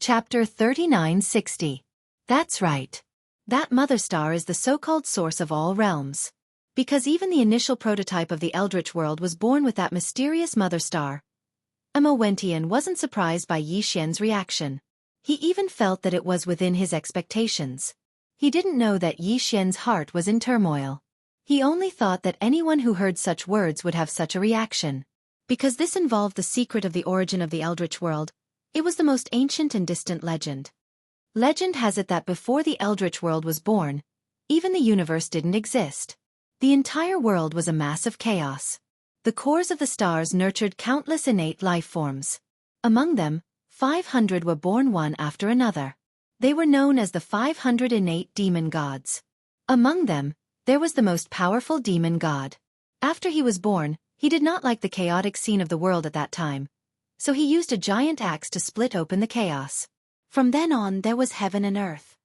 Chapter 3960. That's right. That mother star is the so-called source of all realms. Because even the initial prototype of the Eldritch world was born with that mysterious mother star. Mo Wentian wasn't surprised by Yi Xian's reaction. He even felt that it was within his expectations. He didn't know that Yi Xian's heart was in turmoil. He only thought that anyone who heard such words would have such a reaction. Because this involved the secret of the origin of the Eldritch world, it was the most ancient and distant legend. Legend has it that before the Eldritch world was born, even the universe didn't exist. The entire world was a mass of chaos. The cores of the stars nurtured countless innate life forms. Among them, 500 were born one after another. They were known as the 500 innate demon gods. Among them, there was the most powerful demon god. After he was born, he did not like the chaotic scene of the world at that time, so he used a giant axe to split open the chaos. From then on there was heaven and earth.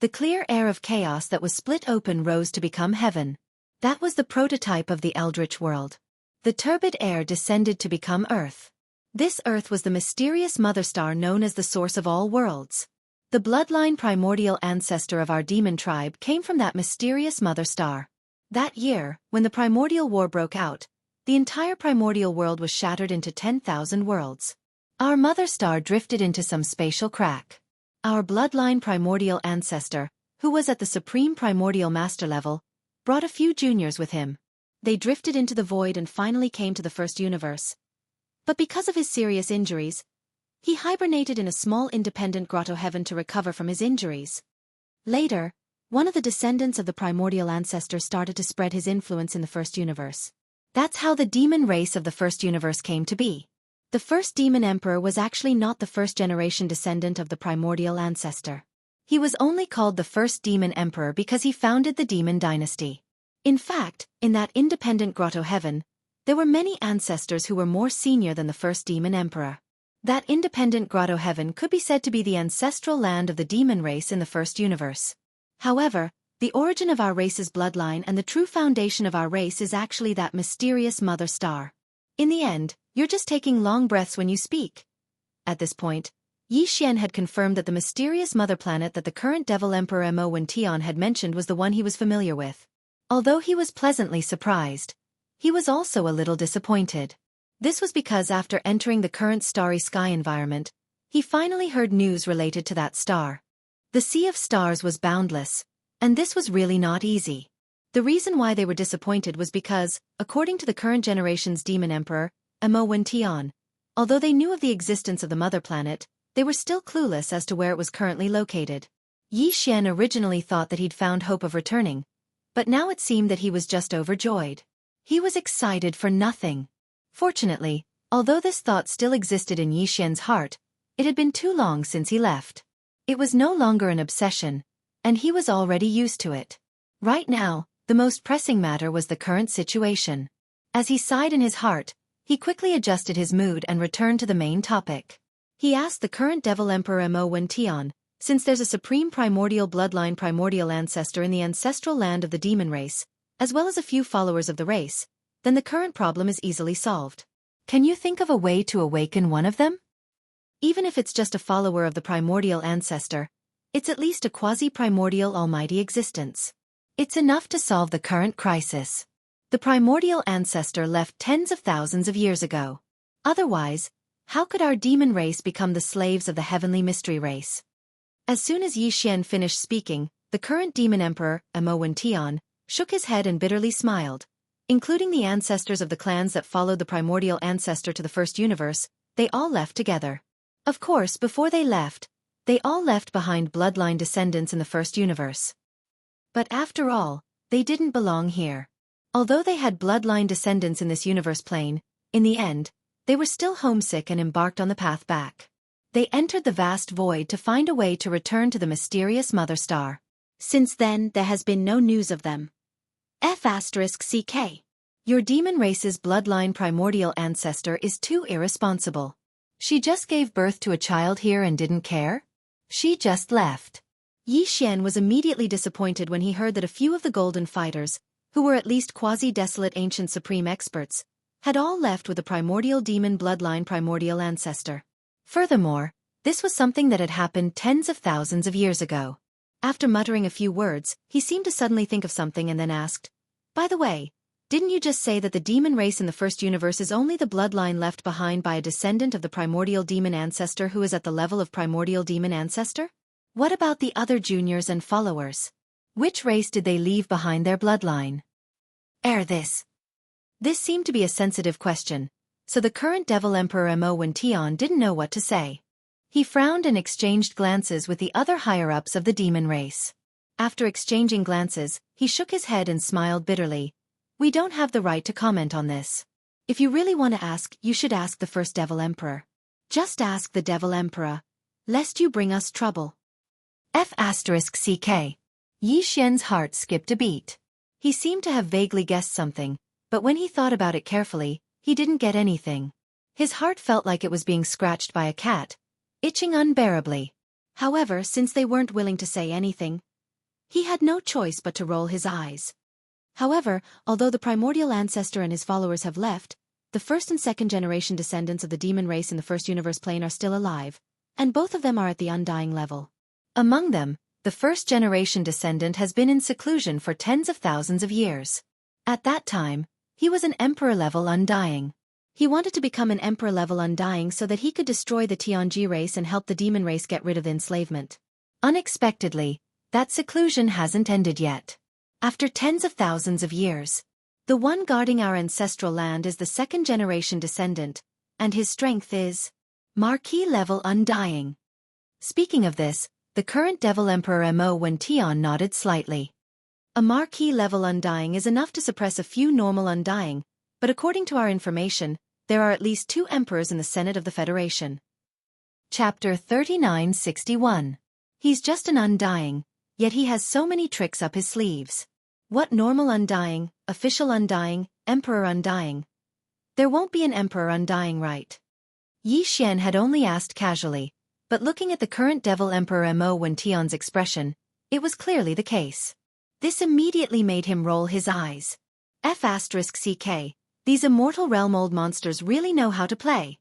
The clear air of chaos that was split open rose to become heaven. That was the prototype of the Eldritch world. The turbid air descended to become earth. This earth was the mysterious mother star known as the source of all worlds. The bloodline primordial ancestor of our demon tribe came from that mysterious mother star. That year, when the primordial war broke out, the entire primordial world was shattered into 10,000 worlds. Our mother star drifted into some spatial crack. Our bloodline primordial ancestor, who was at the supreme primordial master level, brought a few juniors with him. They drifted into the void and finally came to the first universe. But because of his serious injuries, he hibernated in a small independent grotto heaven to recover from his injuries. Later, one of the descendants of the primordial ancestor started to spread his influence in the first universe. That's how the demon race of the first universe came to be. The first demon emperor was actually not the first-generation descendant of the primordial ancestor. He was only called the first demon emperor because he founded the demon dynasty. In fact, in that independent grotto heaven, there were many ancestors who were more senior than the first demon emperor. That independent grotto heaven could be said to be the ancestral land of the demon race in the first universe. However, the origin of our race's bloodline and the true foundation of our race is actually that mysterious mother star. In the end, you're just taking long breaths when you speak. At this point, Yi Xian had confirmed that the mysterious mother planet that the current Devil Emperor Mo Wentian had mentioned was the one he was familiar with. Although he was pleasantly surprised, he was also a little disappointed. This was because after entering the current starry sky environment, he finally heard news related to that star. The sea of stars was boundless, and this was really not easy. The reason why they were disappointed was because, according to the current generation's demon emperor, Mo Wentian, although they knew of the existence of the mother planet, they were still clueless as to where it was currently located. Yi Xian originally thought that he'd found hope of returning, but now it seemed that he was just overjoyed. He was excited for nothing. Fortunately, although this thought still existed in Yi Xian's heart, it had been too long since he left. It was no longer an obsession, and he was already used to it. Right now, the most pressing matter was the current situation. As he sighed in his heart, he quickly adjusted his mood and returned to the main topic. He asked the current Devil Emperor Mo Wentian, since there's a supreme primordial bloodline primordial ancestor in the ancestral land of the demon race, as well as a few followers of the race, then the current problem is easily solved. Can you think of a way to awaken one of them? Even if it's just a follower of the primordial ancestor, it's at least a quasi-primordial almighty existence. It's enough to solve the current crisis. The primordial ancestor left tens of thousands of years ago. Otherwise, how could our demon race become the slaves of the heavenly mystery race? As soon as Yi Xian finished speaking, the current demon emperor, Mo Wentian, shook his head and bitterly smiled. Including the ancestors of the clans that followed the primordial ancestor to the first universe, they all left together. Of course, before they left, they all left behind bloodline descendants in the first universe. But after all, they didn't belong here. Although they had bloodline descendants in this universe plane, in the end, they were still homesick and embarked on the path back. They entered the vast void to find a way to return to the mysterious mother star. Since then, there has been no news of them. F***CK. Your demon race's bloodline primordial ancestor is too irresponsible. She just gave birth to a child here and didn't care? She just left. Yi Xian was immediately disappointed when he heard that a few of the golden fighters, who were at least quasi-desolate ancient supreme experts, had all left with a primordial demon bloodline primordial ancestor. Furthermore, This was something that had happened tens of thousands of years ago. After muttering a few words, he seemed to suddenly think of something and then asked, "By the way, didn't you just say that the demon race in the first universe is only the bloodline left behind by a descendant of the primordial demon ancestor who is at the level of primordial demon ancestor? What about the other juniors and followers? Which race did they leave behind their bloodline?" This seemed to be a sensitive question, so the current Devil Emperor Mo Wention didn't know what to say. He frowned and exchanged glances with the other higher-ups of the demon race. After exchanging glances, he shook his head and smiled bitterly. "We don't have the right to comment on this. If you really want to ask, you should ask the first Devil Emperor. Just ask the Devil Emperor, lest you bring us trouble." F***ck. Yi Xian's heart skipped a beat. He seemed to have vaguely guessed something, but when he thought about it carefully, he didn't get anything. His heart felt like it was being scratched by a cat, itching unbearably. However, since they weren't willing to say anything, he had no choice but to roll his eyes. However, although the primordial ancestor and his followers have left, the first and second generation descendants of the demon race in the first universe plane are still alive, and both of them are at the undying level. Among them, the first generation descendant has been in seclusion for tens of thousands of years. At that time, he was an emperor-level undying. He wanted to become an emperor-level undying so that he could destroy the Tianji race and help the demon race get rid of the enslavement. Unexpectedly, that seclusion hasn't ended yet. After tens of thousands of years, the one guarding our ancestral land is the second-generation descendant, and his strength is Marquis-level undying. Speaking of this, the current Devil Emperor Mo Wention nodded slightly. A Marquis-level undying is enough to suppress a few normal undying, but according to our information, there are at least 2 emperors in the Senate of the Federation. Chapter 3961. He's just an undying, yet he has so many tricks up his sleeves. What normal undying, official undying, emperor undying? There won't be an emperor undying, right? Yi Xian had only asked casually, but looking at the current Devil Emperor Mo Wention's expression, it was clearly the case. This immediately made him roll his eyes. F***ck. These immortal realm-old monsters really know how to play.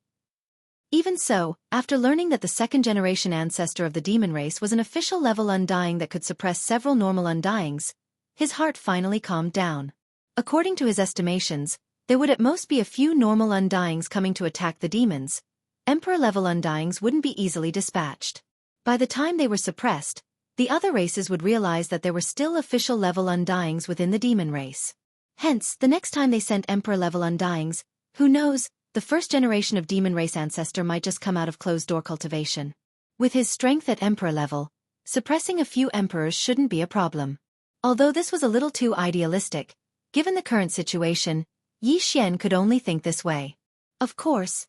Even so, after learning that the second-generation ancestor of the demon race was an official-level undying that could suppress several normal undyings, his heart finally calmed down. According to his estimations, there would at most be a few normal undyings coming to attack the demons. Emperor-level undyings wouldn't be easily dispatched. By the time they were suppressed, the other races would realize that there were still official-level undyings within the demon race. Hence, the next time they sent emperor-level undyings, who knows, the first generation of demon race ancestor might just come out of closed-door cultivation. With his strength at emperor level, suppressing a few emperors shouldn't be a problem. Although this was a little too idealistic, given the current situation, Yi Xian could only think this way. Of course,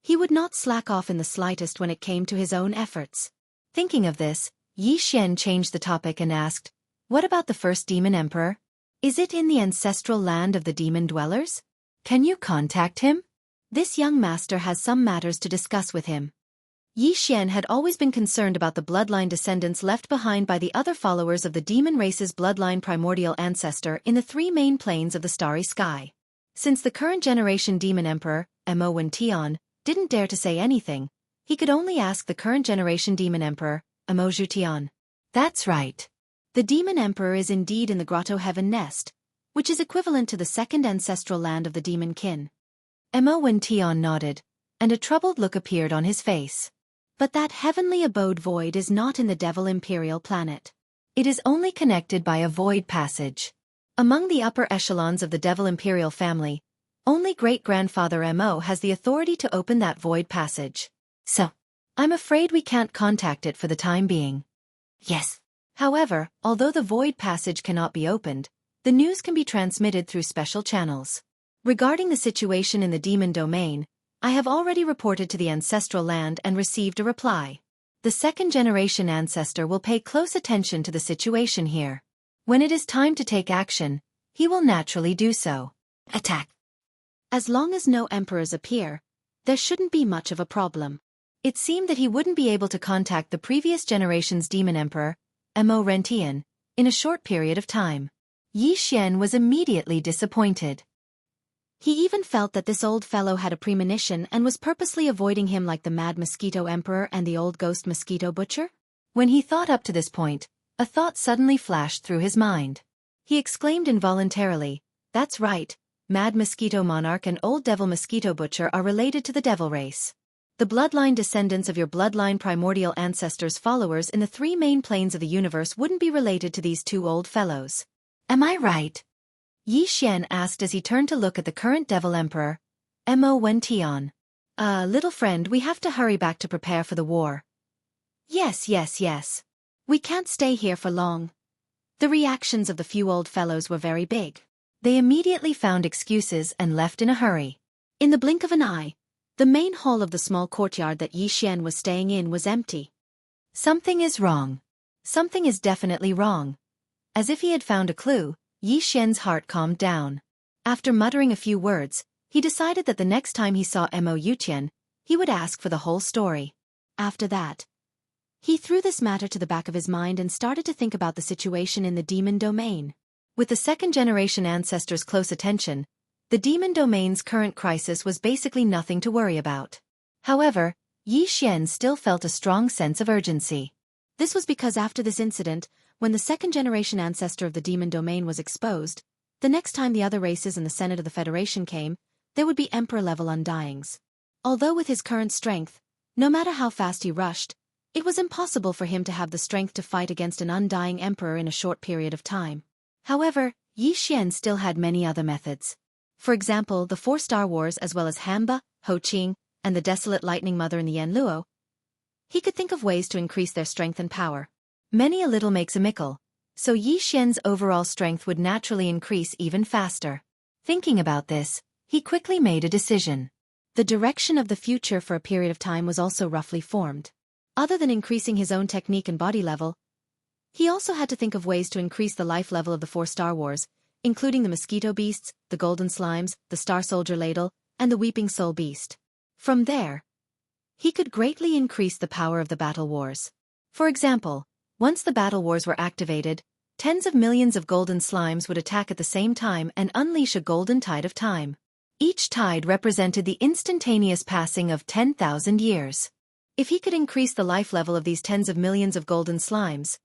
he would not slack off in the slightest when it came to his own efforts. Thinking of this, Yi Xian changed the topic and asked, "What about the first demon emperor? Is it in the ancestral land of the demon dwellers? Can you contact him? This young master has some matters to discuss with him." Yi Xian had always been concerned about the bloodline descendants left behind by the other followers of the demon race's bloodline primordial ancestor in the 3 main planes of the starry sky. Since the current generation demon emperor, Mo Wention, didn't dare to say anything, he could only ask the current generation demon emperor, Mo Zhutian. That's right. The demon emperor is indeed in the grotto heaven nest, which is equivalent to the second ancestral land of the demon kin. Mo Wention nodded, and a troubled look appeared on his face. But that heavenly abode void is not in the Devil Imperial planet. It is only connected by a void passage. Among the upper echelons of the Devil Imperial family, only great-grandfather Mo has the authority to open that void passage. So, I'm afraid we can't contact it for the time being. Yes. However, although the void passage cannot be opened, the news can be transmitted through special channels. Regarding the situation in the demon domain, I have already reported to the ancestral land and received a reply. The second-generation ancestor will pay close attention to the situation here. When it is time to take action, he will naturally do so. Attack. As long as no emperors appear, there shouldn't be much of a problem. It seemed that he wouldn't be able to contact the previous generation's demon emperor, Mo Rentian, in a short period of time. Yi Xian was immediately disappointed. He even felt that this old fellow had a premonition and was purposely avoiding him like the mad mosquito emperor and the old ghost mosquito butcher. When he thought up to this point, a thought suddenly flashed through his mind. He exclaimed involuntarily, "That's right, Mad Mosquito Monarch and Old Devil Mosquito Butcher are related to the devil race. The bloodline descendants of your bloodline primordial ancestors' followers in the three main planes of the universe wouldn't be related to these two old fellows. Am I right?" Xian asked as he turned to look at the current devil emperor, Mo Wen. Little friend, we have to hurry back to prepare for the war." Yes. We can't stay here for long." The reactions of the few old fellows were very big. They immediately found excuses and left in a hurry. In the blink of an eye, the main hall of the small courtyard that Xian was staying in was empty. Something is wrong. Something is definitely wrong. As if he had found a clue, Xian's heart calmed down. After muttering a few words, he decided that the next time he saw Mo Yutian, he would ask for the whole story. After that, he threw this matter to the back of his mind and started to think about the situation in the demon domain. With the second-generation ancestors' close attention, the demon domain's current crisis was basically nothing to worry about. However, Xian still felt a strong sense of urgency. This was because after this incident, when the second-generation ancestor of the demon domain was exposed, the next time the other races in the Senate of the Federation came, there would be Emperor-level undyings. Although with his current strength, no matter how fast he rushed, it was impossible for him to have the strength to fight against an undying emperor in a short period of time. However, Xian still had many other methods. For example, the 4 Star Wars as well as Hamba, Ho Qing, and the Desolate Lightning Mother in the Yanluo. He could think of ways to increase their strength and power. Many a little makes a mickle, so Xian's overall strength would naturally increase even faster. Thinking about this, he quickly made a decision. The direction of the future for a period of time was also roughly formed. Other than increasing his own technique and body level, he also had to think of ways to increase the life level of the 4 Star Wars, including the Mosquito Beasts, the Golden Slimes, the Star Soldier Ladle, and the Weeping Soul Beast. From there, he could greatly increase the power of the Battle Wars. For example, once the Battle Wars were activated, tens of millions of golden slimes would attack at the same time and unleash a golden tide of time. Each tide represented the instantaneous passing of 10,000 years. If he could increase the life level of these tens of millions of golden slimes,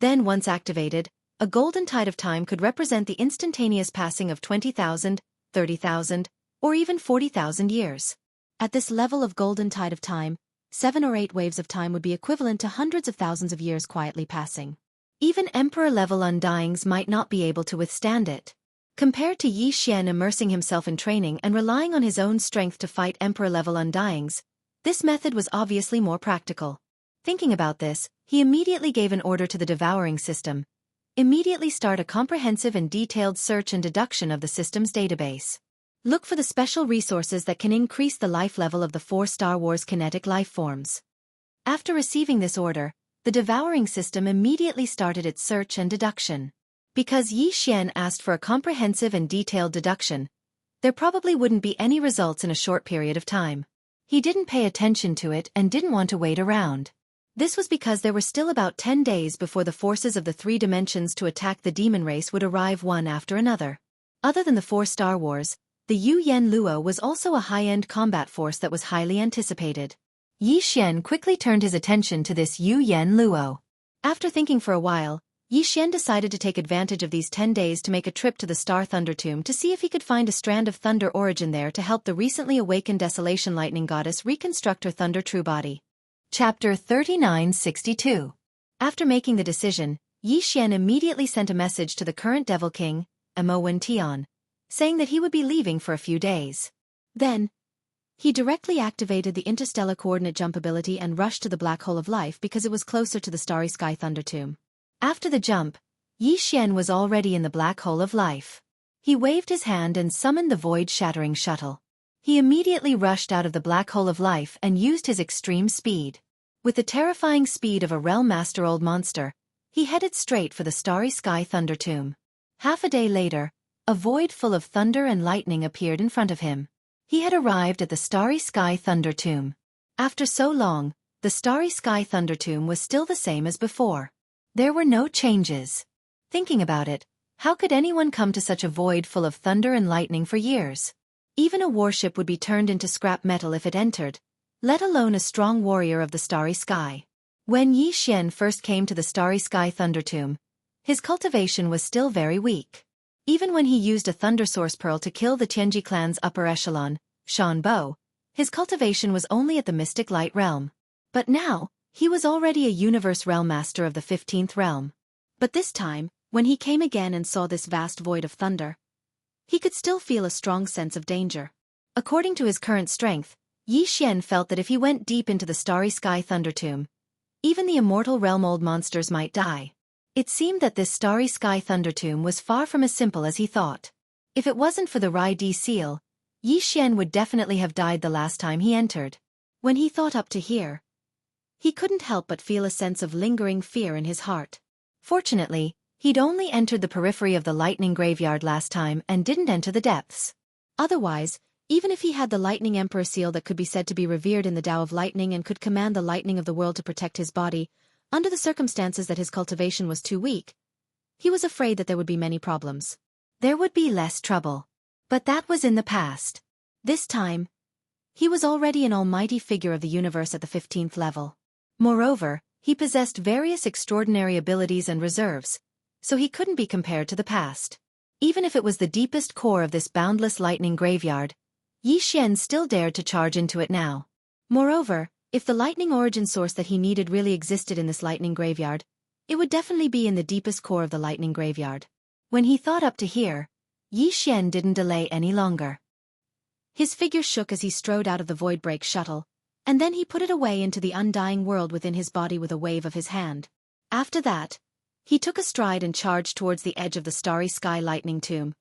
then once activated, a golden tide of time could represent the instantaneous passing of 20,000, 30,000, or even 40,000 years. At this level of golden tide of time, 7 or 8 waves of time would be equivalent to hundreds of thousands of years quietly passing. Even Emperor-level undyings might not be able to withstand it. Compared to Xian immersing himself in training and relying on his own strength to fight Emperor-level undyings, this method was obviously more practical. Thinking about this, he immediately gave an order to the devouring system. Immediately start a comprehensive and detailed search and deduction of the system's database. Look for the special resources that can increase the life level of the 4 Star Wars kinetic life forms. After receiving this order, the devouring system immediately started its search and deduction. Because Xian asked for a comprehensive and detailed deduction, there probably wouldn't be any results in a short period of time. He didn't pay attention to it and didn't want to wait around. This was because there were still about 10 days before the forces of the 3 dimensions to attack the demon race would arrive one after another. Other than the 4 Star Wars, the Yanluo was also a high-end combat force that was highly anticipated. Xian quickly turned his attention to this Yanluo. After thinking for a while, Xian decided to take advantage of these 10 days to make a trip to the Star Thunder Tomb to see if he could find a strand of thunder origin there to help the recently awakened Desolation Lightning Goddess reconstruct her thunder true body. Chapter 3962. After making the decision, Xian immediately sent a message to the current Devil King, Mo Wen, saying that he would be leaving for a few days. Then, he directly activated the interstellar coordinate jump ability and rushed to the Black Hole of Life because it was closer to the Starry Sky Thunder Tomb. After the jump, Xian was already in the Black Hole of Life. He waved his hand and summoned the void-shattering shuttle. He immediately rushed out of the Black Hole of Life and used his extreme speed. With the terrifying speed of a Realm Master old monster, he headed straight for the Starry Sky Thunder Tomb. Half a day later, a void full of thunder and lightning appeared in front of him. He had arrived at the Starry Sky Thunder Tomb. After so long, the Starry Sky Thunder Tomb was still the same as before. There were no changes. Thinking about it, how could anyone come to such a void full of thunder and lightning for years? Even a warship would be turned into scrap metal if it entered, let alone a strong warrior of the starry sky. When Yi Xian first came to the starry sky thunder tomb, his cultivation was still very weak. Even when he used a thunder source pearl to kill the Tianji clan's upper echelon, Shan Bo, his cultivation was only at the mystic light realm. But now, he was already a universe realm master of the 15th realm. But this time, when he came again and saw this vast void of thunder, he could still feel a strong sense of danger. According to his current strength, Yi Xian felt that if he went deep into the starry sky thunder tomb, even the immortal realm old monsters might die. It seemed that this starry sky thunder tomb was far from as simple as he thought. If it wasn't for the Rai Di seal, Yi Xian would definitely have died the last time he entered. When he thought up to here, he couldn't help but feel a sense of lingering fear in his heart. Fortunately, he'd only entered the periphery of the lightning graveyard last time and didn't enter the depths. Otherwise, even if he had the lightning emperor seal that could be said to be revered in the Tao of lightning and could command the lightning of the world to protect his body, under the circumstances that his cultivation was too weak, he was afraid that there would be many problems. There would be less trouble. But that was in the past. This time, he was already an almighty figure of the universe at the 15th level. Moreover, he possessed various extraordinary abilities and reserves, so he couldn't be compared to the past. Even if it was the deepest core of this boundless lightning graveyard, Yi Xian still dared to charge into it now. Moreover, if the lightning origin source that he needed really existed in this lightning graveyard, it would definitely be in the deepest core of the lightning graveyard. When he thought up to here, Yi Xian didn't delay any longer. His figure shook as he strode out of the void break shuttle, and then he put it away into the undying world within his body with a wave of his hand. After that, he took a stride and charged towards the edge of the starry sky lightning tomb.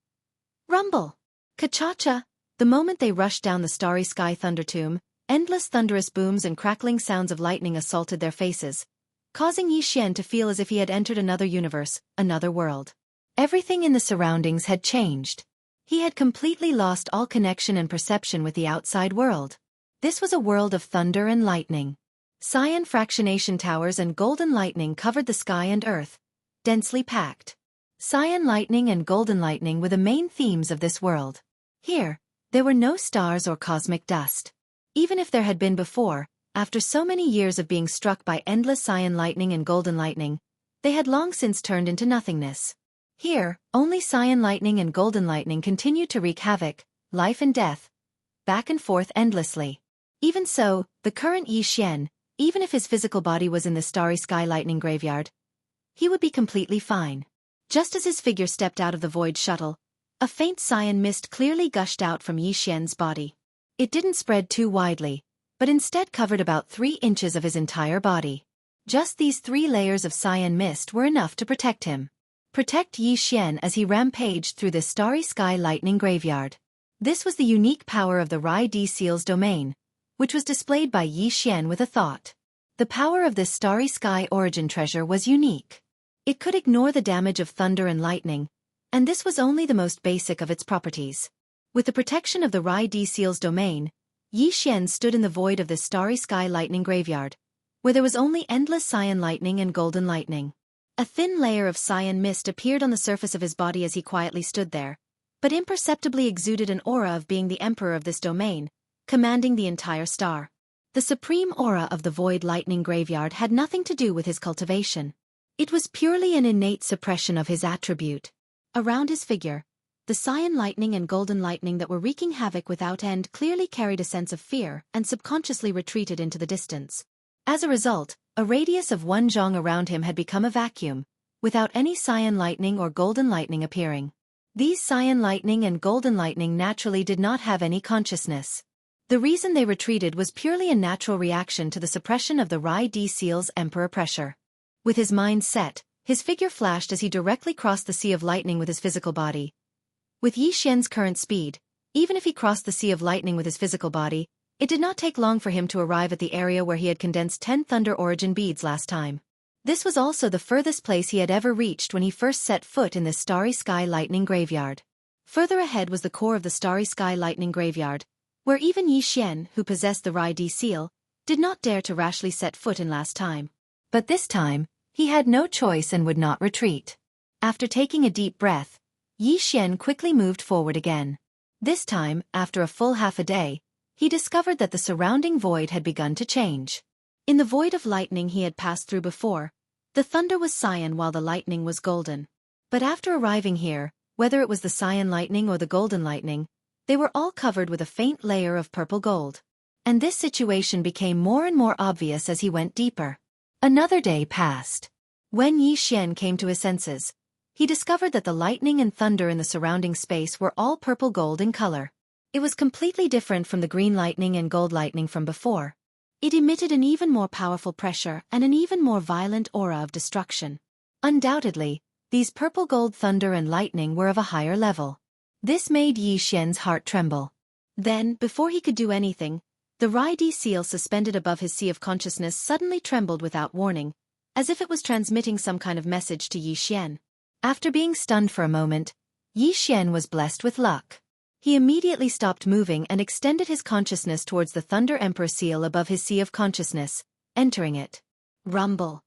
Rumble! Ka-cha-cha! The moment they rushed down the starry sky thunder tomb, endless thunderous booms and crackling sounds of lightning assaulted their faces, causing Yi Xian to feel as if he had entered another universe, another world. Everything in the surroundings had changed. He had completely lost all connection and perception with the outside world. This was a world of thunder and lightning. Cyan fractionation towers and golden lightning covered the sky and earth, densely packed. Cyan lightning and golden lightning were the main themes of this world. Here, there were no stars or cosmic dust. Even if there had been before, after so many years of being struck by endless cyan lightning and golden lightning, they had long since turned into nothingness. Here, only cyan lightning and golden lightning continued to wreak havoc, life and death, back and forth endlessly. Even so, the current Yi Xian, even if his physical body was in the starry sky lightning graveyard, he would be completely fine. Just as his figure stepped out of the void shuttle, a faint cyan mist clearly gushed out from Yi Xian's body. It didn't spread too widely, but instead covered about 3 inches of his entire body. Just these 3 layers of cyan mist were enough to protect him. Protect Yi Xian as he rampaged through the starry sky lightning graveyard. This was the unique power of the Rai Di seal's domain, which was displayed by Yi Xian with a thought. The power of this starry sky origin treasure was unique. It could ignore the damage of thunder and lightning, and this was only the most basic of its properties. With the protection of the Rai Di seal's domain, Yi Xian stood in the void of this starry sky lightning graveyard, where there was only endless cyan lightning and golden lightning. A thin layer of cyan mist appeared on the surface of his body as he quietly stood there, but imperceptibly exuded an aura of being the emperor of this domain, commanding the entire star. The supreme aura of the void lightning graveyard had nothing to do with his cultivation. It was purely an innate suppression of his attribute. Around his figure, the cyan lightning and golden lightning that were wreaking havoc without end clearly carried a sense of fear and subconsciously retreated into the distance. As a result, a radius of 1 zhong around him had become a vacuum, without any cyan lightning or golden lightning appearing. These cyan lightning and golden lightning naturally did not have any consciousness. The reason they retreated was purely a natural reaction to the suppression of the Rai Di seal's emperor pressure. With his mind set, his figure flashed as he directly crossed the sea of lightning with his physical body. With Yi Xian's current speed, even if he crossed the sea of lightning with his physical body, it did not take long for him to arrive at the area where he had condensed 10 thunder origin beads last time. This was also the furthest place he had ever reached when he first set foot in this starry sky lightning graveyard. Further ahead was the core of the starry sky lightning graveyard, where even Yi Xian, who possessed the Rai Di seal, did not dare to rashly set foot in last time. But this time, he had no choice and would not retreat. After taking a deep breath, Yi Xian quickly moved forward again. This time, after a full half a day, he discovered that the surrounding void had begun to change. In the void of lightning he had passed through before, the thunder was cyan while the lightning was golden. But after arriving here, whether it was the cyan lightning or the golden lightning, they were all covered with a faint layer of purple gold. And this situation became more and more obvious as he went deeper. Another day passed. When Xian came to his senses, he discovered that the lightning and thunder in the surrounding space were all purple gold in color. It was completely different from the green lightning and gold lightning from before. It emitted an even more powerful pressure and an even more violent aura of destruction. Undoubtedly, these purple gold thunder and lightning were of a higher level. This made Xian's heart tremble. Then, before he could do anything, the Rai-D seal suspended above his sea of consciousness suddenly trembled without warning, as if it was transmitting some kind of message to Xian. After being stunned for a moment, Xian was blessed with luck. He immediately stopped moving and extended his consciousness towards the Thunder Emperor seal above his sea of consciousness, entering it. Rumble.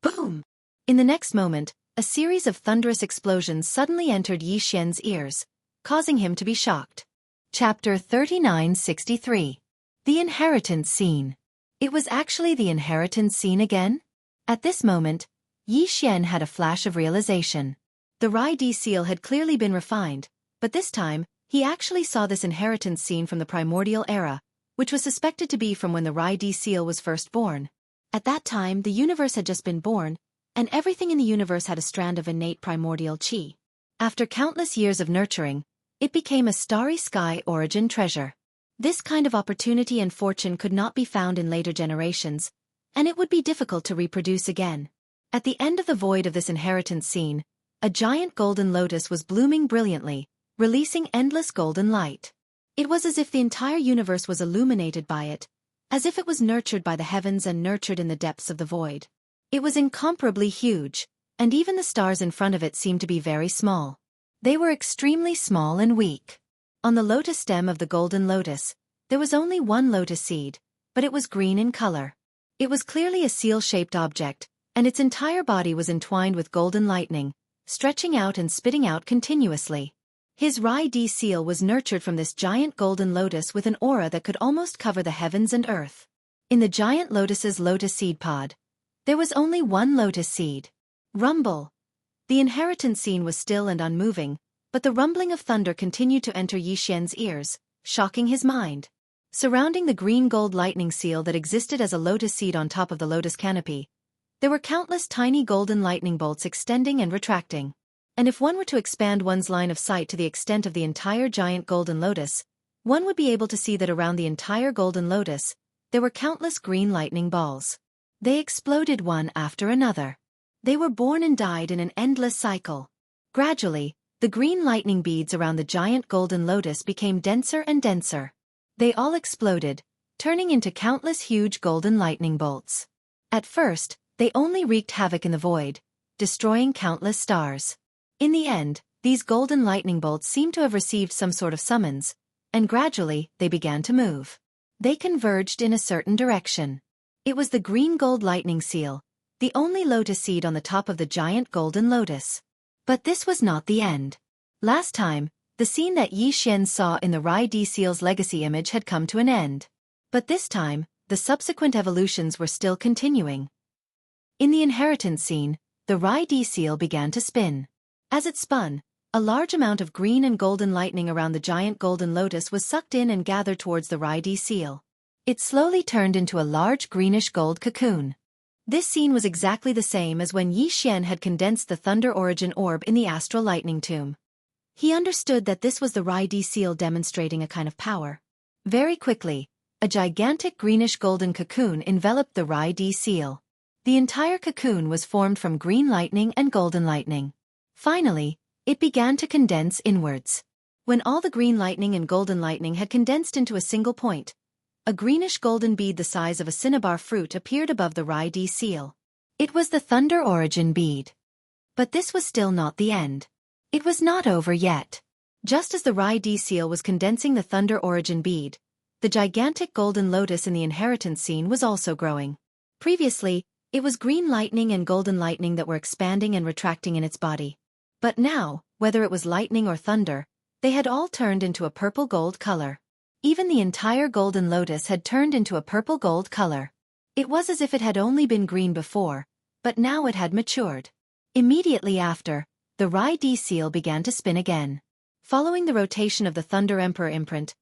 Boom! In the next moment, a series of thunderous explosions suddenly entered Xian's ears, causing him to be shocked. Chapter 3963. The Inheritance Scene. It was actually the inheritance scene again? At this moment, Xian had a flash of realization. The Rai-D seal had clearly been refined, but this time, he actually saw this inheritance scene from the primordial era, which was suspected to be from when the Rai-D seal was first born. At that time, the universe had just been born, and everything in the universe had a strand of innate primordial qi. After countless years of nurturing, it became a starry sky origin treasure. This kind of opportunity and fortune could not be found in later generations, and it would be difficult to reproduce again. At the end of the void of this inheritance scene, a giant golden lotus was blooming brilliantly, releasing endless golden light. It was as if the entire universe was illuminated by it, as if it was nurtured by the heavens and nurtured in the depths of the void. It was incomparably huge, and even the stars in front of it seemed to be very small. They were extremely small and weak. On the lotus stem of the golden lotus, there was only one lotus seed, but it was green in color. It was clearly a seal-shaped object, and its entire body was entwined with golden lightning, stretching out and spitting out continuously. His Rai-D seal was nurtured from this giant golden lotus with an aura that could almost cover the heavens and earth. In the giant lotus's lotus seed pod, there was only one lotus seed. Rumble. The inheritance scene was still and unmoving, but the rumbling of thunder continued to enter Xian's ears, shocking his mind. Surrounding the green gold lightning seal that existed as a lotus seed on top of the lotus canopy, there were countless tiny golden lightning bolts extending and retracting. And if one were to expand one's line of sight to the extent of the entire giant golden lotus, one would be able to see that around the entire golden lotus, there were countless green lightning balls. They exploded one after another. They were born and died in an endless cycle. Gradually, the green lightning beads around the giant golden lotus became denser and denser. They all exploded, turning into countless huge golden lightning bolts. At first, they only wreaked havoc in the void, destroying countless stars. In the end, these golden lightning bolts seemed to have received some sort of summons, and gradually, they began to move. They converged in a certain direction. It was the green gold lightning seal, the only lotus seed on the top of the giant golden lotus. But this was not the end. Last time, the scene that Xian saw in the Rai-D seal's legacy image had come to an end. But this time, the subsequent evolutions were still continuing. In the inheritance scene, the Rai-D seal began to spin. As it spun, a large amount of green and golden lightning around the giant golden lotus was sucked in and gathered towards the Rai-D seal. It slowly turned into a large greenish gold cocoon. This scene was exactly the same as when Xian had condensed the Thunder Origin Orb in the Astral Lightning Tomb. He understood that this was the Rai-D seal demonstrating a kind of power. Very quickly, a gigantic greenish golden cocoon enveloped the Rai-D seal. The entire cocoon was formed from green lightning and golden lightning. Finally, it began to condense inwards. When all the green lightning and golden lightning had condensed into a single point, a greenish-golden bead the size of a cinnabar fruit appeared above the Rai-D seal. It was the Thunder Origin bead. But this was still not the end. It was not over yet. Just as the Rai-D seal was condensing the Thunder Origin bead, the gigantic golden lotus in the inheritance scene was also growing. Previously, it was green lightning and golden lightning that were expanding and retracting in its body. But now, whether it was lightning or thunder, They had all turned into a purple-gold color. Even the entire golden lotus had turned into a purple-gold color. It was as if it had only been green before, but now it had matured. Immediately after, the Rai-D seal began to spin again. Following the rotation of the Thunder Emperor imprint,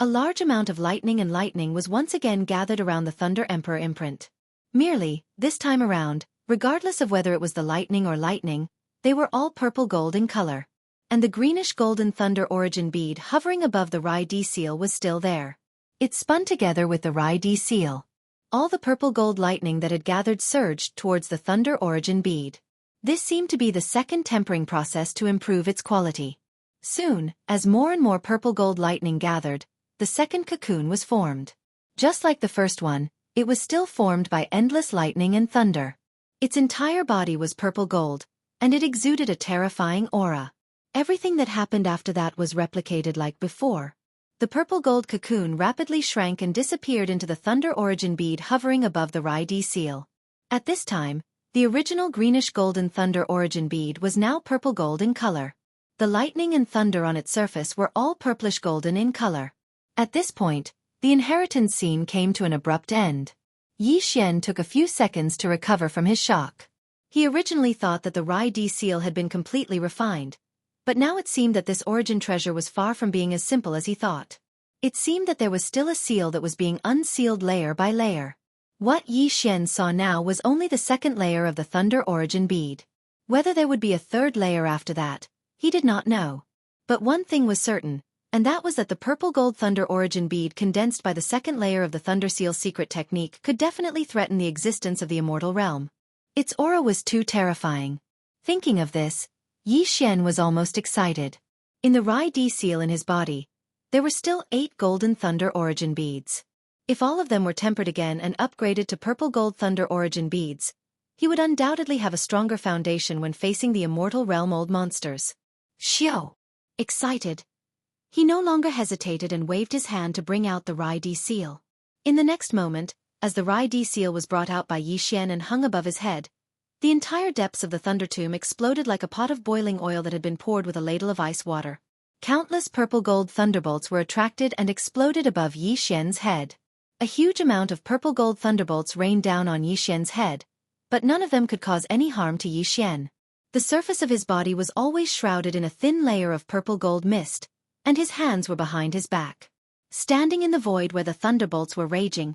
a large amount of lightning was once again gathered around the Thunder Emperor imprint. Merely, this time around, regardless of whether it was the lightning or lightning, they were all purple-gold in color. And the greenish-golden Thunder Origin bead hovering above the Rai-D seal was still there. It spun together with the Rai-D seal. All the purple-gold lightning that had gathered surged towards the Thunder Origin bead. This seemed to be the second tempering process to improve its quality. Soon, as more and more purple-gold lightning gathered, the second cocoon was formed. Just like the first one, it was still formed by endless lightning and thunder. Its entire body was purple-gold, and it exuded a terrifying aura. Everything that happened after that was replicated like before. The purple-gold cocoon rapidly shrank and disappeared into the Thunder Origin bead hovering above the Rai-D seal. At this time, the original greenish-golden Thunder Origin bead was now purple-gold in color. The lightning and thunder on its surface were all purplish-golden in color. At this point, the inheritance scene came to an abrupt end. Xianxia took a few seconds to recover from his shock. He originally thought that the Rai-D seal had been completely refined, but now it seemed that this origin treasure was far from being as simple as he thought. It seemed that there was still a seal that was being unsealed layer by layer. What Xianxia saw now was only the second layer of the Thunder Origin bead. Whether there would be a third layer after that, he did not know. But one thing was certain, and that was that the purple-gold Thunder Origin bead condensed by the second layer of the Thunder Seal secret technique could definitely threaten the existence of the immortal realm. Its aura was too terrifying. Thinking of this, Xianxia was almost excited. In the Rai-D seal in his body, there were still 8 golden Thunder Origin beads. If all of them were tempered again and upgraded to purple-gold Thunder Origin beads, he would undoubtedly have a stronger foundation when facing the immortal realm old monsters. Xiao! Excited, he no longer hesitated and waved his hand to bring out the Rai-D seal. In the next moment, as the Rai-D seal was brought out by Xianxia and hung above his head, the entire depths of the Thunder Tomb exploded like a pot of boiling oil that had been poured with a ladle of ice water. Countless purple-gold thunderbolts were attracted and exploded above Xianxia's head. A huge amount of purple-gold thunderbolts rained down on Xianxia's head, but none of them could cause any harm to Xianxia. The surface of his body was always shrouded in a thin layer of purple-gold mist, and his hands were behind his back. Standing in the void where the thunderbolts were raging,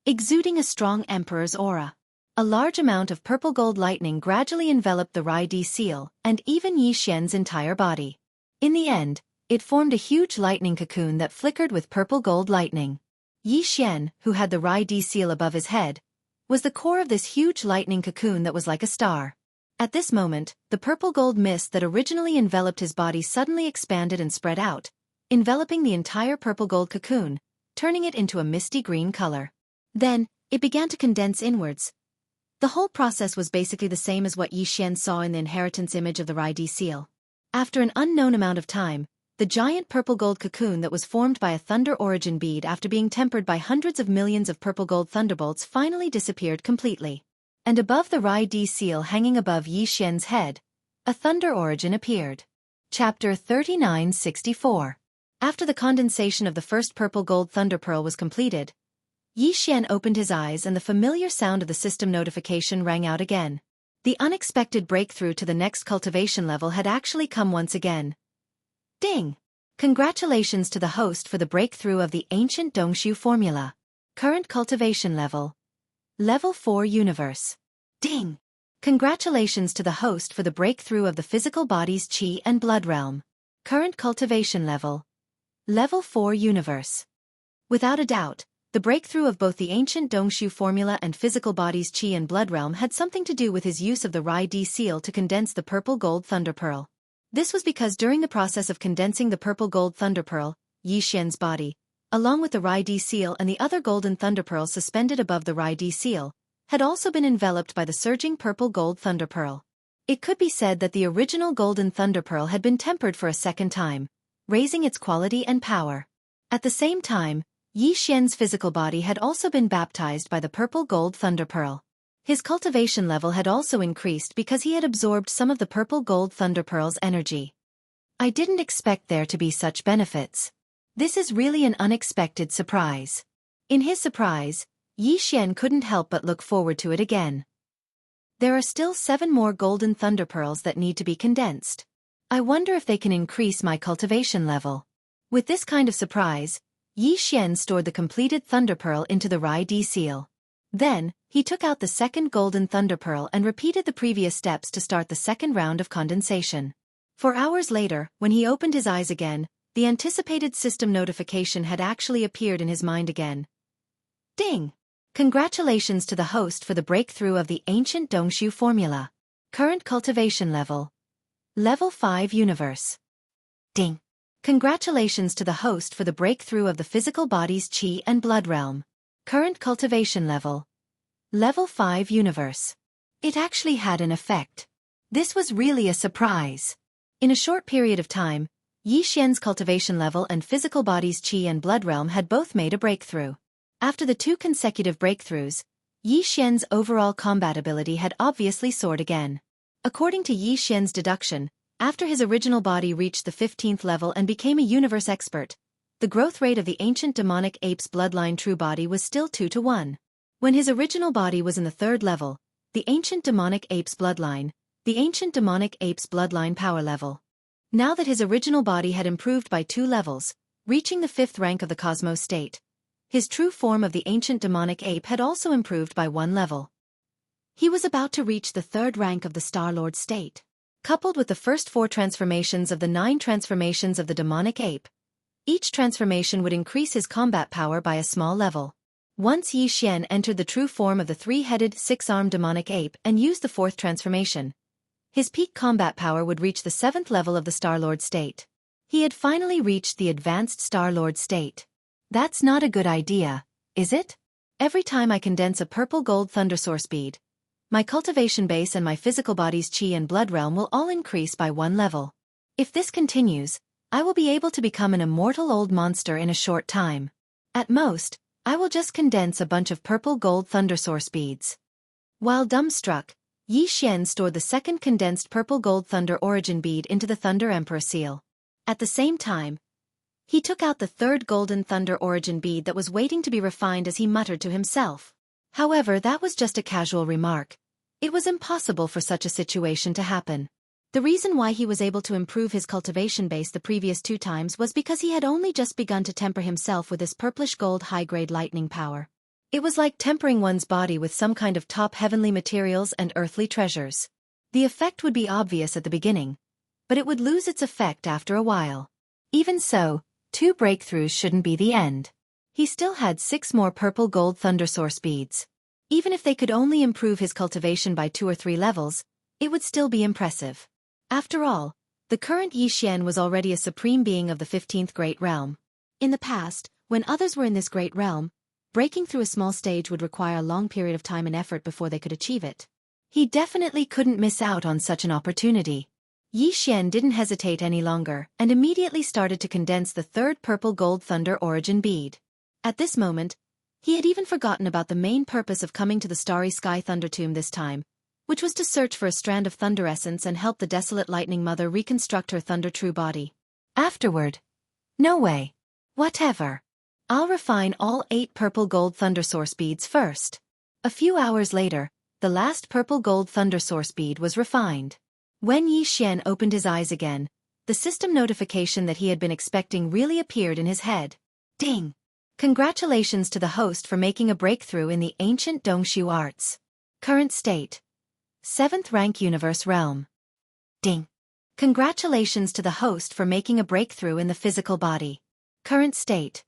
exuding a strong emperor's aura. A large amount of purple-gold lightning gradually enveloped the Rai-D seal and even Xianxia's entire body. In the end, it formed a huge lightning cocoon that flickered with purple-gold lightning. Xianxia, who had the Rai-D seal above his head, was the core of this huge lightning cocoon that was like a star. At this moment, the purple-gold mist that originally enveloped his body suddenly expanded and spread out, enveloping the entire purple-gold cocoon, turning it into a misty green color. Then, it began to condense inwards. The whole process was basically the same as what Xianxia saw in the inheritance image of the Rai-D seal. After an unknown amount of time, the giant purple-gold cocoon that was formed by a Thunder Origin bead after being tempered by hundreds of millions of purple-gold thunderbolts finally disappeared completely. And above the Rai-D seal hanging above Xianxia's head, a Thunder Origin appeared. Chapter 3964. After the condensation of the first purple-gold Thunder Pearl was completed, Xianxia opened his eyes and the familiar sound of the system notification rang out again. The unexpected breakthrough to the next cultivation level had actually come once again. Ding! Congratulations to the host for the breakthrough of the ancient Dongshu formula. Current cultivation level. Level 4 Universe. Ding! Congratulations to the host for the breakthrough of the physical body's Qi and Blood realm. Current cultivation level. Level 4 Universe. Without a doubt, the breakthrough of both the ancient Dongshu formula and physical body's Qi and Blood realm had something to do with his use of the Rai-D seal to condense the purple-gold Thunder Pearl. This was because during the process of condensing the purple-gold Thunder Pearl, Xianxia's body, along with the Rai-D seal and the other golden Thunder Pearls suspended above the Rai-D seal, had also been enveloped by the surging purple-gold Thunder Pearl. It could be said that the original golden Thunder Pearl had been tempered for a second time, raising its quality and power. At the same time, Xianxia's physical body had also been baptized by the purple-gold Thunder Pearl. His cultivation level had also increased because he had absorbed some of the purple-gold Thunder Pearl's energy. I didn't expect there to be such benefits. This is really an unexpected surprise. In his surprise, Yi Xian couldn't help but look forward to it again. There are still 7 more golden thunder pearls that need to be condensed. I wonder if they can increase my cultivation level. With this kind of surprise, Yi Xian stored the completed thunder pearl into the Rai Di seal. Then, he took out the second golden thunder pearl and repeated the previous steps to start the second round of condensation. 4 hours later, when he opened his eyes again, the anticipated system notification had actually appeared in his mind again. Ding! Congratulations to the host for the breakthrough of the ancient Dongshu formula. Current cultivation level. Level 5 Universe. Ding! Congratulations to the host for the breakthrough of the physical body's Qi and Blood realm. Current cultivation level. Level 5 Universe. It actually had an effect. This was really a surprise. In a short period of time, Yi Xian's cultivation level and physical body's Qi and Blood realm had both made a breakthrough. After the 2 consecutive breakthroughs, Yi Xian's overall combat ability had obviously soared again. According to Yi Xian's deduction, after his original body reached the 15th level and became a universe expert, the growth rate of the ancient demonic ape's bloodline true body was still 2 to 1. When his original body was in the 3rd level, the ancient demonic ape's bloodline power level. Now that his original body had improved by 2 levels, reaching the 5th rank of the cosmos state, his true form of the ancient demonic ape had also improved by 1 level. He was about to reach the 3rd rank of the Star Lord state. Coupled with the first 4 transformations of the 9 transformations of the demonic ape, each transformation would increase his combat power by a small level. Once Yi Xian entered the true form of the 3-headed, 6-armed demonic ape and used the 4th transformation, his peak combat power would reach the 7th level of the Star Lord state. He had finally reached the advanced Star Lord state. That's not a good idea, is it? Every time I condense a purple gold thunder source bead, my cultivation base and my physical body's Qi and Blood realm will all increase by 1 level. If this continues, I will be able to become an immortal old monster in a short time. At most, I will just condense a bunch of purple gold thunder source beads. While dumbstruck, Yi Xian stored the second condensed purple gold thunder origin bead into the Thunder Emperor seal. At the same time, he took out the 3rd golden thunder origin bead that was waiting to be refined as he muttered to himself. However, that was just a casual remark. It was impossible for such a situation to happen. The reason why he was able to improve his cultivation base the previous 2 times was because he had only just begun to temper himself with his purplish gold high-grade lightning power. It was like tempering one's body with some kind of top heavenly materials and earthly treasures. The effect would be obvious at the beginning, but it would lose its effect after a while. Even so, 2 breakthroughs shouldn't be the end. He still had 6 more purple gold thunder source beads. Even if they could only improve his cultivation by 2 or 3 levels, it would still be impressive. After all, the current Yi Xian was already a supreme being of the 15th Great Realm. In the past, when others were in this great realm, breaking through a small stage would require a long period of time and effort before they could achieve it. He definitely couldn't miss out on such an opportunity. Yi Xian didn't hesitate any longer and immediately started to condense the 3rd purple gold thunder origin bead. At this moment, he had even forgotten about the main purpose of coming to the Starry Sky Thunder Tomb this time, which was to search for a strand of thunder essence and help the desolate Lightning Mother reconstruct her thunder true body. Afterward. No way. Whatever. I'll refine all 8 purple gold thunder source beads first. A few hours later, the last purple gold thunder source bead was refined. When Yi Xian opened his eyes again, the system notification that he had been expecting really appeared in his head. Ding! Congratulations to the host for making a breakthrough in the ancient Dongshu arts. Current state. 7th rank universe realm. Ding! Congratulations to the host for making a breakthrough in the physical body. Current state.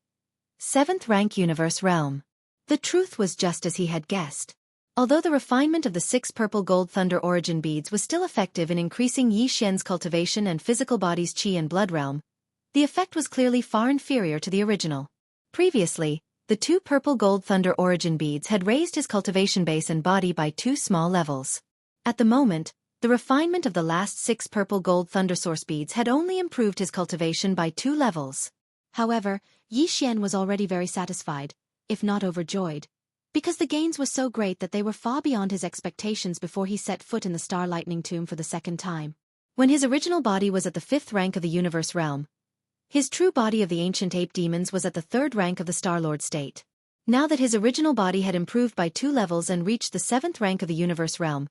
7th rank universe realm. The truth was just as he had guessed. Although the refinement of the 6 purple gold thunder origin beads was still effective in increasing Yi Xian's cultivation and physical body's Qi and Blood realm, the effect was clearly far inferior to the original. Previously, the 2 purple gold thunder origin beads had raised his cultivation base and body by 2 small levels. At the moment, the refinement of the last 6 purple gold thunder source beads had only improved his cultivation by 2 levels. However, Yi Xian was already very satisfied, if not overjoyed, because the gains were so great that they were far beyond his expectations before he set foot in the Star Lightning Tomb for the 2nd time. When his original body was at the 5th rank of the universe realm, his true body of the ancient ape demons was at the 3rd rank of the Star-Lord state. Now that his original body had improved by 2 levels and reached the 7th rank of the universe realm,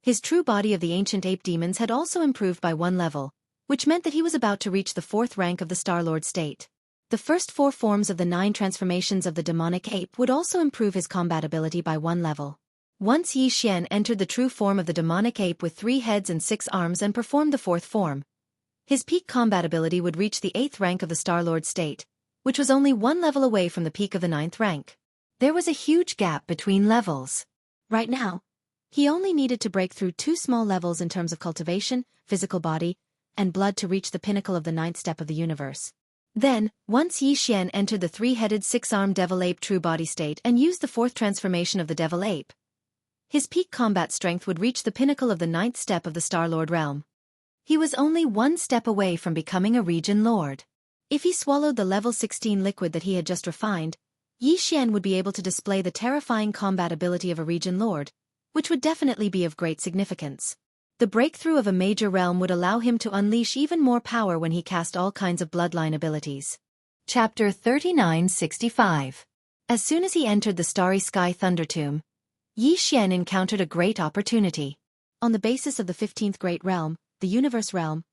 his true body of the ancient ape demons had also improved by 1 level, which meant that he was about to reach the 4th rank of the Star-Lord state. The first 4 forms of the 9 transformations of the demonic ape would also improve his combat ability by 1 level. Once Xianxia entered the true form of the demonic ape with 3 heads and 6 arms and performed the 4th form, his peak combat ability would reach the 8th rank of the Star-Lord state, which was only 1 level away from the peak of the 9th rank. There was a huge gap between levels. Right now, he only needed to break through 2 small levels in terms of cultivation, physical body, and blood to reach the pinnacle of the 9th step of the universe. Then, once Xianxia entered the 3-headed 6-armed devil ape true body state and used the 4th transformation of the devil ape, his peak combat strength would reach the pinnacle of the 9th step of the Star-Lord realm. He was only 1 step away from becoming a region lord. If he swallowed the level 16 liquid that he had just refined, Xianxia would be able to display the terrifying combat ability of a region lord, which would definitely be of great significance. The breakthrough of a major realm would allow him to unleash even more power when he cast all kinds of bloodline abilities. Chapter 3965. As soon as he entered the Starry Sky Thunder Tomb, Xianxia encountered a great opportunity. On the basis of the 15th Great Realm, the Universe Realm,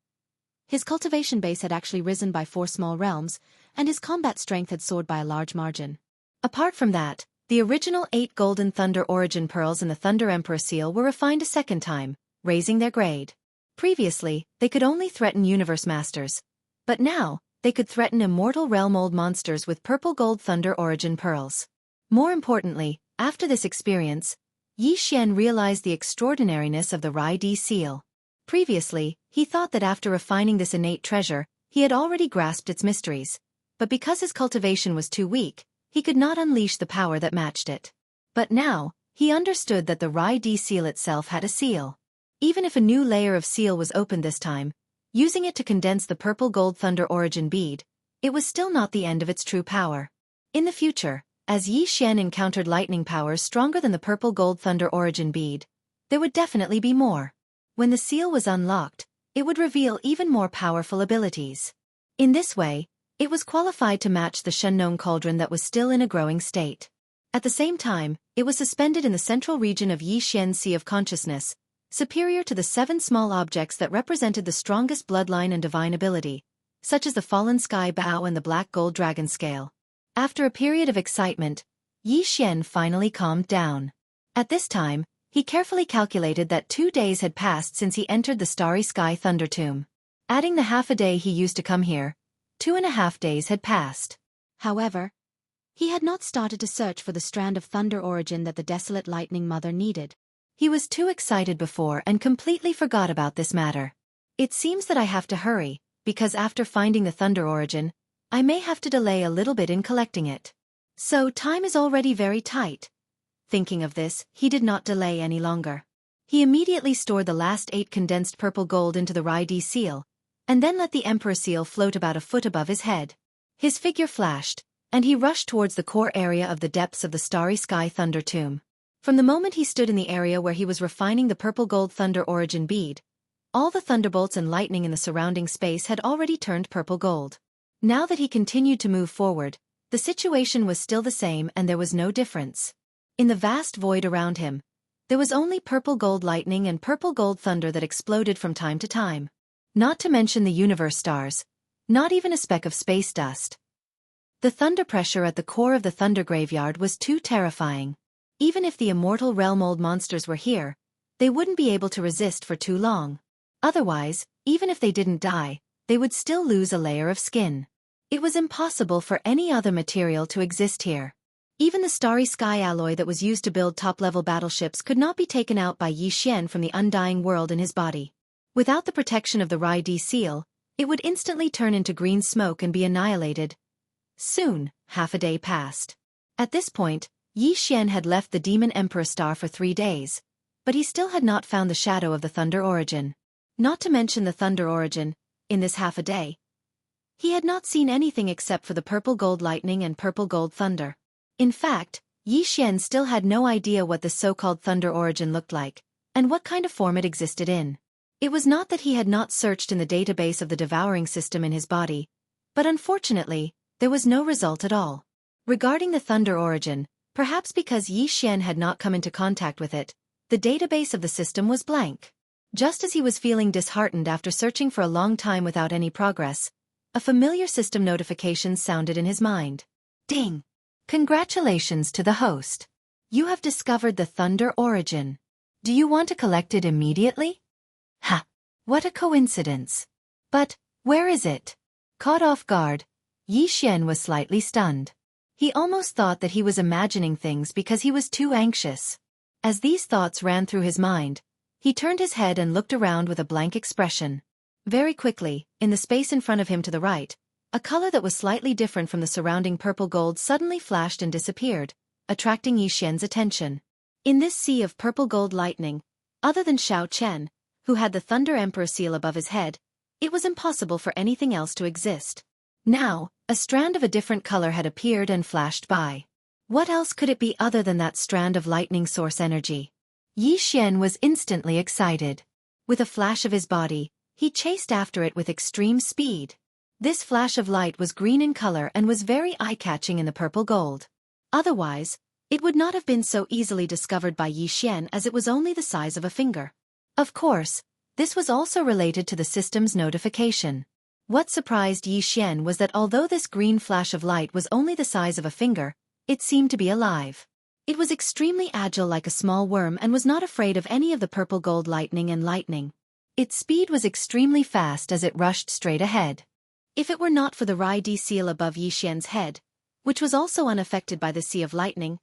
his cultivation base had actually risen by 4 small realms, and his combat strength had soared by a large margin. Apart from that, the original 8 golden Thunder Origin Pearls and the Thunder Emperor Seal were refined a second time, raising their grade. Previously, they could only threaten Universe Masters, but now, they could threaten immortal realm-old monsters with Purple Gold Thunder Origin Pearls. More importantly, after this experience, Xianxia realized the extraordinariness of the Rai-D Seal. Previously, he thought that after refining this innate treasure, he had already grasped its mysteries, but because his cultivation was too weak, he could not unleash the power that matched it. But now, he understood that the Rai-D Seal itself had a seal. Even if a new layer of seal was opened this time, using it to condense the Purple Gold Thunder Origin bead, it was still not the end of its true power. In the future, as Xianxia encountered lightning powers stronger than the Purple Gold Thunder Origin bead, there would definitely be more. When the seal was unlocked, it would reveal even more powerful abilities. In this way, it was qualified to match the Shengnong Cauldron that was still in a growing state. At the same time, it was suspended in the central region of Xianxia's Sea of Consciousness, superior to the 7 small objects that represented the strongest bloodline and divine ability, such as the Fallen Sky Bow and the Black Gold Dragon Scale. After a period of excitement, Xianxia finally calmed down. At this time, he carefully calculated that 2 days had passed since he entered the Starry Sky Thunder Tomb. Adding the half a day he used to come here, 2.5 days had passed. However, he had not started to search for the strand of thunder origin that the desolate lightning mother needed. He was too excited before and completely forgot about this matter. It seems that I have to hurry, because after finding the thunder origin, I may have to delay a little bit in collecting it. So time is already very tight. Thinking of this, he did not delay any longer. He immediately stored the last 8 condensed purple gold into the Rai-D Seal, and then let the Emperor Seal float about a foot above his head. His figure flashed, and he rushed towards the core area of the depths of the Starry Sky Thunder Tomb. From the moment he stood in the area where he was refining the Purple Gold Thunder Origin bead, all the thunderbolts and lightning in the surrounding space had already turned purple gold. Now that he continued to move forward, the situation was still the same and there was no difference. In the vast void around him, there was only purple gold lightning and purple gold thunder that exploded from time to time. Not to mention the universe stars, not even a speck of space dust. The thunder pressure at the core of the thunder graveyard was too terrifying. Even if the immortal realm-old monsters were here, they wouldn't be able to resist for too long. Otherwise, even if they didn't die, they would still lose a layer of skin. It was impossible for any other material to exist here. Even the starry sky alloy that was used to build top-level battleships could not be taken out by Xianxia from the undying world in his body. Without the protection of the Rai-D Seal, it would instantly turn into green smoke and be annihilated. Soon, half a day passed. At this point, Xianxia had left the Demon Emperor Star for 3 days, but he still had not found the shadow of the Thunder Origin. Not to mention the Thunder Origin, in this half a day, he had not seen anything except for the purple gold lightning and purple gold thunder. In fact, Xianxia still had no idea what the so-called Thunder Origin looked like, and what kind of form it existed in. It was not that he had not searched in the database of the devouring system in his body, but unfortunately, there was no result at all. Regarding the thunder origin, perhaps because Yi Xian had not come into contact with it, the database of the system was blank. Just as he was feeling disheartened after searching for a long time without any progress, a familiar system notification sounded in his mind. Ding! Congratulations to the host. You have discovered the thunder origin. Do you want to collect it immediately? Ha! What a coincidence. But, where is it? Caught off guard, Yi Xian was slightly stunned. He almost thought that he was imagining things because he was too anxious. As these thoughts ran through his mind, he turned his head and looked around with a blank expression. Very quickly, in the space in front of him to the right, a color that was slightly different from the surrounding purple gold suddenly flashed and disappeared, attracting Yi Xian's attention. In this sea of purple gold lightning, other than Xiao Chen, who had the Thunder Emperor seal above his head, it was impossible for anything else to exist. Now, a strand of a different color had appeared and flashed by. What else could it be other than that strand of lightning source energy? Yi Xian was instantly excited. With a flash of his body, he chased after it with extreme speed. This flash of light was green in color and was very eye-catching in the purple gold. Otherwise, it would not have been so easily discovered by Yi Xian as it was only the size of a finger. Of course, this was also related to the system's notification. What surprised Yi Xian was that although this green flash of light was only the size of a finger, it seemed to be alive. It was extremely agile like a small worm and was not afraid of any of the purple gold lightning and lightning. Its speed was extremely fast as it rushed straight ahead. If it were not for the Rai Di seal above Yi Xian's head, which was also unaffected by the sea of lightning,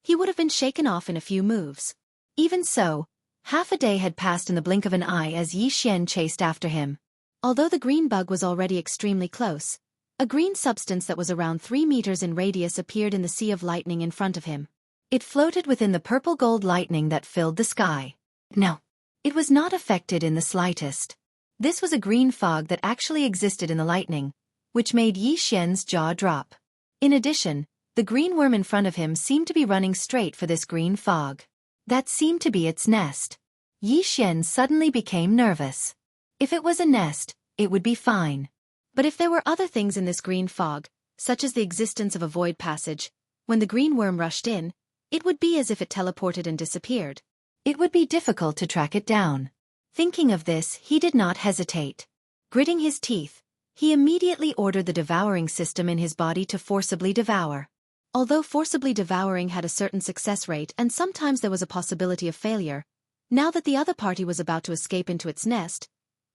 he would have been shaken off in a few moves. Even so, half a day had passed in the blink of an eye as Yi Xian chased after him. Although the green bug was already extremely close, a green substance that was around 3 meters in radius appeared in the sea of lightning in front of him. It floated within the purple gold lightning that filled the sky. No, it was not affected in the slightest. This was a green fog that actually existed in the lightning, which made Yi Xian's jaw drop. In addition, the green worm in front of him seemed to be running straight for this green fog. That seemed to be its nest. Yi Xian suddenly became nervous. If it was a nest, it would be fine. But if there were other things in this green fog, such as the existence of a void passage, when the green worm rushed in, it would be as if it teleported and disappeared. It would be difficult to track it down. Thinking of this, he did not hesitate. Gritting his teeth, he immediately ordered the devouring system in his body to forcibly devour. Although forcibly devouring had a certain success rate and sometimes there was a possibility of failure, now that the other party was about to escape into its nest,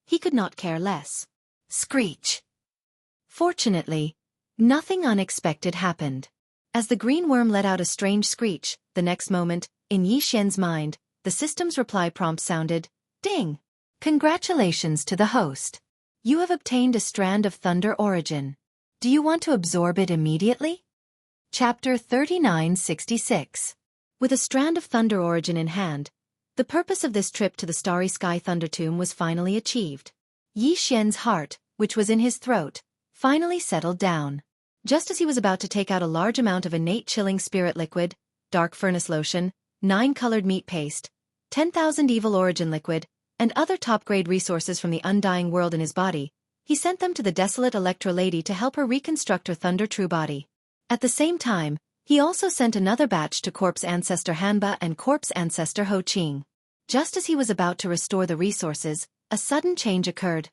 he could not care less. Screech! Fortunately, nothing unexpected happened. As the green worm let out a strange screech, the next moment, in Yi Xian's mind, the system's reply prompt sounded, Ding! Congratulations to the host. You have obtained a strand of thunder origin. Do you want to absorb it immediately? Chapter 3966. With a strand of thunder origin in hand, the purpose of this trip to the Starry Sky Thunder Tomb was finally achieved. Yi Xian's heart, which was in his throat, finally settled down. Just as he was about to take out a large amount of innate chilling spirit liquid, dark furnace lotion, 9-colored meat paste, 10,000 evil origin liquid, and other top-grade resources from the undying world in his body, he sent them to the desolate Electro Lady to help her reconstruct her Thunder True body. At the same time, he also sent another batch to Corpse Ancestor Hanba and Corpse Ancestor Ho Qing. Just as he was about to restore the resources, a sudden change occurred.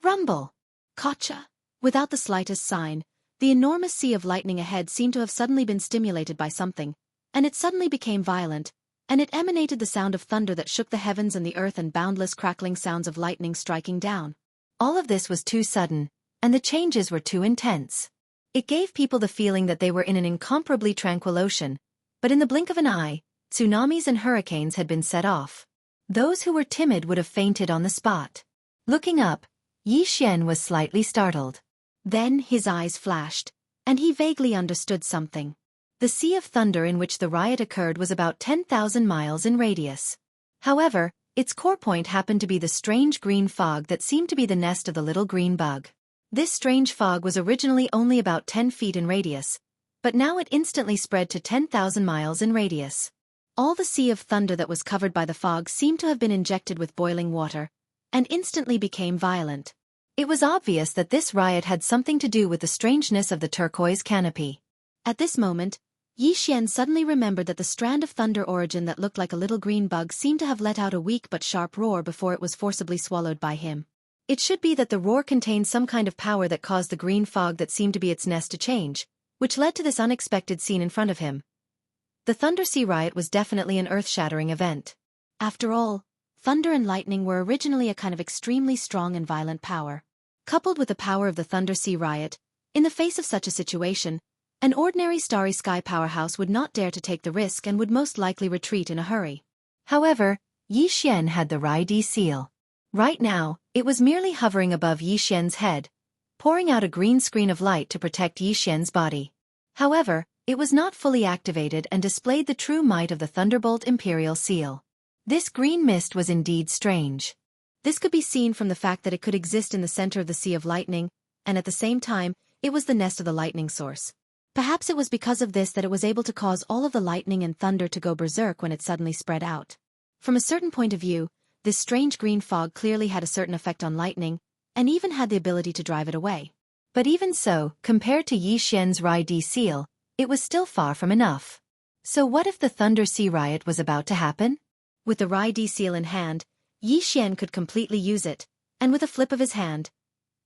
Rumble! Gotcha! Without the slightest sign, the enormous sea of lightning ahead seemed to have suddenly been stimulated by something, and it suddenly became violent, and it emanated the sound of thunder that shook the heavens and the earth and boundless crackling sounds of lightning striking down. All of this was too sudden, and the changes were too intense. It gave people the feeling that they were in an incomparably tranquil ocean, but in the blink of an eye, tsunamis and hurricanes had been set off. Those who were timid would have fainted on the spot. Looking up, Yi Xian was slightly startled. Then his eyes flashed, and he vaguely understood something. The Sea of Thunder in which the riot occurred was about 10,000 miles in radius. However, its core point happened to be the strange green fog that seemed to be the nest of the little green bug. This strange fog was originally only about 10 feet in radius, but now it instantly spread to 10,000 miles in radius. All the Sea of Thunder that was covered by the fog seemed to have been injected with boiling water, and instantly became violent. It was obvious that this riot had something to do with the strangeness of the turquoise canopy. At this moment, Xian suddenly remembered that the strand of thunder origin that looked like a little green bug seemed to have let out a weak but sharp roar before it was forcibly swallowed by him. It should be that the roar contained some kind of power that caused the green fog that seemed to be its nest to change, which led to this unexpected scene in front of him. The Thunder Sea Riot was definitely an earth-shattering event. After all, thunder and lightning were originally a kind of extremely strong and violent power. Coupled with the power of the Thunder Sea Riot, in the face of such a situation, an ordinary starry sky powerhouse would not dare to take the risk and would most likely retreat in a hurry. However, Xian had the Rai seal. Right now, it was merely hovering above Xian's head, pouring out a green screen of light to protect Xian's body. However, it was not fully activated and displayed the true might of the Thunderbolt Imperial Seal. This green mist was indeed strange. This could be seen from the fact that it could exist in the center of the Sea of Lightning, and at the same time, it was the nest of the lightning source. Perhaps it was because of this that it was able to cause all of the lightning and thunder to go berserk when it suddenly spread out. From a certain point of view, this strange green fog clearly had a certain effect on lightning, and even had the ability to drive it away. But even so, compared to Xian's Rai seal, it was still far from enough. So what if the Thunder Sea Riot was about to happen? With the Rai seal in hand, Xian could completely use it, and with a flip of his hand,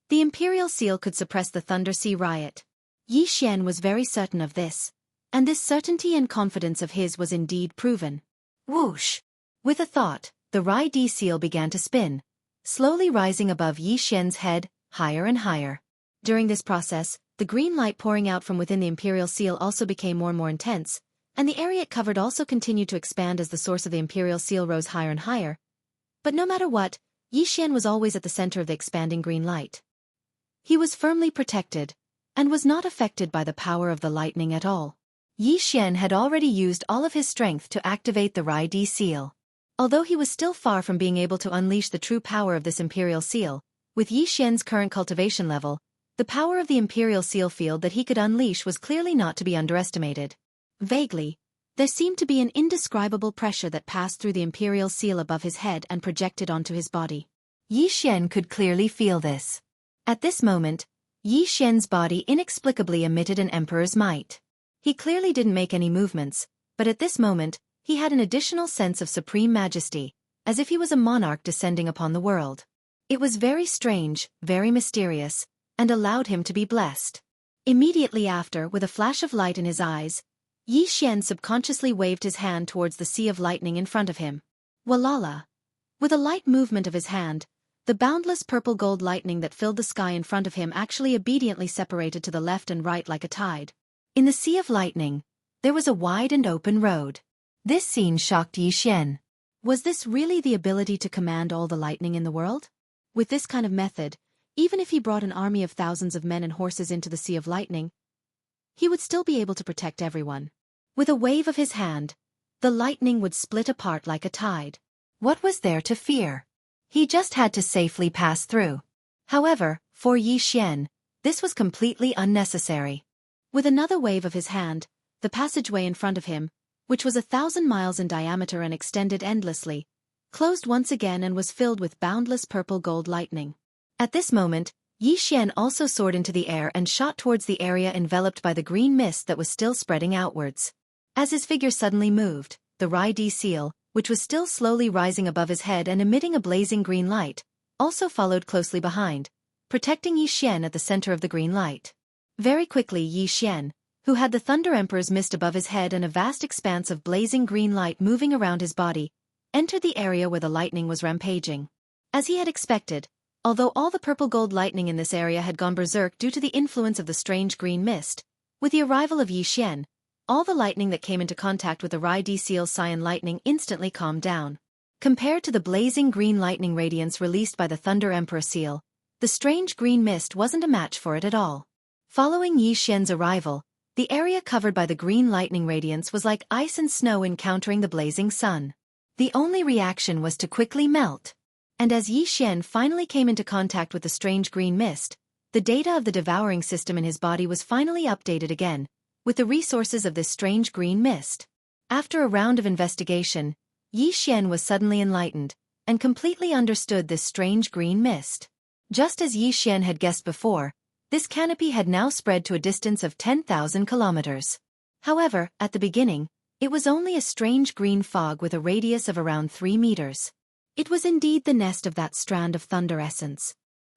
the Imperial Seal could suppress the Thunder Sea Riot. Xian was very certain of this, and this certainty and confidence of his was indeed proven. Whoosh! With a thought, the Rai seal began to spin, slowly rising above Xian's head, higher and higher. During this process, the green light pouring out from within the Imperial Seal also became more and more intense, and the area it covered also continued to expand as the source of the Imperial Seal rose higher and higher. But no matter what, Xian was always at the center of the expanding green light. He was firmly protected, and was not affected by the power of the lightning at all. Xian had already used all of his strength to activate the Rai seal. Although he was still far from being able to unleash the true power of this Imperial Seal, with Xian's current cultivation level, the power of the Imperial Seal field that he could unleash was clearly not to be underestimated. Vaguely, there seemed to be an indescribable pressure that passed through the Imperial Seal above his head and projected onto his body. Xian could clearly feel this. At this moment, Xian's body inexplicably emitted an emperor's might. He clearly didn't make any movements, but at this moment, he had an additional sense of supreme majesty, as if he was a monarch descending upon the world. It was very strange, very mysterious, and allowed him to be blessed. Immediately after, with a flash of light in his eyes, Xian subconsciously waved his hand towards the Sea of Lightning in front of him. Walala! With a light movement of his hand, the boundless purple-gold lightning that filled the sky in front of him actually obediently separated to the left and right like a tide. In the Sea of Lightning, there was a wide and open road. This scene shocked Xian. Was this really the ability to command all the lightning in the world? With this kind of method, even if he brought an army of thousands of men and horses into the Sea of Lightning, he would still be able to protect everyone. With a wave of his hand, the lightning would split apart like a tide. What was there to fear? He just had to safely pass through. However, for Xian, this was completely unnecessary. With another wave of his hand, the passageway in front of him, which was 1,000 miles in diameter and extended endlessly, closed once again and was filled with boundless purple-gold lightning. At this moment, Xian also soared into the air and shot towards the area enveloped by the green mist that was still spreading outwards. As his figure suddenly moved, the Rai seal, which was still slowly rising above his head and emitting a blazing green light, also followed closely behind, protecting Xian at the center of the green light. Very quickly Xian, who had the Thunder Emperor's mist above his head and a vast expanse of blazing green light moving around his body, entered the area where the lightning was rampaging. As he had expected, although all the purple-gold lightning in this area had gone berserk due to the influence of the strange green mist, with the arrival of Xian, all the lightning that came into contact with the Rai seal's cyan lightning instantly calmed down. Compared to the blazing green lightning radiance released by the Thunder Emperor seal, the strange green mist wasn't a match for it at all. Following Xian's arrival, the area covered by the green lightning radiance was like ice and snow encountering the blazing sun. The only reaction was to quickly melt. And as Xian finally came into contact with the strange green mist, the data of the devouring system in his body was finally updated again, with the resources of this strange green mist. After a round of investigation, Xian was suddenly enlightened, and completely understood this strange green mist. Just as Yi Xian had guessed before, this canopy had now spread to a distance of 10,000 kilometers. However, at the beginning, it was only a strange green fog with a radius of around 3 meters. It was indeed the nest of that strand of thunder essence.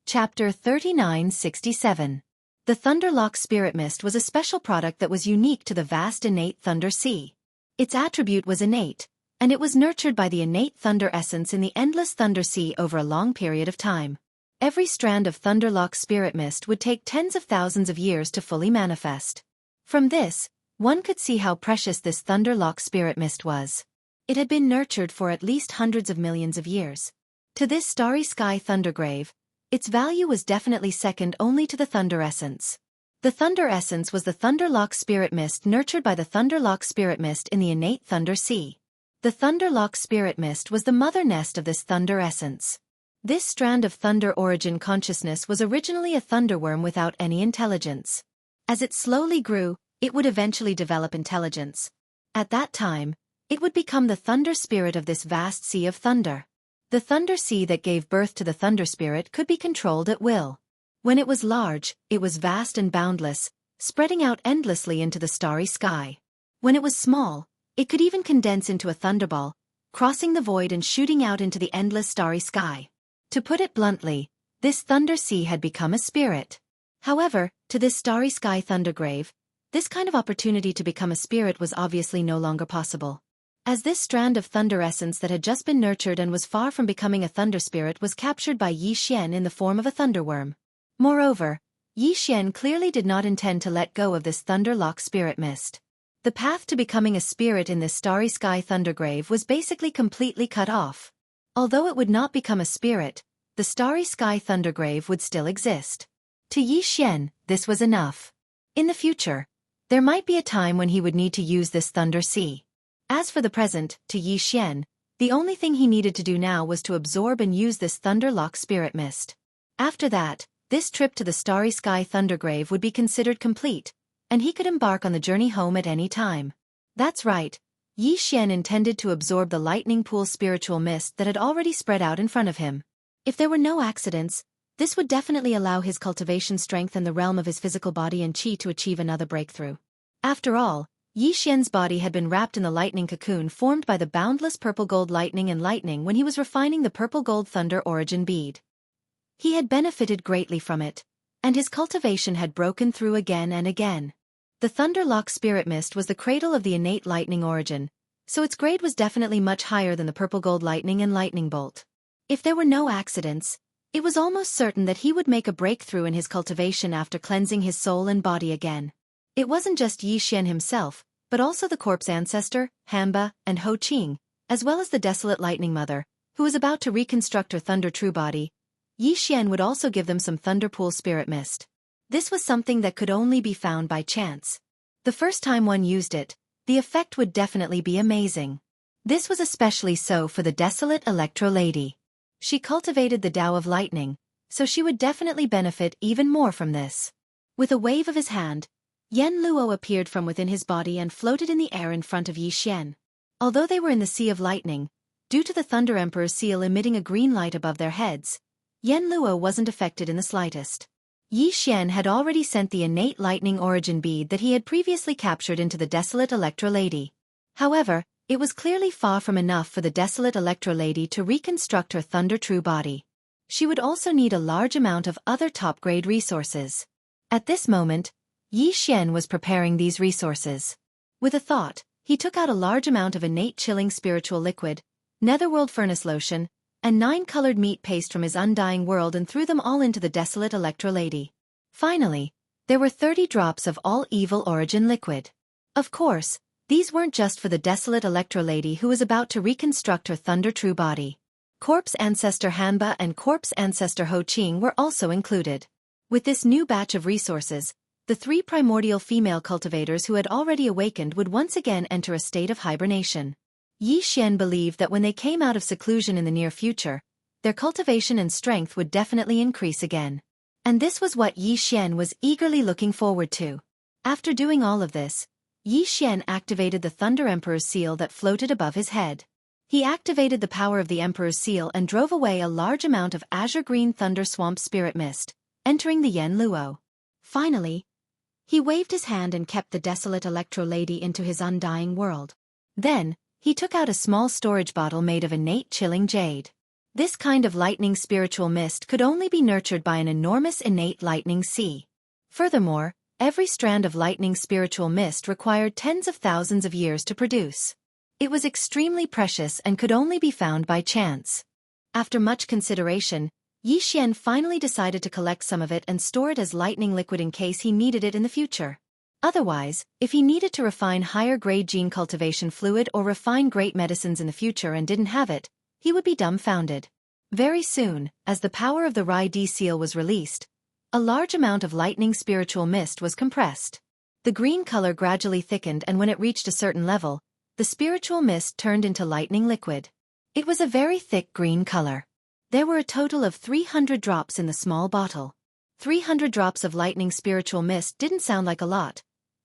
Chapter 3967. The Thunderlock Spirit Mist was a special product that was unique to the vast innate Thunder Sea. Its attribute was innate, and it was nurtured by the innate thunder essence in the endless Thunder Sea over a long period of time. Every strand of Thunderlock Spirit Mist would take tens of thousands of years to fully manifest. From this, one could see how precious this Thunderlock Spirit Mist was. It had been nurtured for at least hundreds of millions of years. To this starry sky Thundergrave, its value was definitely second only to the Thunder Essence. The Thunder Essence was the Thunderlock Spirit Mist nurtured by the Thunderlock Spirit Mist in the innate Thunder Sea. The Thunderlock Spirit Mist was the mother nest of this Thunder Essence. This strand of Thunder origin consciousness was originally a thunderworm without any intelligence. As it slowly grew, it would eventually develop intelligence. At that time, it would become the Thunder Spirit of this vast sea of thunder. The Thunder Sea that gave birth to the Thunder Spirit could be controlled at will. When it was large, it was vast and boundless, spreading out endlessly into the starry sky. When it was small, it could even condense into a thunderball, crossing the void and shooting out into the endless starry sky. To put it bluntly, this Thunder Sea had become a spirit. However, to this starry sky Thundergrave, this kind of opportunity to become a spirit was obviously no longer possible. As this strand of thunder essence that had just been nurtured and was far from becoming a thunder spirit was captured by Yi Xian in the form of a thunderworm. Moreover, Yi Xian clearly did not intend to let go of this Thunderlock Spirit Mist. The path to becoming a spirit in this starry sky Thundergrave was basically completely cut off. Although it would not become a spirit, the starry sky Thundergrave would still exist. To Yi Xian, this was enough. In the future, there might be a time when he would need to use this Thunder Sea. As for the present, to Yi Xian, the only thing he needed to do now was to absorb and use this Thunderlock Spirit Mist. After that, this trip to the starry sky Thundergrave would be considered complete, and he could embark on the journey home at any time. That's right, Yi Xian intended to absorb the lightning pool spiritual mist that had already spread out in front of him. If there were no accidents, this would definitely allow his cultivation strength and the realm of his physical body and chi to achieve another breakthrough. After all, Yi Xian's body had been wrapped in the lightning cocoon formed by the boundless purple gold lightning and lightning when he was refining the purple gold thunder origin bead. He had benefited greatly from it, and his cultivation had broken through again and again. The Thunderlock Spirit Mist was the cradle of the innate lightning origin, so its grade was definitely much higher than the purple gold lightning and lightning bolt. If there were no accidents, it was almost certain that he would make a breakthrough in his cultivation after cleansing his soul and body again. It wasn't just Yi Xian himself, but also the corpse ancestor, Hanba, and Ho Qing, as well as the desolate lightning mother, who was about to reconstruct her thunder true body. Yi Xian would also give them some thunderpool spirit mist. This was something that could only be found by chance. The first time one used it, the effect would definitely be amazing. This was especially so for the desolate Electro Lady. She cultivated the Tao of Lightning, so she would definitely benefit even more from this. With a wave of his hand, Yen Luo appeared from within his body and floated in the air in front of Yi Xian. Although they were in the Sea of Lightning, due to the Thunder Emperor's seal emitting a green light above their heads, Yen Luo wasn't affected in the slightest. Yi Xian had already sent the innate lightning origin bead that he had previously captured into the desolate Electro Lady. However, it was clearly far from enough for the desolate Electro Lady to reconstruct her thunder true body. She would also need a large amount of other top-grade resources. At this moment, Yi Xian was preparing these resources. With a thought, he took out a large amount of innate chilling spiritual liquid, netherworld furnace lotion, and 9-colored meat paste from his undying world and threw them all into the desolate Electro Lady. Finally, there were 30 drops of all evil origin liquid. Of course, these weren't just for the desolate Electro Lady who was about to reconstruct her thunder true body. Corpse Ancestor Hanba and Corpse Ancestor Ho Qing were also included. With this new batch of resources, the 3 primordial female cultivators who had already awakened would once again enter a state of hibernation. Yi Xian believed that when they came out of seclusion in the near future, their cultivation and strength would definitely increase again. And this was what Yi Xian was eagerly looking forward to. After doing all of this, Yi Xian activated the Thunder Emperor's seal that floated above his head. He activated the power of the Emperor's seal and drove away a large amount of azure-green thunder swamp spirit mist, entering the Yen Luo. Finally, he waved his hand and kept the desolate Electro Lady into his undying world. Then, he took out a small storage bottle made of innate chilling jade. This kind of lightning spiritual mist could only be nurtured by an enormous innate lightning sea. Furthermore, every strand of lightning spiritual mist required tens of thousands of years to produce. It was extremely precious and could only be found by chance. After much consideration, Xianxia finally decided to collect some of it and store it as lightning liquid in case he needed it in the future. Otherwise, if he needed to refine higher-grade gene cultivation fluid or refine great medicines in the future and didn't have it, he would be dumbfounded. Very soon, as the power of the Rai D seal was released, a large amount of lightning spiritual mist was compressed. The green color gradually thickened, and when it reached a certain level, the spiritual mist turned into lightning liquid. It was a very thick green color. There were a total of 300 drops in the small bottle. 300 drops of lightning spiritual mist didn't sound like a lot,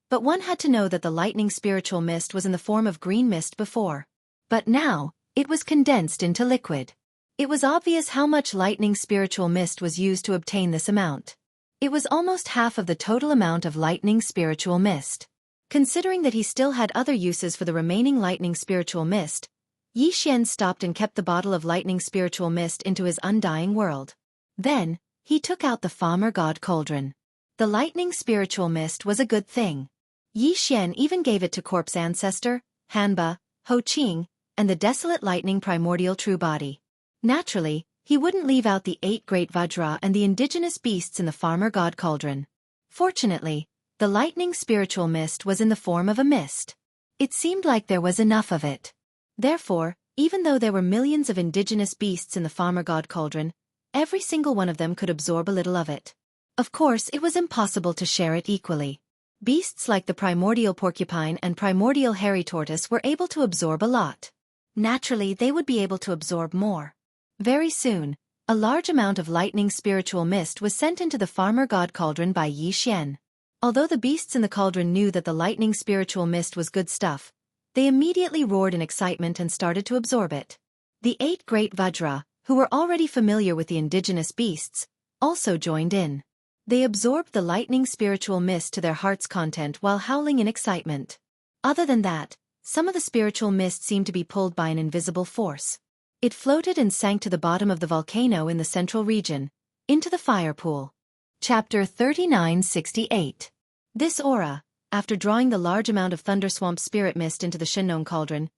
but one had to know that the lightning spiritual mist was in the form of green mist before. But now, it was condensed into liquid. It was obvious how much lightning spiritual mist was used to obtain this amount. It was almost half of the total amount of lightning spiritual mist. Considering that he still had other uses for the remaining lightning spiritual mist, Xianxia stopped and kept the bottle of lightning spiritual mist into his undying world. Then, he took out the farmer god cauldron. The lightning spiritual mist was a good thing. Xianxia even gave it to corpse ancestor, Hanba, Ho Qing, and the desolate lightning primordial true body. Naturally, he wouldn't leave out the 8 great Vajra and the indigenous beasts in the farmer god cauldron. Fortunately, the lightning spiritual mist was in the form of a mist. It seemed like there was enough of it. Therefore, even though there were millions of indigenous beasts in the farmer god cauldron, every single one of them could absorb a little of it. Of course, it was impossible to share it equally. Beasts like the primordial porcupine and primordial hairy tortoise were able to absorb a lot. Naturally, they would be able to absorb more. Very soon, a large amount of lightning spiritual mist was sent into the farmer god cauldron by Xianxia. Although the beasts in the cauldron knew that the lightning spiritual mist was good stuff, they immediately roared in excitement and started to absorb it. The 8 great Vajra, who were already familiar with the indigenous beasts, also joined in. They absorbed the lightning spiritual mist to their heart's content while howling in excitement. Other than that, some of the spiritual mist seemed to be pulled by an invisible force. It floated and sank to the bottom of the volcano in the central region, into the fire pool. Chapter 3968. This aura, after drawing the large amount of Thunderswamp spirit mist into the Shennon cauldron,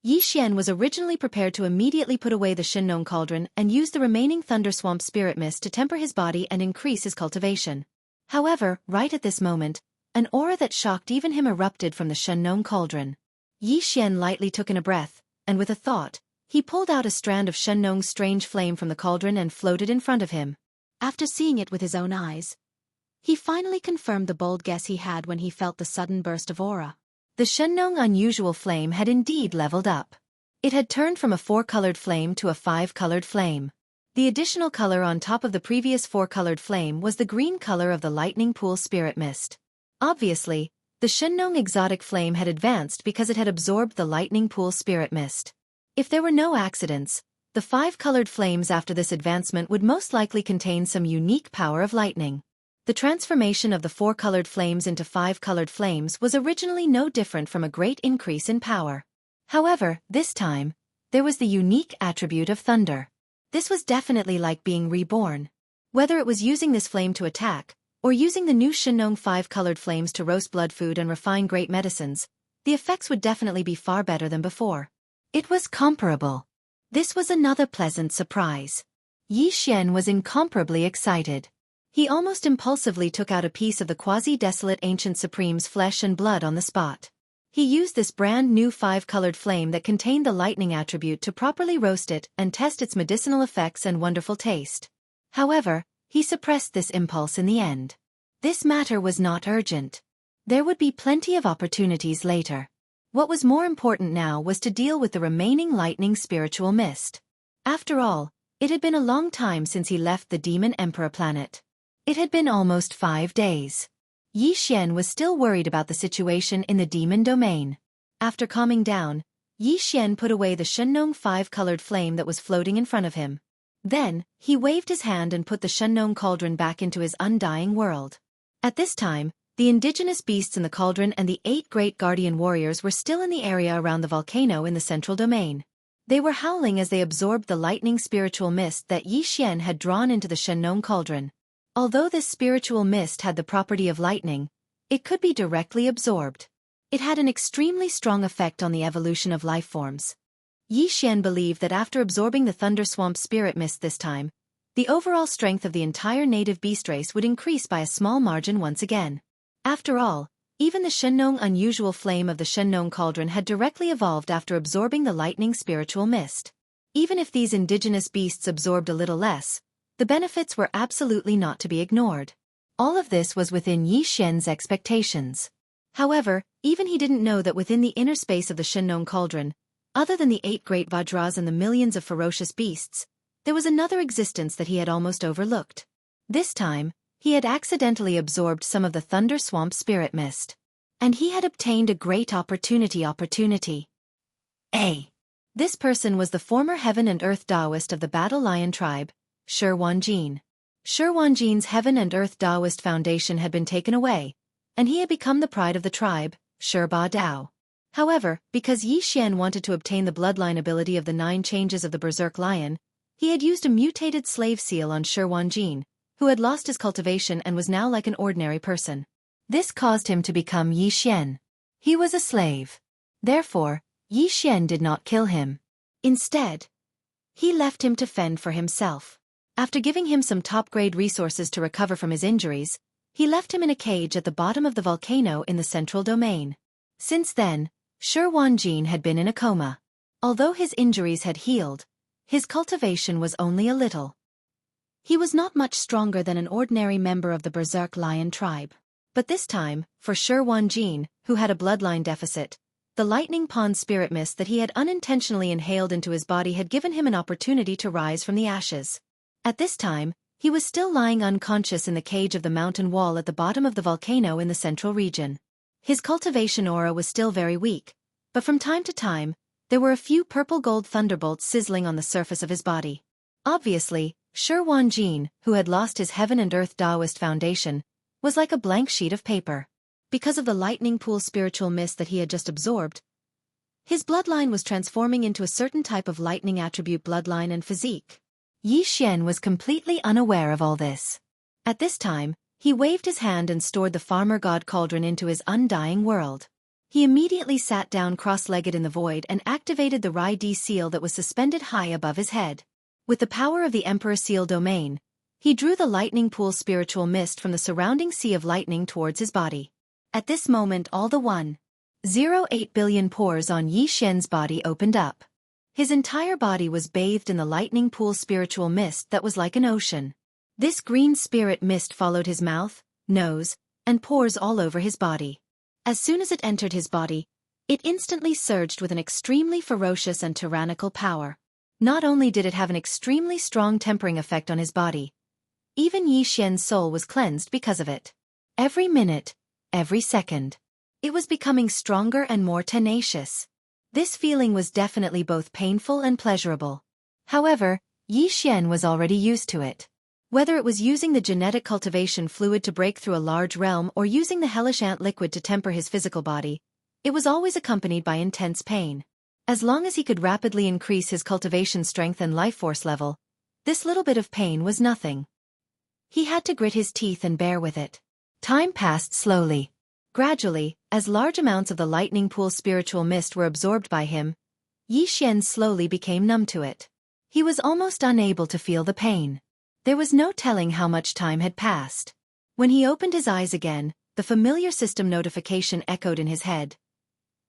Xianxia was originally prepared to immediately put away the Shennon cauldron and use the remaining Thunderswamp spirit mist to temper his body and increase his cultivation. However, right at this moment, an aura that shocked even him erupted from the Shennon cauldron. Xianxia lightly took in a breath, and with a thought, he pulled out a strand of Shennong's strange flame from the cauldron and floated in front of him. After seeing it with his own eyes, he finally confirmed the bold guess he had when he felt the sudden burst of aura. The Shennong unusual flame had indeed leveled up. It had turned from a 4-colored flame to a 5-colored flame. The additional color on top of the previous 4-colored flame was the green color of the lightning pool spirit mist. Obviously, the Shennong exotic flame had advanced because it had absorbed the lightning pool spirit mist. If there were no accidents, the 5-colored flames after this advancement would most likely contain some unique power of lightning. The transformation of the 4-colored flames into 5-colored flames was originally no different from a great increase in power. However, this time, there was the unique attribute of thunder. This was definitely like being reborn. Whether it was using this flame to attack, or using the new Shenong 5-colored flames to roast blood food and refine great medicines, the effects would definitely be far better than before. It was comparable. This was another pleasant surprise. Xianxia was incomparably excited. He almost impulsively took out a piece of the quasi-desolate ancient supreme's flesh and blood on the spot. He used this brand new 5-colored flame that contained the lightning attribute to properly roast it and test its medicinal effects and wonderful taste. However, he suppressed this impulse in the end. This matter was not urgent. There would be plenty of opportunities later. What was more important now was to deal with the remaining lightning spiritual mist. After all, it had been a long time since he left the Demon Emperor planet. It had been almost 5 days. Xianxia was still worried about the situation in the demon domain. After calming down, Yi Xian put away the Shenong five-colored flame that was floating in front of him. Then, he waved his hand and put the Shenong cauldron back into his undying world. At this time, the indigenous beasts in the cauldron and the 8 great guardian warriors were still in the area around the volcano in the central domain. They were howling as they absorbed the lightning spiritual mist that Yi Xian had drawn into the Shenong cauldron. Although this spiritual mist had the property of lightning, it could be directly absorbed. It had an extremely strong effect on the evolution of life forms. Yi Xian believed that after absorbing the Thunder Swamp spirit mist this time, the overall strength of the entire native beast race would increase by a small margin once again. After all, even the Shenong unusual flame of the Shenong cauldron had directly evolved after absorbing the lightning spiritual mist. Even if these indigenous beasts absorbed a little less, the benefits were absolutely not to be ignored. All of this was within Yi Xian's expectations. However, even he didn't know that within the inner space of the Shenong cauldron, other than the 8 great Vajras and the millions of ferocious beasts, there was another existence that he had almost overlooked. This time, he had accidentally absorbed some of the Thunder Swamp spirit mist. And he had obtained a great opportunity. This person was the former Heaven and Earth Taoist of the Battle Lion tribe, Shi Wanjin. Shi Wanjin's Heaven and Earth Taoist foundation had been taken away, and he had become the pride of the tribe, Shi Ba Dao. However, because Yi Xian wanted to obtain the bloodline ability of the 9 changes of the Berserk Lion, he had used a mutated slave seal on Shi Wanjin, who had lost his cultivation and was now like an ordinary person. This caused him to become Yi Xian. He was a slave. Therefore, Yi Xian did not kill him. Instead, he left him to fend for himself. After giving him some top-grade resources to recover from his injuries, he left him in a cage at the bottom of the volcano in the central domain. Since then, Shi Wanjin had been in a coma. Although his injuries had healed, his cultivation was only a little. He was not much stronger than an ordinary member of the Berserk Lion tribe. But this time, for Shi Wanjin, who had a bloodline deficit, the lightning pond spirit mist that he had unintentionally inhaled into his body had given him an opportunity to rise from the ashes. At this time, he was still lying unconscious in the cage of the mountain wall at the bottom of the volcano in the central region. His cultivation aura was still very weak, but from time to time, there were a few purple-gold thunderbolts sizzling on the surface of his body. Obviously, Shi Wanjin, who had lost his Heaven and Earth Taoist foundation, was like a blank sheet of paper. Because of the lightning pool spiritual mist that he had just absorbed, his bloodline was transforming into a certain type of lightning attribute bloodline and physique. Yi Xian was completely unaware of all this. At this time, he waved his hand and stored the farmer god cauldron into his undying world. He immediately sat down cross-legged in the void and activated the Rai Di seal that was suspended high above his head. With the power of the Emperor Seal domain, he drew the lightning pool spiritual mist from the surrounding sea of lightning towards his body. At this moment all the 1.08 billion pores on Yi Xian's body opened up. His entire body was bathed in the lightning pool spiritual mist that was like an ocean. This green spirit mist followed his mouth, nose, and pores all over his body. As soon as it entered his body, it instantly surged with an extremely ferocious and tyrannical power. Not only did it have an extremely strong tempering effect on his body, even Yi Xian's soul was cleansed because of it. Every minute, every second, it was becoming stronger and more tenacious. This feeling was definitely both painful and pleasurable. However, Yi Xian was already used to it. Whether it was using the genetic cultivation fluid to break through a large realm or using the hellish ant liquid to temper his physical body, it was always accompanied by intense pain. As long as he could rapidly increase his cultivation strength and life force level, this little bit of pain was nothing. He had to grit his teeth and bear with it. Time passed slowly. Gradually, as large amounts of the lightning pool spiritual mist were absorbed by him, Yi Xian slowly became numb to it. He was almost unable to feel the pain. There was no telling how much time had passed. When he opened his eyes again, the familiar system notification echoed in his head.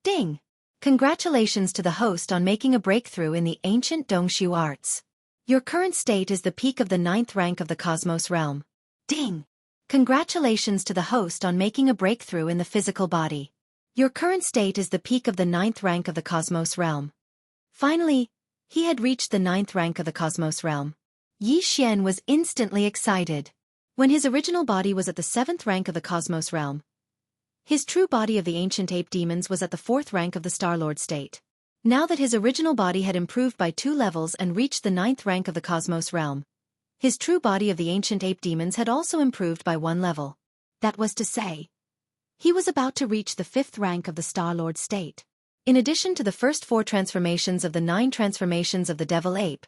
Ding! Congratulations to the host on making a breakthrough in the ancient Dongshu arts. Your current state is the peak of the 9th rank of the Cosmos realm. Ding! Congratulations to the host on making a breakthrough in the physical body. Your current state is the peak of the 9th rank of the Cosmos realm. Finally, he had reached the 9th rank of the Cosmos realm. Yi Xian was instantly excited. When his original body was at the 7th rank of the Cosmos realm, his true body of the ancient ape demons was at the 4th rank of the Star-Lord state. Now that his original body had improved by 2 levels and reached the 9th rank of the Cosmos realm, his true body of the ancient ape demons had also improved by 1 level. That was to say, he was about to reach the 5th rank of the Star-Lord state. In addition to the first 4 transformations of the 9 transformations of the Devil Ape,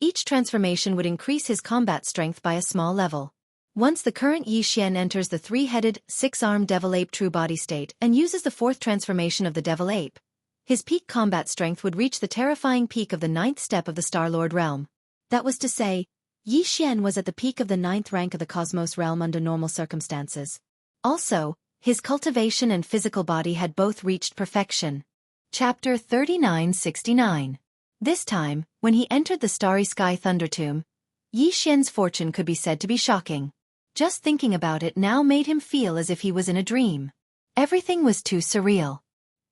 each transformation would increase his combat strength by a small level. Once the current Xianxia enters the 3-headed, 6-armed Devil Ape true body state and uses the 4th transformation of the Devil Ape, his peak combat strength would reach the terrifying peak of the 9th step of the Star-Lord realm. That was to say, Xianxia was at the peak of the 9th rank of the Cosmos realm under normal circumstances. Also, his cultivation and physical body had both reached perfection. Chapter 3969. This time, when he entered the Starry Sky Thunder Tomb, Xianxia's fortune could be said to be shocking. Just thinking about it now made him feel as if he was in a dream. Everything was too surreal.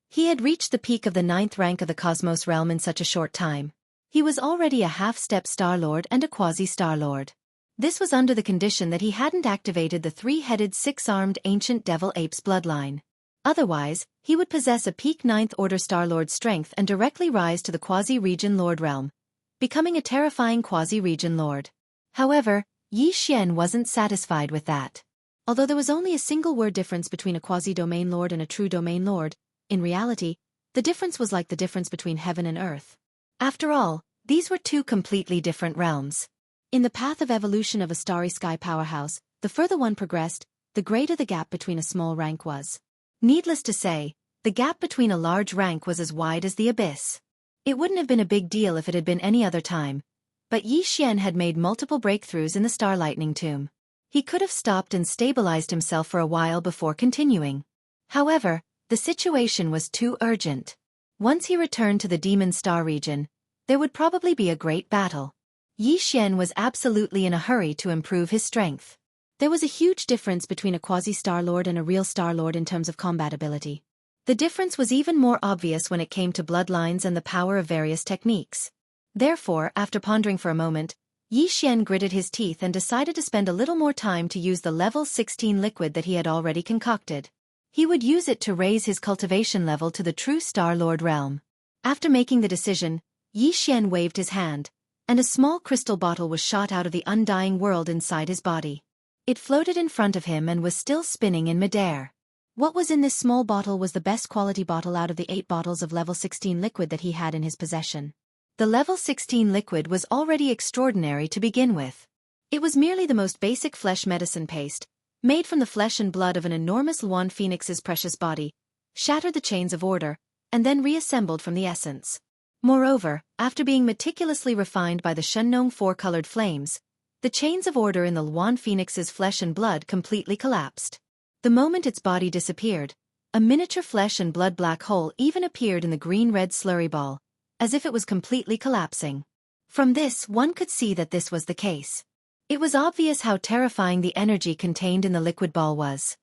He had reached the peak of the 9th rank of the Cosmos realm in such a short time. He was already a half-step Star-Lord and a quasi-Star-Lord. This was under the condition that he hadn't activated the 3-headed 6-armed ancient Devil Ape's bloodline. Otherwise, he would possess a peak 9th order Star-Lord strength and directly rise to the quasi-Region Lord realm, becoming a terrifying quasi-Region Lord. However, Xianxia wasn't satisfied with that. Although there was only a single word difference between a quasi-Domain Lord and a true Domain Lord, in reality, the difference was like the difference between heaven and earth. After all, these were 2 completely different realms. In the path of evolution of a starry sky powerhouse, the further one progressed, the greater the gap between a small rank was. Needless to say, the gap between a large rank was as wide as the abyss. It wouldn't have been a big deal if it had been any other time, but Xianxia had made multiple breakthroughs in the Star Lightning Tomb. He could have stopped and stabilized himself for a while before continuing. However, the situation was too urgent. Once he returned to the Demon Star region, there would probably be a great battle. Xianxia was absolutely in a hurry to improve his strength. There was a huge difference between a quasi-Star-Lord and a real Star-Lord in terms of combat ability. The difference was even more obvious when it came to bloodlines and the power of various techniques. Therefore, after pondering for a moment, Xianxia gritted his teeth and decided to spend a little more time to use the level 16 liquid that he had already concocted. He would use it to raise his cultivation level to the true Star-Lord realm. After making the decision, Xianxia waved his hand, and a small crystal bottle was shot out of the undying world inside his body. It floated in front of him and was still spinning in midair. What was in this small bottle was the best quality bottle out of the 8 bottles of level 16 liquid that he had in his possession. The level 16 liquid was already extraordinary to begin with. It was merely the most basic flesh medicine paste, made from the flesh and blood of an enormous Luan Phoenix's precious body, shattered the chains of order, and then reassembled from the essence. Moreover, after being meticulously refined by the Shengnong 4-colored flames, the chains of order in the Luan Phoenix's flesh and blood completely collapsed. The moment its body disappeared, a miniature flesh and blood black hole even appeared in the green-red slurry ball, as if it was completely collapsing. From this one could see that this was the case. It was obvious how terrifying the energy contained in the liquid ball was.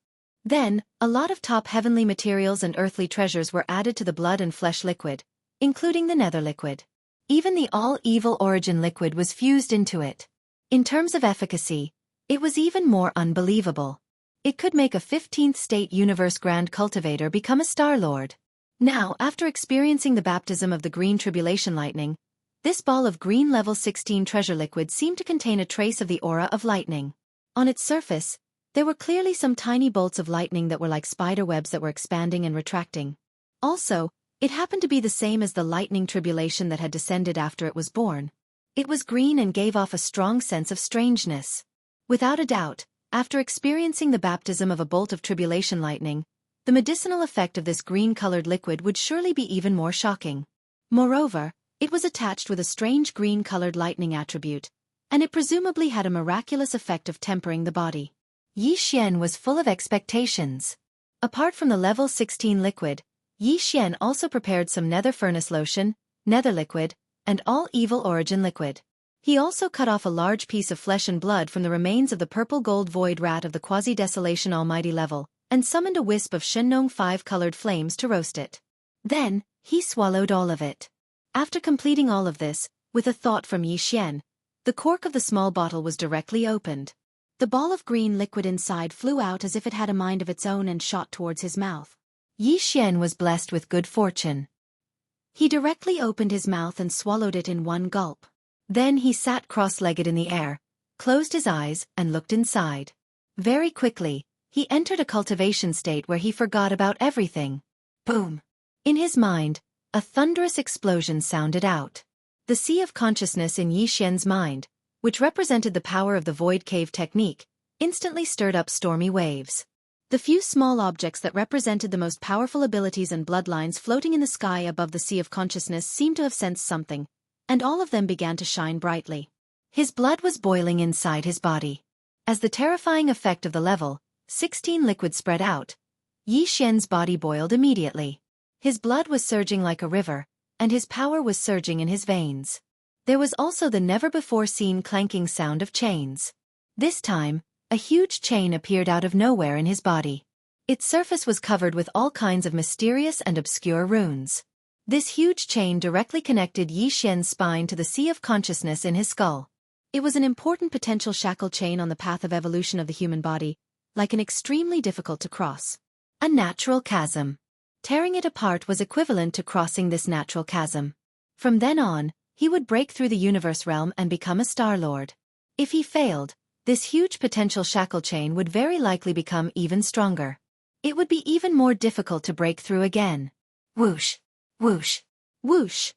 Then, a lot of top heavenly materials and earthly treasures were added to the blood and flesh liquid, including the nether liquid. Even the all-evil origin liquid was fused into it. In terms of efficacy, it was even more unbelievable. It could make a 15th state universe grand cultivator become a Star-Lord. Now, after experiencing the baptism of the green tribulation lightning, this ball of green level 16 treasure liquid seemed to contain a trace of the aura of lightning. On its surface, there were clearly some tiny bolts of lightning that were like spider webs that were expanding and retracting. Also, it happened to be the same as the lightning tribulation that had descended after it was born. It was green and gave off a strong sense of strangeness. Without a doubt, after experiencing the baptism of a bolt of tribulation lightning, the medicinal effect of this green-colored liquid would surely be even more shocking. Moreover, it was attached with a strange green-colored lightning attribute, and it presumably had a miraculous effect of tempering the body. Xianxia was full of expectations. Apart from the level 16 liquid, Xianxia also prepared some nether furnace lotion, nether liquid, and all-evil origin liquid. He also cut off a large piece of flesh and blood from the remains of the purple-gold void rat of the quasi-desolation almighty level, and summoned a wisp of Shengnong 5-colored flames to roast it. Then, he swallowed all of it. After completing all of this, with a thought from Xianxia, the cork of the small bottle was directly opened. The ball of green liquid inside flew out as if it had a mind of its own and shot towards his mouth. Xianxia was blessed with good fortune. He directly opened his mouth and swallowed it in one gulp. Then he sat cross-legged in the air, closed his eyes, and looked inside. Very quickly, he entered a cultivation state where he forgot about everything. Boom! In his mind, a thunderous explosion sounded out. The sea of consciousness in Xianxia's mind, which represented the power of the void cave technique, instantly stirred up stormy waves. The few small objects that represented the most powerful abilities and bloodlines floating in the sky above the sea of consciousness seemed to have sensed something, and all of them began to shine brightly. His blood was boiling inside his body. As the terrifying effect of the level 16 liquid spread out, Xianxia's body boiled immediately. His blood was surging like a river, and his power was surging in his veins. There was also the never-before-seen clanking sound of chains. This time, a huge chain appeared out of nowhere in his body. Its surface was covered with all kinds of mysterious and obscure runes. This huge chain directly connected Xianxia's spine to the sea of consciousness in his skull. It was an important potential shackle chain on the path of evolution of the human body, like an extremely difficult to cross. A natural chasm. Tearing it apart was equivalent to crossing this natural chasm. From then on, he would break through the universe realm and become a Star Lord. If he failed, this huge potential shackle chain would very likely become even stronger. It would be even more difficult to break through again. Whoosh! Whoosh! Whoosh!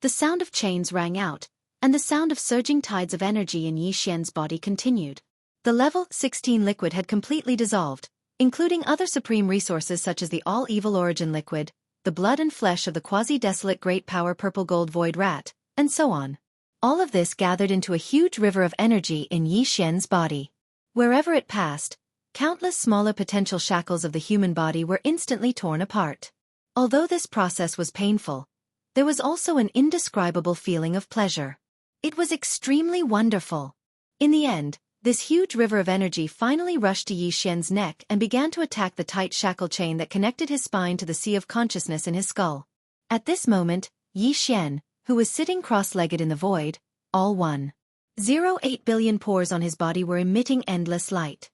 The sound of chains rang out, and the sound of surging tides of energy in Xianxia's body continued. The level 16 liquid had completely dissolved, including other supreme resources such as the all-evil origin liquid, the blood and flesh of the quasi-desolate great power purple gold void rat, and so on. All of this gathered into a huge river of energy in Xianxia's body. Wherever it passed, countless smaller potential shackles of the human body were instantly torn apart. Although this process was painful, there was also an indescribable feeling of pleasure. It was extremely wonderful. In the end, this huge river of energy finally rushed to Xianxia's neck and began to attack the tight shackle chain that connected his spine to the sea of consciousness in his skull. At this moment, Xian, who was sitting cross-legged in the void, all 1.08 billion pores on his body were emitting endless light.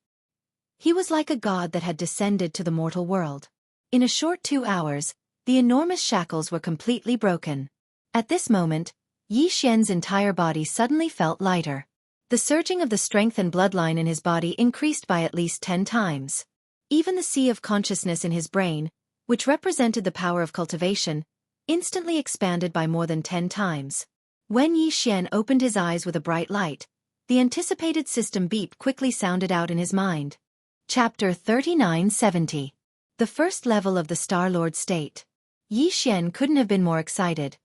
He was like a god that had descended to the mortal world. In a short 2 hours, the enormous shackles were completely broken. At this moment, Xian's entire body suddenly felt lighter. The surging of the strength and bloodline in his body increased by at least 10 times. Even the sea of consciousness in his brain, which represented the power of cultivation, instantly expanded by more than 10 times. When Xian opened his eyes with a bright light, the anticipated system beep quickly sounded out in his mind. Chapter 3970. The first level of the Star Lord state. Xian couldn't have been more excited.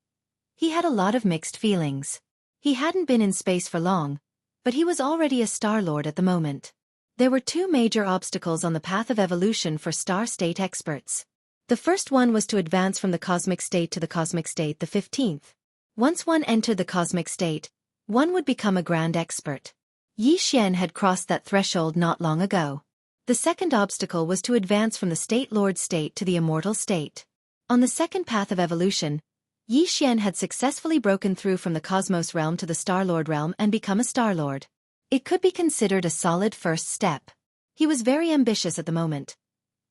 He had a lot of mixed feelings. He hadn't been in space for long, but he was already a Star Lord at the moment. There were 2 major obstacles on the path of evolution for Star State experts. The first one was to advance from the cosmic state to the cosmic state, the 15th. Once one entered the cosmic state, one would become a grand expert. Xian had crossed that threshold not long ago. The second obstacle was to advance from the State Lord state to the immortal state. On the second path of evolution, Xian had successfully broken through from the cosmos realm to the Star Lord realm and become a Star Lord. It could be considered a solid first step. He was very ambitious at the moment.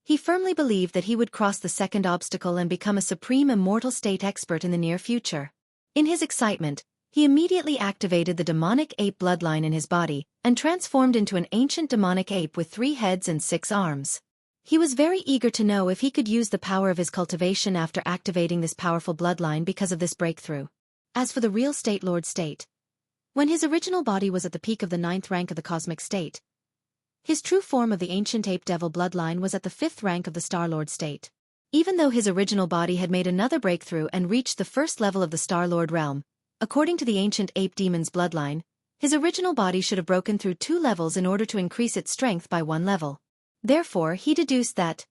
He firmly believed that he would cross the second obstacle and become a supreme immortal state expert in the near future. In his excitement, he immediately activated the demonic ape bloodline in his body and transformed into an ancient demonic ape with 3 heads and 6 arms. He was very eager to know if he could use the power of his cultivation after activating this powerful bloodline because of this breakthrough. As for the real State Lord state, when his original body was at the peak of the 9th rank of the cosmic state, his true form of the ancient ape devil bloodline was at the 5th rank of the Star Lord state. Even though his original body had made another breakthrough and reached the first level of the Star Lord realm, according to the ancient ape demon's bloodline, his original body should have broken through 2 levels in order to increase its strength by 1 level. Therefore, he deduced that,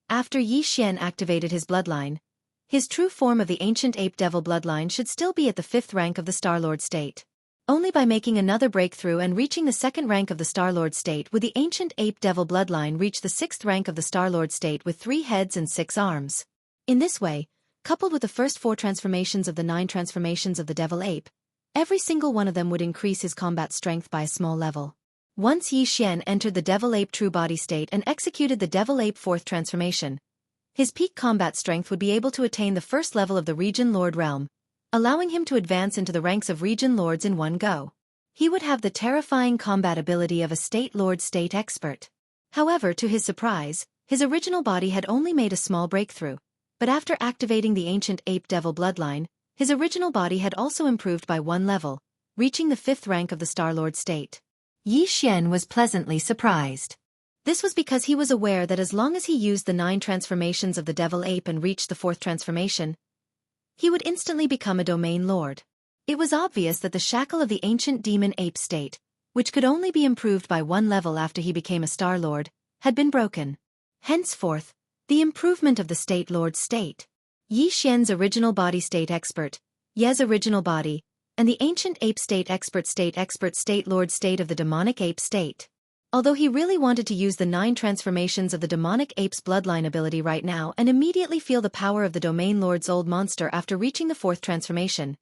after Xian activated his bloodline, his true form of the ancient ape devil bloodline should still be at the 5th rank of the Star Lord state. Only by making another breakthrough and reaching the 2nd rank of the Star Lord state would the ancient ape devil bloodline reach the 6th rank of the Star Lord state with 3 heads and 6 arms. In this way, coupled with the first 4 transformations of the 9 transformations of the devil ape, every single one of them would increase his combat strength by a small level. Once Xian entered the devil ape true body state and executed the devil ape 4th transformation, His peak combat strength would be able to attain the first level of the Region Lord realm, allowing him to advance into the ranks of Region Lords in one go. He would have the terrifying combat ability of a State Lord State Expert. However, to his surprise, his original body had only made a small breakthrough, but after activating the ancient ape devil bloodline, his original body had also improved by one level, reaching the 5th rank of the Star Lord state. Yi Xian was pleasantly surprised. This was because he was aware that as long as he used the 9 transformations of the devil ape and reached the 4th transformation, he would instantly become a domain lord. It was obvious that the shackle of the ancient demon ape state, which could only be improved by one level after he became a Star Lord, had been broken. Henceforth, the improvement of the State Lord state, Yi Xian's original body state expert, Ye's original body, and the ancient ape state expert state lord state of the demonic ape state. Although he really wanted to use the 9 transformations of the demonic ape's bloodline ability right now and immediately feel the power of the domain lord's old monster after reaching the 4th transformation,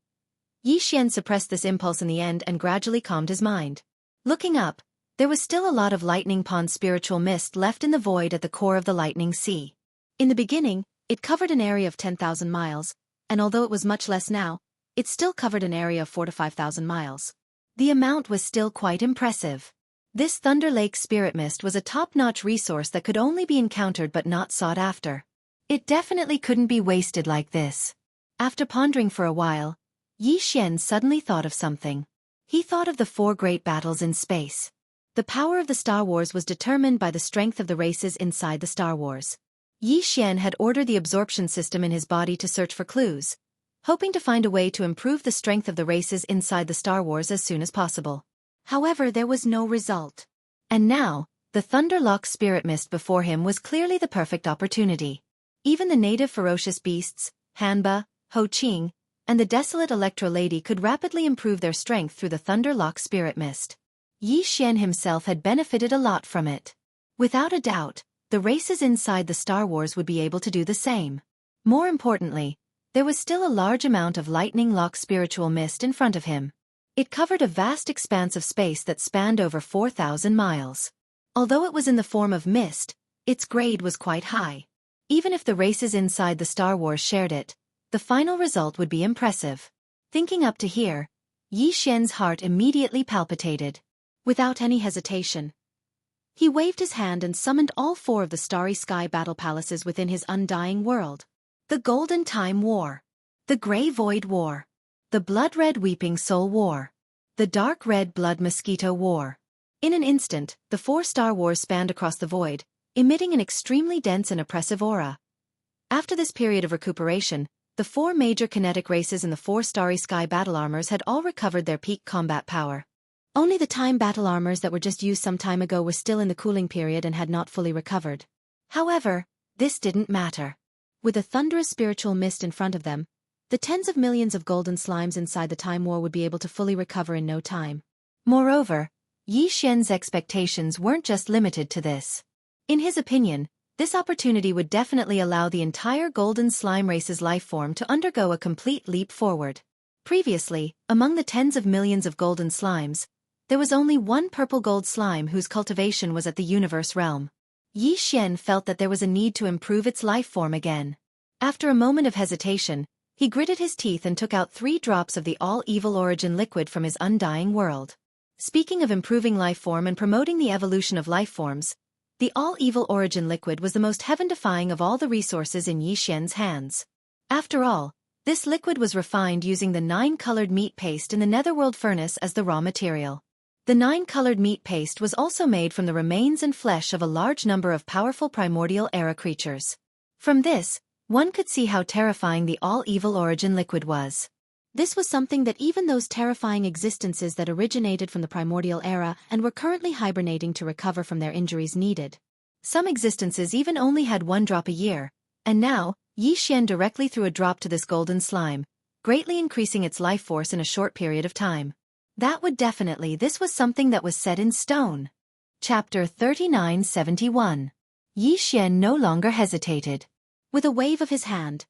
Yi Xian suppressed this impulse in the end and gradually calmed his mind. Looking up, there was still a lot of lightning pond spiritual mist left in the void at the core of the lightning sea. In the beginning, it covered an area of 10,000 miles, and although it was much less now, it still covered an area of 4,000 to 5,000 miles. The amount was still quite impressive. This Thunder Lake Spirit Mist was a top-notch resource that could only be encountered but not sought after. It definitely couldn't be wasted like this. After pondering for a while, Yi Xian suddenly thought of something. He thought of the 4 great battles in space. The power of the Star Wars was determined by the strength of the races inside the Star Wars. Yi Xian had ordered the absorption system in his body to search for clues, hoping to find a way to improve the strength of the races inside the Star Wars as soon as possible. However, there was no result. And now, the Thunderlock Spirit Mist before him was clearly the perfect opportunity. Even the native ferocious beasts, Hanba, Ho Qing, and the desolate Electro Lady could rapidly improve their strength through the Thunderlock Spirit Mist. Yi Xian himself had benefited a lot from it. Without a doubt, the races inside the Star Wars would be able to do the same. More importantly, there was still a large amount of lightning lock spiritual mist in front of him. It covered a vast expanse of space that spanned over 4,000 miles. Although it was in the form of mist, its grade was quite high. Even if the races inside the Star Wars shared it, the final result would be impressive. Thinking up to here, Yi Xian's heart immediately palpitated. Without any hesitation, he waved his hand and summoned all 4 of the Starry Sky battle palaces within his undying world. The Golden Time War, the Grey Void War, the Blood-Red Weeping Soul War, the Dark Red Blood Mosquito War. In an instant, the 4 Star Wars spanned across the void, emitting an extremely dense and oppressive aura. After this period of recuperation, the 4 major kinetic races in the 4 Starry Sky battle armors had all recovered their peak combat power. Only the time battle armors that were just used some time ago were still in the cooling period and had not fully recovered. However, this didn't matter. With a thunderous spiritual mist in front of them, the tens of millions of golden slimes inside the Time War would be able to fully recover in no time. Moreover, Yi Xian's expectations weren't just limited to this. In his opinion, this opportunity would definitely allow the entire golden slime race's life form to undergo a complete leap forward. Previously, among the tens of millions of golden slimes, there was only one purple gold slime whose cultivation was at the universe realm. Yi Xian felt that there was a need to improve its life form again. After a moment of hesitation, he gritted his teeth and took out 3 drops of the all-evil origin liquid from his undying world. Speaking of improving life form and promoting the evolution of life forms, the all-evil origin liquid was the most heaven-defying of all the resources in Yi Xian's hands. After all, this liquid was refined using the 9-colored meat paste in the netherworld furnace as the raw material. The 9-colored meat paste was also made from the remains and flesh of a large number of powerful primordial era creatures. From this, one could see how terrifying the all-evil origin liquid was. This was something that even those terrifying existences that originated from the primordial era and were currently hibernating to recover from their injuries needed. Some existences even only had 1 drop a year, and now, Yi Xian directly threw a drop to this golden slime, greatly increasing its life force in a short period of time. This was something that was set in stone. Chapter 3971. Yi Xian no longer hesitated. With a wave of his hand,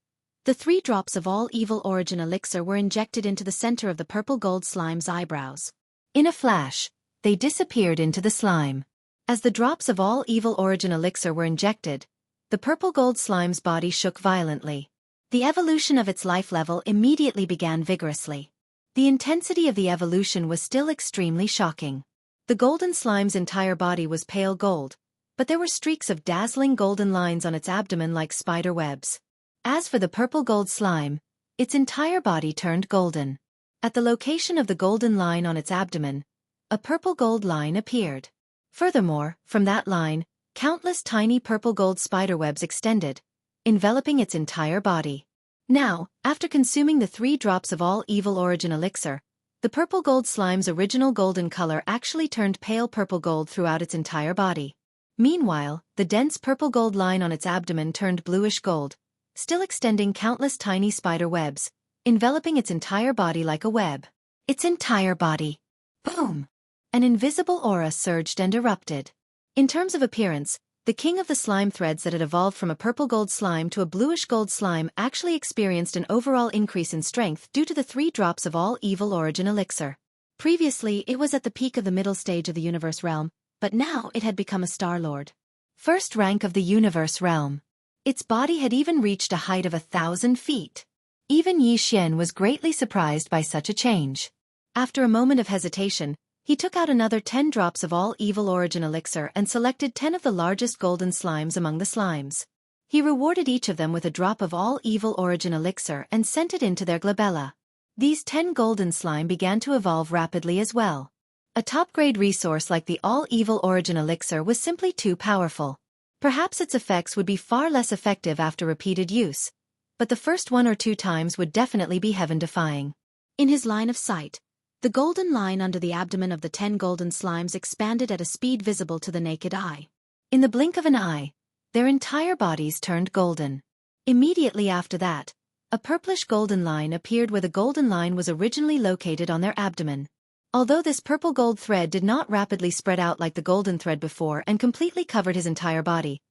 the 3 drops of all-evil origin elixir were injected into the center of the purple gold slime's eyebrows. In a flash, they disappeared into the slime. As the drops of all-evil origin elixir were injected, the purple gold slime's body shook violently. The evolution of its life level immediately began vigorously. The intensity of the evolution was still extremely shocking. The golden slime's entire body was pale gold, but there were streaks of dazzling golden lines on its abdomen like spider webs. As for the purple gold slime, its entire body turned golden. At the location of the golden line on its abdomen, a purple gold line appeared. Furthermore, from that line, countless tiny purple gold spiderwebs extended, enveloping its entire body. Now, after consuming the 3 drops of all evil origin elixir, the purple gold slime's original golden color actually turned pale purple gold throughout its entire body. Meanwhile, the dense purple gold line on its abdomen turned bluish gold, still extending countless tiny spider webs, enveloping its entire body like a web. Its entire body. Boom! An invisible aura surged and erupted. In terms of appearance, the king of the slime threads that had evolved from a purple gold slime to a bluish gold slime actually experienced an overall increase in strength due to the 3 drops of all evil origin elixir. Previously, it was at the peak of the middle stage of the universe realm, but now it had become a star lord. First rank of the universe realm. Its body had even reached a height of 1,000 feet. Even Yi Xian was greatly surprised by such a change. After a moment of hesitation, he took out another 10 drops of all evil origin elixir and selected 10 of the largest golden slimes among the slimes. He rewarded each of them with a drop of all evil origin elixir and sent it into their glabella. These 10 golden slime began to evolve rapidly as well. A top-grade resource like the all evil origin elixir was simply too powerful. Perhaps its effects would be far less effective after repeated use, but the first 1 or 2 times would definitely be heaven-defying. In his line of sight, the golden line under the abdomen of the 10 golden slimes expanded at a speed visible to the naked eye. In the blink of an eye, their entire bodies turned golden. Immediately after that, a purplish golden line appeared where the golden line was originally located on their abdomen. Although this purple gold thread did not rapidly spread out like the golden thread before and completely covered his entire body,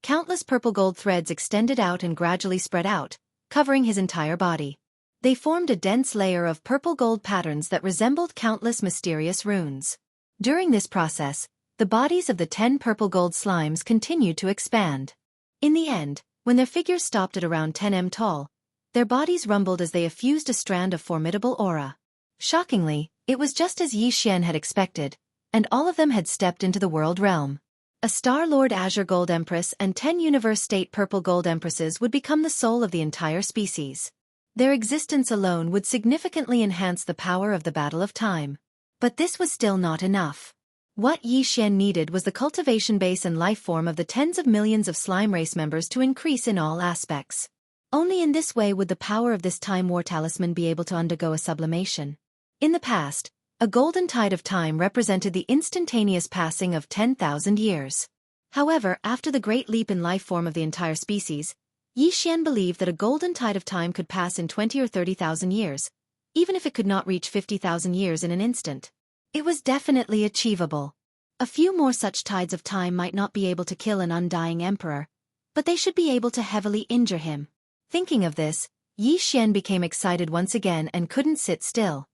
countless purple gold threads extended out and gradually spread out, covering his entire body. They formed a dense layer of purple gold patterns that resembled countless mysterious runes. During this process, the bodies of the 10 purple gold slimes continued to expand. In the end, when their figures stopped at around 10 m tall, their bodies rumbled as they effused a strand of formidable aura. Shockingly, it was just as Yi Xian had expected, and all of them had stepped into the world realm. A Star-Lord Azure Gold Empress and 10 Universe State Purple Gold Empresses would become the soul of the entire species. Their existence alone would significantly enhance the power of the Battle of Time. But this was still not enough. What Yi Xian needed was the cultivation base and life form of the tens of millions of slime race members to increase in all aspects. Only in this way would the power of this Time War talisman be able to undergo a sublimation. In the past, a golden tide of time represented the instantaneous passing of 10,000 years. However, after the great leap in life form of the entire species, Yi Xian believed that a golden tide of time could pass in 20 or 30,000 years, even if it could not reach 50,000 years in an instant. It was definitely achievable. A few more such tides of time might not be able to kill an undying emperor, but they should be able to heavily injure him. Thinking of this, Yi Xian became excited once again and couldn't sit still.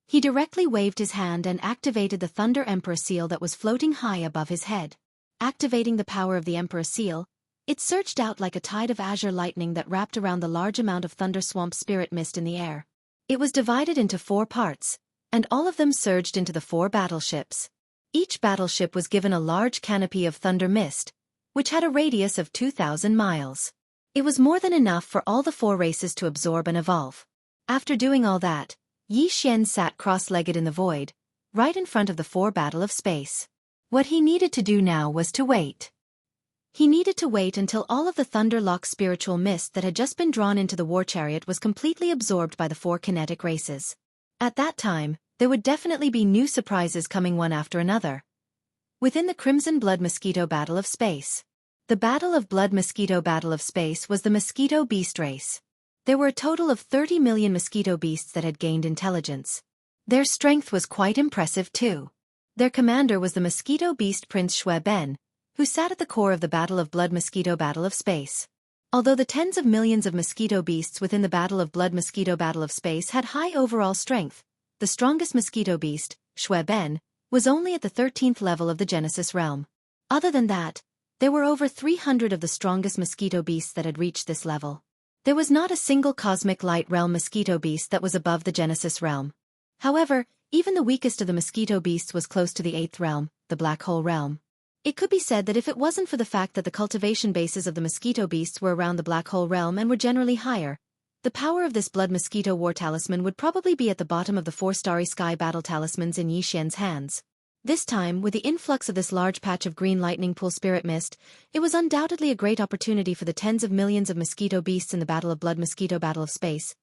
He directly waved his hand and activated the Thunder Emperor seal that was floating high above his head. Activating the power of the Emperor seal, it surged out like a tide of azure lightning that wrapped around the large amount of thunder swamp spirit mist in the air. It was divided into 4 parts, and all of them surged into the 4 battleships. Each battleship was given a large canopy of thunder mist, which had a radius of 2,000 miles. It was more than enough for all the 4 races to absorb and evolve. After doing all that, Yi Xian sat cross-legged in the void, right in front of the 4 battle of space. What he needed to do now was to wait. He needed to wait until all of the Thunderlock spiritual mist that had just been drawn into the war chariot was completely absorbed by the 4 kinetic races. At that time, there would definitely be new surprises coming one after another. Within the Crimson Blood Mosquito Battle of Space. The Battle of Blood Mosquito Battle of Space was the Mosquito Beast race. There were a total of 30 million mosquito beasts that had gained intelligence. Their strength was quite impressive too. Their commander was the Mosquito Beast Prince Shui Ben, who sat at the core of the Battle of Blood Mosquito Battle of Space. Although the tens of millions of mosquito beasts within the Battle of Blood Mosquito Battle of Space had high overall strength, the strongest mosquito beast, Shui Ben, was only at the 13th level of the Genesis realm. Other than that, There were over 300 of the strongest mosquito beasts that had reached this level. There was not a single cosmic light realm mosquito beast that was above the Genesis realm. However, even the weakest of the mosquito beasts was close to the 8th realm, the black hole realm. It could be said that if it wasn't for the fact that the cultivation bases of the mosquito beasts were around the black hole realm and were generally higher, the power of this blood mosquito war talisman would probably be at the bottom of the 4 starry sky battle talismans in Yixian's hands. This time, with the influx of this large patch of green lightning pool spirit mist, it was undoubtedly a great opportunity for the tens of millions of mosquito beasts in the Battle of Blood Mosquito Battle of Space.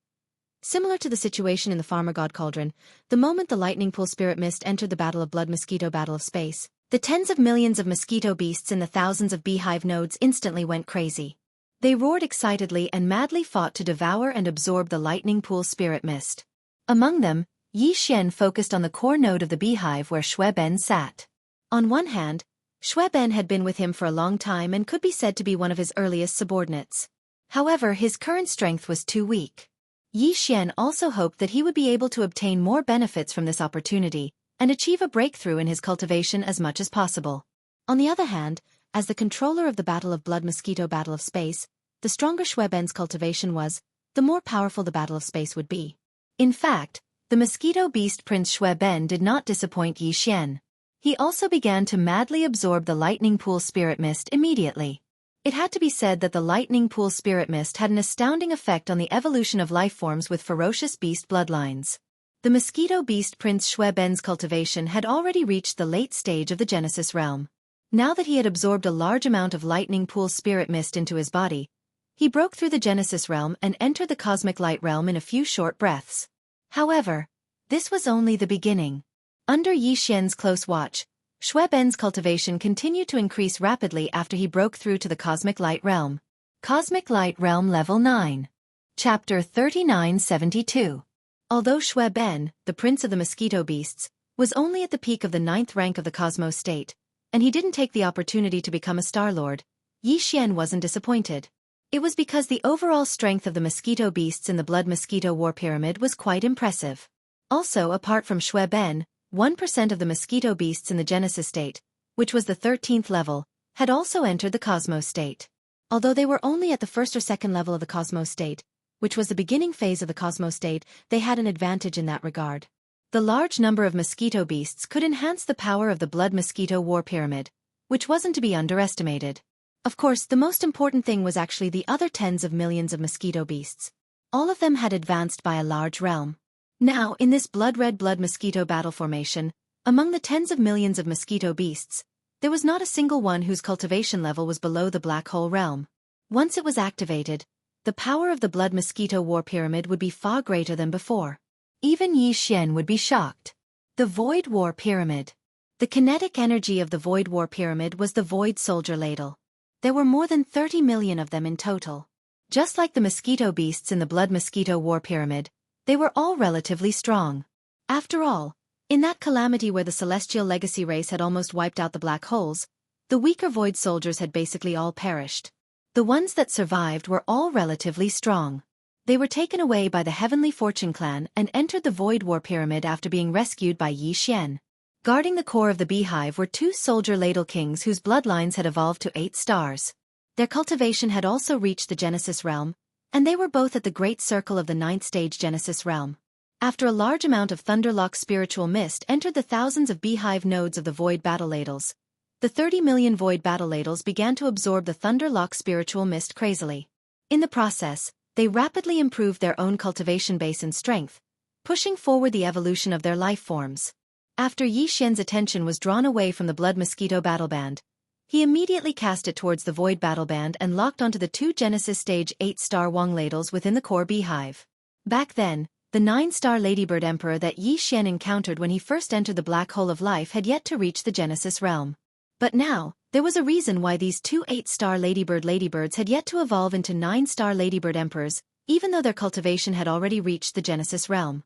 Similar to the situation in the Farmer God Cauldron, the moment the lightning pool spirit mist entered the Battle of Blood Mosquito Battle of Space, the tens of millions of mosquito beasts and the thousands of beehive nodes instantly went crazy. They roared excitedly and madly fought to devour and absorb the lightning pool spirit mist. Among them, Yixian focused on the core node of the beehive where Shui Ben sat. On one hand, Shui Ben had been with him for a long time and could be said to be one of his earliest subordinates. However, his current strength was too weak. Yixian also hoped that he would be able to obtain more benefits from this opportunity and achieve a breakthrough in his cultivation as much as possible. On the other hand, as the controller of the Battle of Blood Mosquito Battle of Space, the stronger Shui Ben's cultivation was, the more powerful the Battle of Space would be. In fact, the mosquito beast Prince Shui Ben did not disappoint Yixian. He also began to madly absorb the lightning pool spirit mist immediately. It had to be said that the lightning pool spirit mist had an astounding effect on the evolution of life forms with ferocious beast bloodlines. The mosquito beast Prince Shui Ben's cultivation had already reached the late stage of the Genesis realm. Now that he had absorbed a large amount of lightning pool spirit mist into his body, he broke through the Genesis realm and entered the cosmic light realm in a few short breaths. However, this was only the beginning. Under Yixian's close watch, Shui Ben's cultivation continued to increase rapidly after he broke through to the Cosmic Light Realm. Cosmic Light Realm Level 9. Chapter 3972. Although Shui Ben, the prince of the mosquito beasts, was only at the peak of the 9th rank of the Cosmos state, and he didn't take the opportunity to become a Star Lord, Yixian wasn't disappointed. It was because the overall strength of the mosquito beasts in the Blood Mosquito War Pyramid was quite impressive. Also, apart from Shui Ben, 1% of the mosquito beasts in the Genesis state, which was the 13th level, had also entered the Cosmos state. Although they were only at the 1st or 2nd level of the Cosmos state, which was the beginning phase of the Cosmos state, they had an advantage in that regard. The large number of mosquito beasts could enhance the power of the Blood Mosquito War Pyramid, which wasn't to be underestimated. Of course, the most important thing was actually the other tens of millions of mosquito beasts. All of them had advanced by a large realm. Now, in this blood-red blood mosquito battle formation, among the tens of millions of mosquito beasts, there was not a single one whose cultivation level was below the black hole realm. Once it was activated, the power of the Blood Mosquito War Pyramid would be far greater than before. Even Yixian would be shocked. The Void War Pyramid. The kinetic energy of the Void War Pyramid was the Void Soldier Ladle. There were more than 30 million of them in total. Just like the mosquito beasts in the Blood Mosquito War Pyramid, they were all relatively strong. After all, in that calamity where the celestial legacy race had almost wiped out the black holes, the weaker Void soldiers had basically all perished. The ones that survived were all relatively strong. They were taken away by the Heavenly Fortune clan and entered the Void War Pyramid after being rescued by Yixian. Guarding the core of the beehive were 2 soldier ladle kings whose bloodlines had evolved to 8 stars. Their cultivation had also reached the Genesis realm, and they were both at the great circle of the 9th stage Genesis realm. After a large amount of Thunderlock spiritual mist entered the thousands of beehive nodes of the Void Battle Ladles, the 30 million Void Battle Ladles began to absorb the Thunderlock spiritual mist crazily. In the process, they rapidly improved their own cultivation base and strength, pushing forward the evolution of their life forms. After Yixian's attention was drawn away from the Blood Mosquito Battle Band, he immediately cast it towards the Void Battle Band and locked onto the 2 Genesis Stage 8-star Wong Ladles within the core beehive. Back then, the 9-star Ladybird Emperor that Yixian encountered when he first entered the Black Hole of Life had yet to reach the Genesis realm. But now, there was a reason why these 2 8-star Ladybirds had yet to evolve into 9-star Ladybird Emperors, even though their cultivation had already reached the Genesis realm.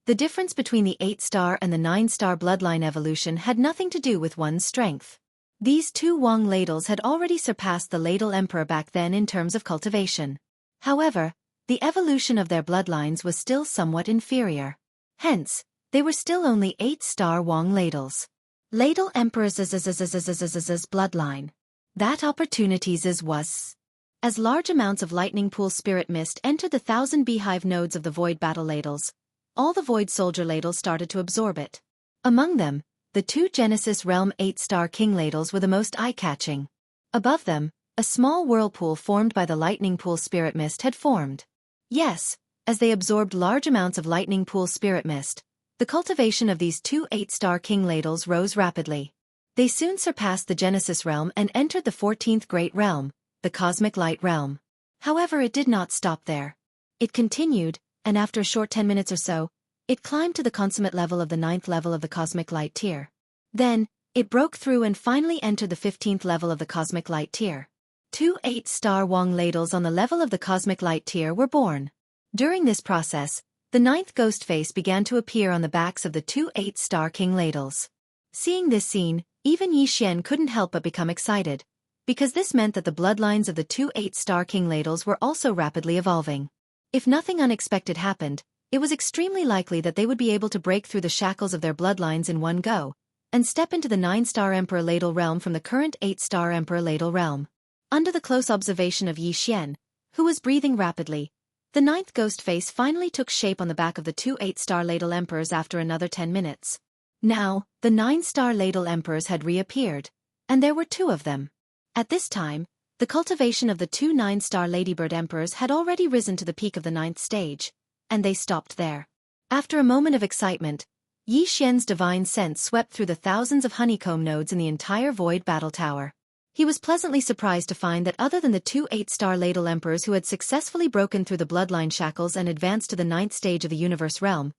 The difference between the 8-star and the 9-star bloodline evolution had nothing to do with one's strength. These 2 Wong Ladles had already surpassed the Ladle Emperor back then in terms of cultivation. However, the evolution of their bloodlines was still somewhat inferior. Hence, they were still only 8-star Wong Ladles. Ladle Emperor's bloodline. That opportunities was. As large amounts of lightning pool spirit mist entered the 1,000 beehive nodes of the void battle ladles, all the void soldier ladles started to absorb it. Among them, the 2 Genesis Realm 8-star king ladles were the most eye-catching. Above them, a small whirlpool formed by the lightning pool spirit mist had formed. Yes, as they absorbed large amounts of lightning pool spirit mist, the cultivation of these 2 8-star king ladles rose rapidly. They soon surpassed the Genesis realm and entered the 14th great realm, the cosmic light realm. However, it did not stop there. It continued, and after a short 10 minutes or so, it climbed to the consummate level of the 9th level of the cosmic light tier. Then, it broke through and finally entered the 15th level of the cosmic light tier. 2 8-star Wong ladles on the level of the cosmic light tier were born. During this process, the 9th ghost face began to appear on the backs of the 2 8-star king ladles. Seeing this scene, even Yixian couldn't help but become excited, because this meant that the bloodlines of the 2 8-star king ladles were also rapidly evolving. If nothing unexpected happened, it was extremely likely that they would be able to break through the shackles of their bloodlines in one go, and step into the 9-star Emperor Ladle realm from the current 8-star Emperor Ladle realm. Under the close observation of Yixian, who was breathing rapidly, the 9th ghost face finally took shape on the back of the 2 8-star Ladle Emperors after another 10 minutes. Now, the 9-star Ladle Emperors had reappeared, and there were 2 of them. At this time, the cultivation of the 2 9-star Ladybird Emperors had already risen to the peak of the 9th stage, and they stopped there. After a moment of excitement, Yixian's divine sense swept through the thousands of honeycomb nodes in the entire void battle tower. He was pleasantly surprised to find that other than the 2 8-star Ladle Emperors who had successfully broken through the bloodline shackles and advanced to the 9th stage of the universe realm,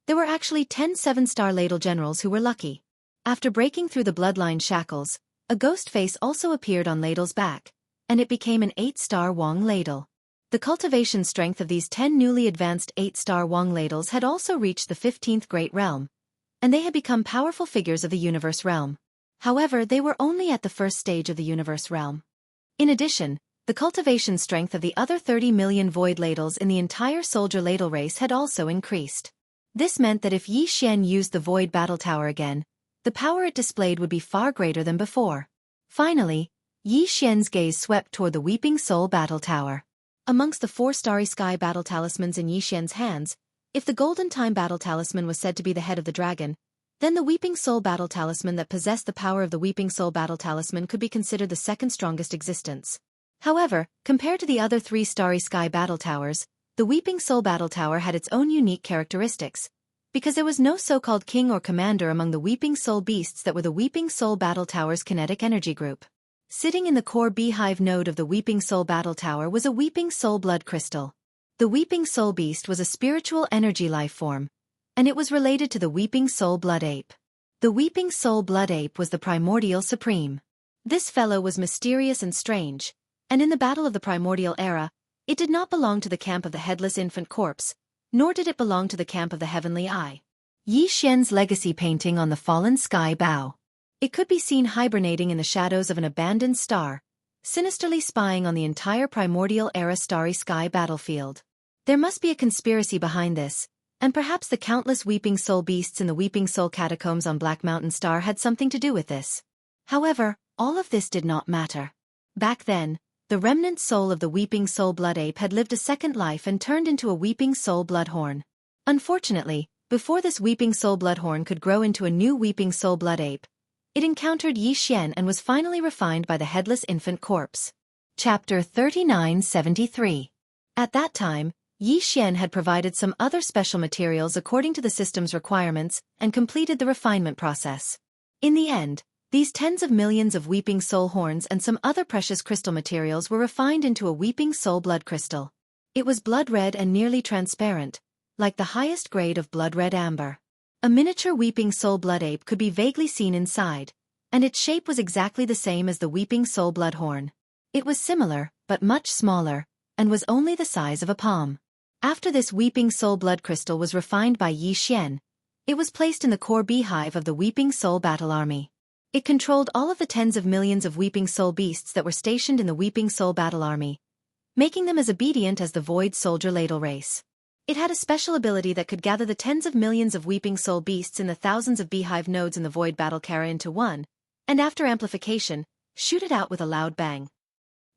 there were actually 10 7-star Ladle generals who were lucky. After breaking through the bloodline shackles, a ghost face also appeared on Ladle's back, and it became an 8-star Wong Ladle. The cultivation strength of these 10 newly advanced 8-star Wong Ladles had also reached the 15th great realm, and they had become powerful figures of the universe realm. However, they were only at the first stage of the universe realm. In addition, the cultivation strength of the other 30 million void ladles in the entire soldier ladle race had also increased. This meant that if Yixian used the void battle tower again, the power it displayed would be far greater than before. Finally, Yixian's gaze swept toward the Weeping Soul battle tower. Amongst the 4 starry sky battle talismans in Yixian's hands, if the Golden Time battle talisman was said to be the head of the dragon, then the Weeping Soul battle talisman that possessed the power of the Weeping Soul battle talisman could be considered the second strongest existence. However, compared to the other 3 starry sky battle towers, the Weeping Soul battle tower had its own unique characteristics, because there was no so-called king or commander among the Weeping Soul beasts that were the Weeping Soul battle tower's kinetic energy group. Sitting in the core beehive node of the Weeping Soul battle tower was a Weeping Soul blood crystal. The Weeping Soul beast was a spiritual energy life form, and it was related to the Weeping Soul blood ape. The Weeping Soul blood ape was the primordial supreme. This fellow was mysterious and strange, and in the battle of the primordial era, it did not belong to the camp of the headless infant corpse, nor did it belong to the camp of the heavenly eye. Yixian's legacy painting on the fallen sky bow. It could be seen hibernating in the shadows of an abandoned star, sinisterly spying on the entire primordial era starry sky battlefield. There must be a conspiracy behind this, and perhaps the countless Weeping Soul beasts in the Weeping Soul catacombs on Black Mountain Star had something to do with this. However, all of this did not matter. Back then, the remnant soul of the Weeping Soul blood ape had lived a second life and turned into a Weeping Soul bloodhorn. Unfortunately, before this Weeping Soul bloodhorn could grow into a new Weeping Soul blood ape, it encountered Yixian and was finally refined by the headless infant corpse. Chapter 3973. At that time, Yixian had provided some other special materials according to the system's requirements and completed the refinement process. In the end, these tens of millions of Weeping Soul horns and some other precious crystal materials were refined into a Weeping Soul blood crystal. It was blood red and nearly transparent, like the highest grade of blood red amber. A miniature Weeping Soul blood ape could be vaguely seen inside, and its shape was exactly the same as the Weeping Soul bloodhorn. It was similar, but much smaller, and was only the size of a palm. After this Weeping Soul blood crystal was refined by Yixian, it was placed in the core beehive of the Weeping Soul battle army. It controlled all of the tens of millions of Weeping Soul beasts that were stationed in the Weeping Soul battle army, making them as obedient as the Void Soldier Ladle race. It had a special ability that could gather the tens of millions of Weeping Soul beasts in the thousands of beehive nodes in the Void battle Kara into one, and after amplification, shoot it out with a loud bang.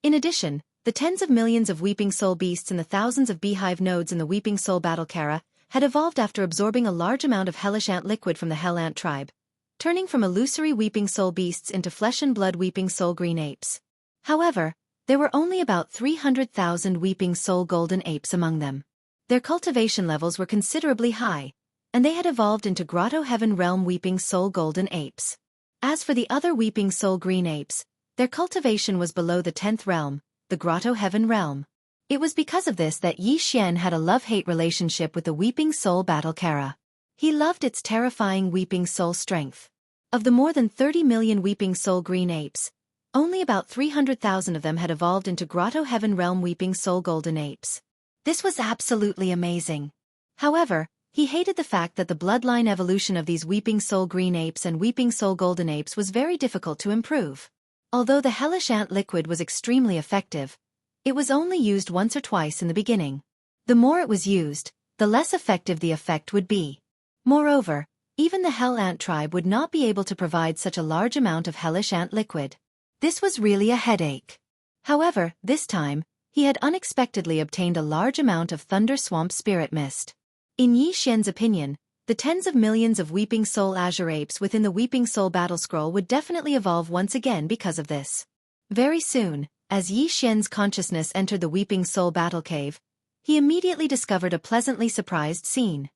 In addition, the tens of millions of Weeping Soul beasts and the thousands of beehive nodes in the Weeping Soul battle Kara had evolved after absorbing a large amount of hellish ant liquid from the Hell Ant tribe, turning from illusory Weeping Soul beasts into flesh and blood Weeping Soul green apes. However, there were only about 300,000 Weeping Soul golden apes among them. Their cultivation levels were considerably high, and they had evolved into Grotto Heaven Realm Weeping Soul golden apes. As for the other Weeping Soul green apes, their cultivation was below the 10th realm, the Grotto Heaven Realm. It was because of this that Xianxia had a love-hate relationship with the Weeping Soul battle Kara. He loved its terrifying Weeping Soul strength. Of the more than 30 million Weeping Soul green apes, only about 300,000 of them had evolved into Grotto Heaven Realm Weeping Soul golden apes. This was absolutely amazing. However, he hated the fact that the bloodline evolution of these Weeping Soul green apes and Weeping Soul golden apes was very difficult to improve. Although the hellish ant liquid was extremely effective, it was only used once or twice in the beginning. The more it was used, the less effective the effect would be. Moreover, even the Hell Ant tribe would not be able to provide such a large amount of hellish ant liquid. This was really a headache. However, this time, he had unexpectedly obtained a large amount of Thunder Swamp Spirit Mist. In Xianxia's opinion, the tens of millions of Weeping Soul Azure apes within the Weeping Soul Battle Scroll would definitely evolve once again because of this. Very soon, as Xianxia's consciousness entered the Weeping Soul Battle Cave, he immediately discovered a pleasantly surprised scene.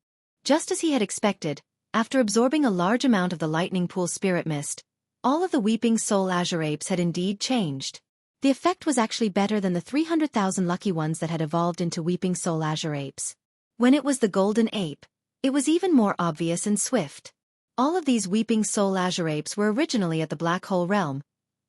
Just as he had expected, after absorbing a large amount of the Lightning Pool Spirit Mist, all of the Weeping Soul Azure apes had indeed changed. The effect was actually better than the 300,000 lucky ones that had evolved into Weeping Soul Azure apes. When it was the Golden Ape, it was even more obvious and swift. All of these Weeping Soul Azure apes were originally at the Black Hole Realm,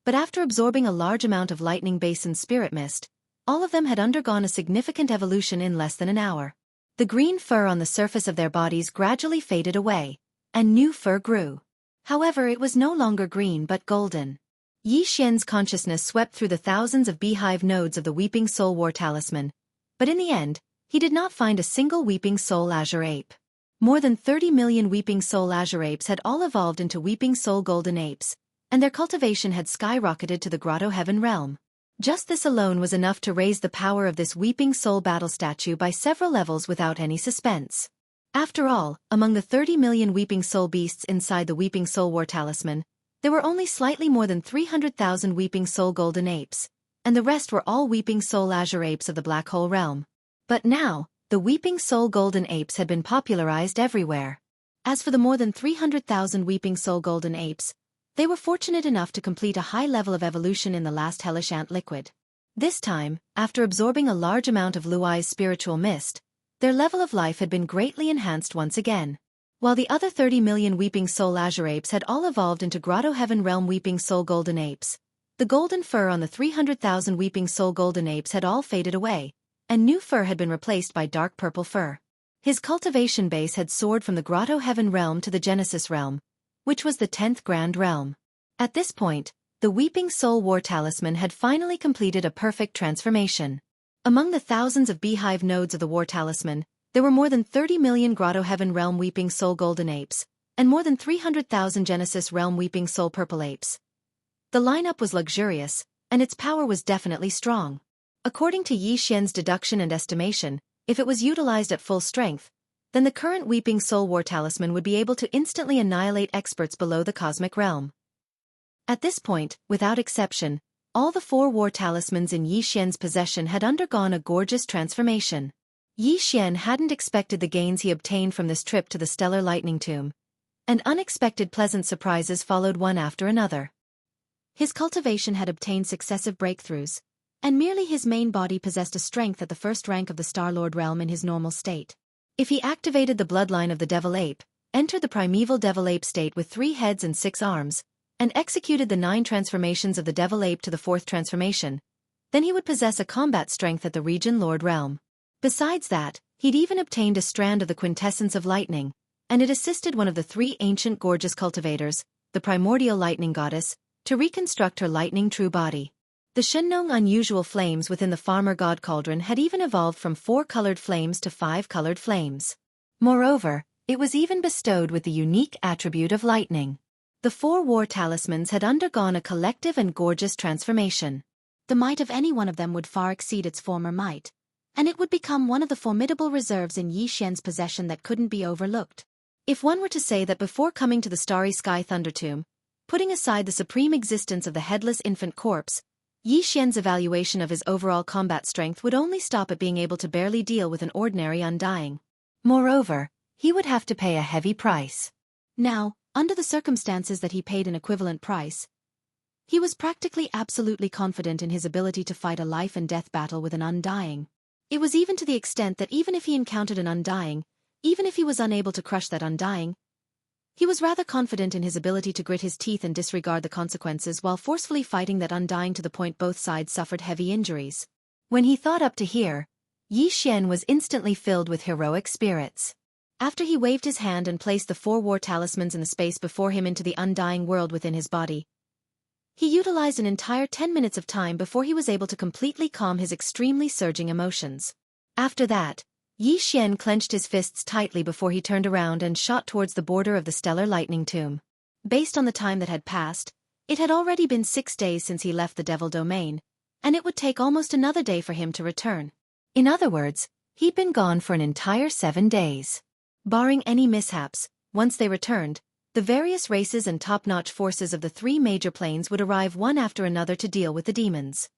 but after absorbing a large amount of Lightning Basin Spirit Mist, all of them had undergone a significant evolution in less than an hour. The green fur on the surface of their bodies gradually faded away, and new fur grew. However, it was no longer green but golden. Xianxia's consciousness swept through the thousands of beehive nodes of the Weeping Soul War Talisman, but in the end, he did not find a single Weeping Soul Azure ape. More than 30 million Weeping Soul Azure apes had all evolved into Weeping Soul golden apes, and their cultivation had skyrocketed to the Grotto Heaven Realm. Just this alone was enough to raise the power of this Weeping Soul battle statue by several levels without any suspense. After all, among the 30 million Weeping Soul beasts inside the Weeping Soul War Talisman, there were only slightly more than 300,000 Weeping Soul golden apes, and the rest were all Weeping Soul Azure apes of the Black Hole Realm. But now, the Weeping Soul golden apes had been popularized everywhere. As for the more than 300,000 Weeping Soul golden apes, they were fortunate enough to complete a high level of evolution in the last hellish ant liquid. This time, after absorbing a large amount of Luai's spiritual mist, their level of life had been greatly enhanced once again. While the other 30 million Weeping Soul Azure apes had all evolved into Grotto Heaven Realm Weeping Soul golden apes, the golden fur on the 300,000 Weeping Soul golden apes had all faded away, and new fur had been replaced by dark purple fur. His cultivation base had soared from the Grotto Heaven Realm to the Genesis Realm, which was the 10th Grand Realm. At this point, the Weeping Soul War Talisman had finally completed a perfect transformation. Among the thousands of beehive nodes of the War Talisman, there were more than 30 million Grotto Heaven Realm Weeping Soul golden apes, and more than 300,000 Genesis Realm Weeping Soul purple apes. The lineup was luxurious, and its power was definitely strong. According to Xianxia's deduction and estimation, if it was utilized at full strength, then the current Weeping Soul War Talisman would be able to instantly annihilate experts below the cosmic realm. At this point, without exception, all the 4 war talismans in Xianxia's possession had undergone a gorgeous transformation. Xian hadn't expected the gains he obtained from this trip to the Stellar Lightning Tomb, and unexpected pleasant surprises followed one after another. His cultivation had obtained successive breakthroughs, and merely his main body possessed a strength at the first rank of the Star-Lord realm in his normal state. If he activated the bloodline of the Devil Ape, entered the primeval Devil Ape state with 3 heads and 6 arms, and executed the 9 transformations of the Devil Ape to the 4th transformation, then he would possess a combat strength at the Region Lord realm. Besides that, he'd even obtained a strand of the quintessence of lightning, and it assisted one of the 3 ancient gorgeous cultivators, the primordial lightning goddess, to reconstruct her lightning true body. The Shenong unusual flames within the farmer god cauldron had even evolved from 4 colored flames to 5 colored flames. Moreover, it was even bestowed with the unique attribute of lightning. The 4 war talismans had undergone a collective and gorgeous transformation. The might of any one of them would far exceed its former might, and it would become one of the formidable reserves in Yi Xian's possession that couldn't be overlooked. If one were to say that before coming to the Starry Sky Thundertomb, putting aside the supreme existence of the headless infant corpse, Yi Xian's evaluation of his overall combat strength would only stop at being able to barely deal with an ordinary undying. Moreover, he would have to pay a heavy price. Now, under the circumstances that he paid an equivalent price, he was practically absolutely confident in his ability to fight a life-and-death battle with an undying. It was even to the extent that even if he encountered an undying, even if he was unable to crush that undying, he was rather confident in his ability to grit his teeth and disregard the consequences while forcefully fighting that undying to the point both sides suffered heavy injuries. When he thought up to here, Yi Xian was instantly filled with heroic spirits. After he waved his hand and placed the 4 war talismans in the space before him into the undying world within his body, he utilized an entire 10 minutes of time before he was able to completely calm his extremely surging emotions. After that, Yi Xian clenched his fists tightly before he turned around and shot towards the border of the stellar lightning tomb. Based on the time that had passed, it had already been 6 days since he left the Devil Domain, and it would take almost another day for him to return. In other words, he'd been gone for an entire 7 days. Barring any mishaps, once they returned, the various races and top-notch forces of the 3 major planes would arrive one after another to deal with the demons.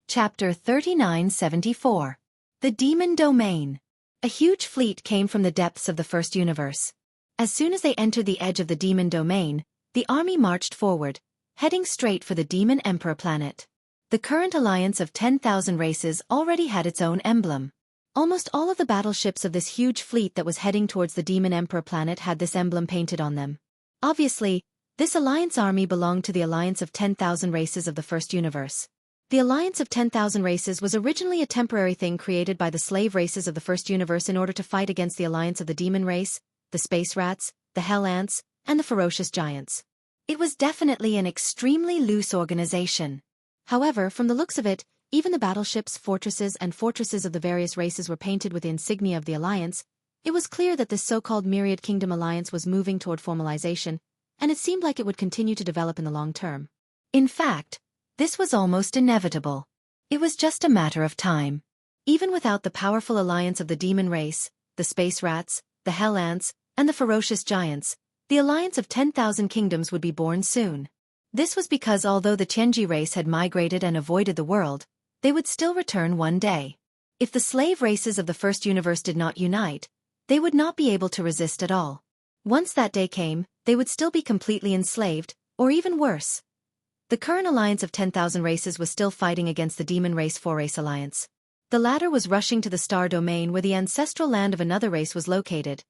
Chapter 3974. The Demon Domain. A huge fleet came from the depths of the First Universe. As soon as they entered the edge of the Demon Domain, the army marched forward, heading straight for the Demon Emperor planet. The current alliance of 10,000 races already had its own emblem. Almost all of the battleships of this huge fleet that was heading towards the Demon Emperor planet had this emblem painted on them. Obviously, this alliance army belonged to the alliance of 10,000 races of the First Universe. The alliance of 10,000 races was originally a temporary thing created by the slave races of the First Universe in order to fight against the alliance of the demon race, the space rats, the hell ants, and the ferocious giants. It was definitely an extremely loose organization. However, from the looks of it, even the battleships, fortresses of the various races were painted with the insignia of the alliance. It was clear that this so-called Myriad Kingdom alliance was moving toward formalization, and it seemed like it would continue to develop in the long term. In fact, this was almost inevitable. It was just a matter of time. Even without the powerful alliance of the demon race, the space rats, the hell ants, and the ferocious giants, the alliance of 10,000 kingdoms would be born soon. This was because although the Tianji race had migrated and avoided the world, they would still return one day. If the slave races of the First Universe did not unite, they would not be able to resist at all. Once that day came, they would still be completely enslaved, or even worse. The current alliance of 10,000 races was still fighting against the demon race 4-race alliance. The latter was rushing to the star domain where the ancestral land of another race was located,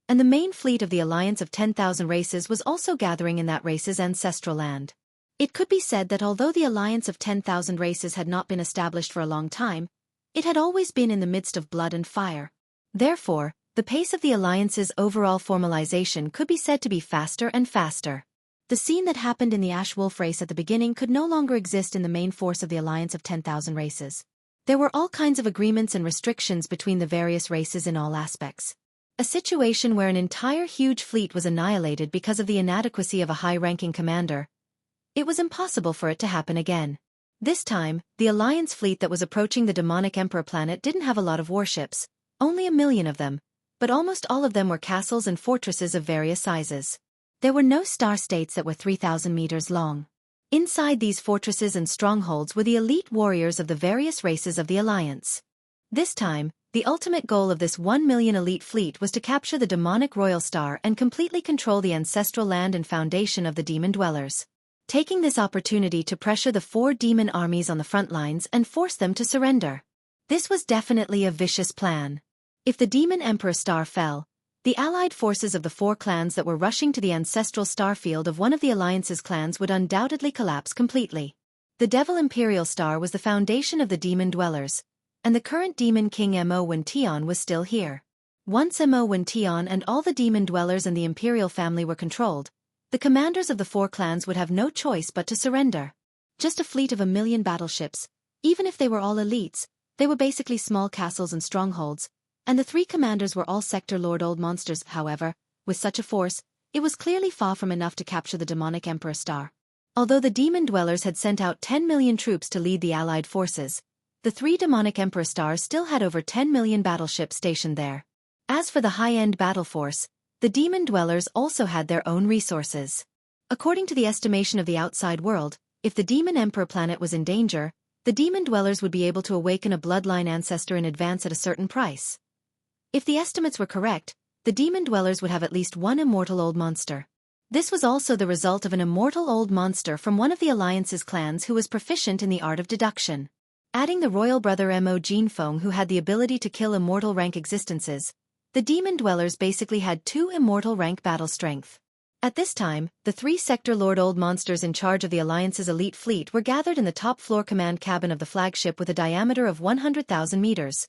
and the main fleet of the alliance of 10,000 races was also gathering in that race's ancestral land. It could be said that although the alliance of 10,000 races had not been established for a long time, it had always been in the midst of blood and fire. Therefore, the pace of the alliance's overall formalization could be said to be faster and faster. The scene that happened in the Ash Wolf race at the beginning could no longer exist in the main force of the alliance of 10,000 races. There were all kinds of agreements and restrictions between the various races in all aspects. A situation where an entire huge fleet was annihilated because of the inadequacy of a high-ranking commander. It was impossible for it to happen again. This time, the alliance fleet that was approaching the demonic emperor planet didn't have a lot of warships, only 1 million of them, but almost all of them were castles and fortresses of various sizes. There were no star states that were 3,000 meters long. Inside these fortresses and strongholds were the elite warriors of the various races of the alliance. This time, the ultimate goal of this 1 million elite fleet was to capture the demonic royal star and completely control the ancestral land and foundation of the demon dwellers, taking this opportunity to pressure the 4 demon armies on the front lines and force them to surrender. This was definitely a vicious plan. If the demon emperor star fell, the allied forces of the 4 clans that were rushing to the ancestral starfield of one of the alliance's clans would undoubtedly collapse completely. The Devil Imperial Star was the foundation of the demon dwellers, and the current demon king Mo Wention was still here. Once Mo Wention and all the demon dwellers and the imperial family were controlled, the commanders of the 4 clans would have no choice but to surrender. Just a fleet of 1 million battleships, even if they were all elites, they were basically small castles and strongholds, and the 3 commanders were all sector lord old monsters. However, with such a force, It was clearly far from enough to capture the demonic Emperor Star. Although the demon dwellers had sent out 10 million troops to lead the allied forces, the three demonic Emperor Stars still had over 10 million battleships stationed there. As for the high-end battle force, the demon dwellers also had their own resources. According to the estimation of the outside world, if the demon emperor planet was in danger, the demon dwellers would be able to awaken a bloodline ancestor in advance at a certain price. If the estimates were correct, the demon dwellers would have at least one immortal old monster. This was also the result of an immortal old monster from one of the Alliance's clans who was proficient in the art of deduction. Adding the royal brother Mo Jinfeng who had the ability to kill immortal rank existences, the demon dwellers basically had 2 immortal rank battle strength. At this time, the 3 Sector Lord Old Monsters in charge of the Alliance's elite fleet were gathered in the top-floor command cabin of the flagship with a diameter of 100,000 meters.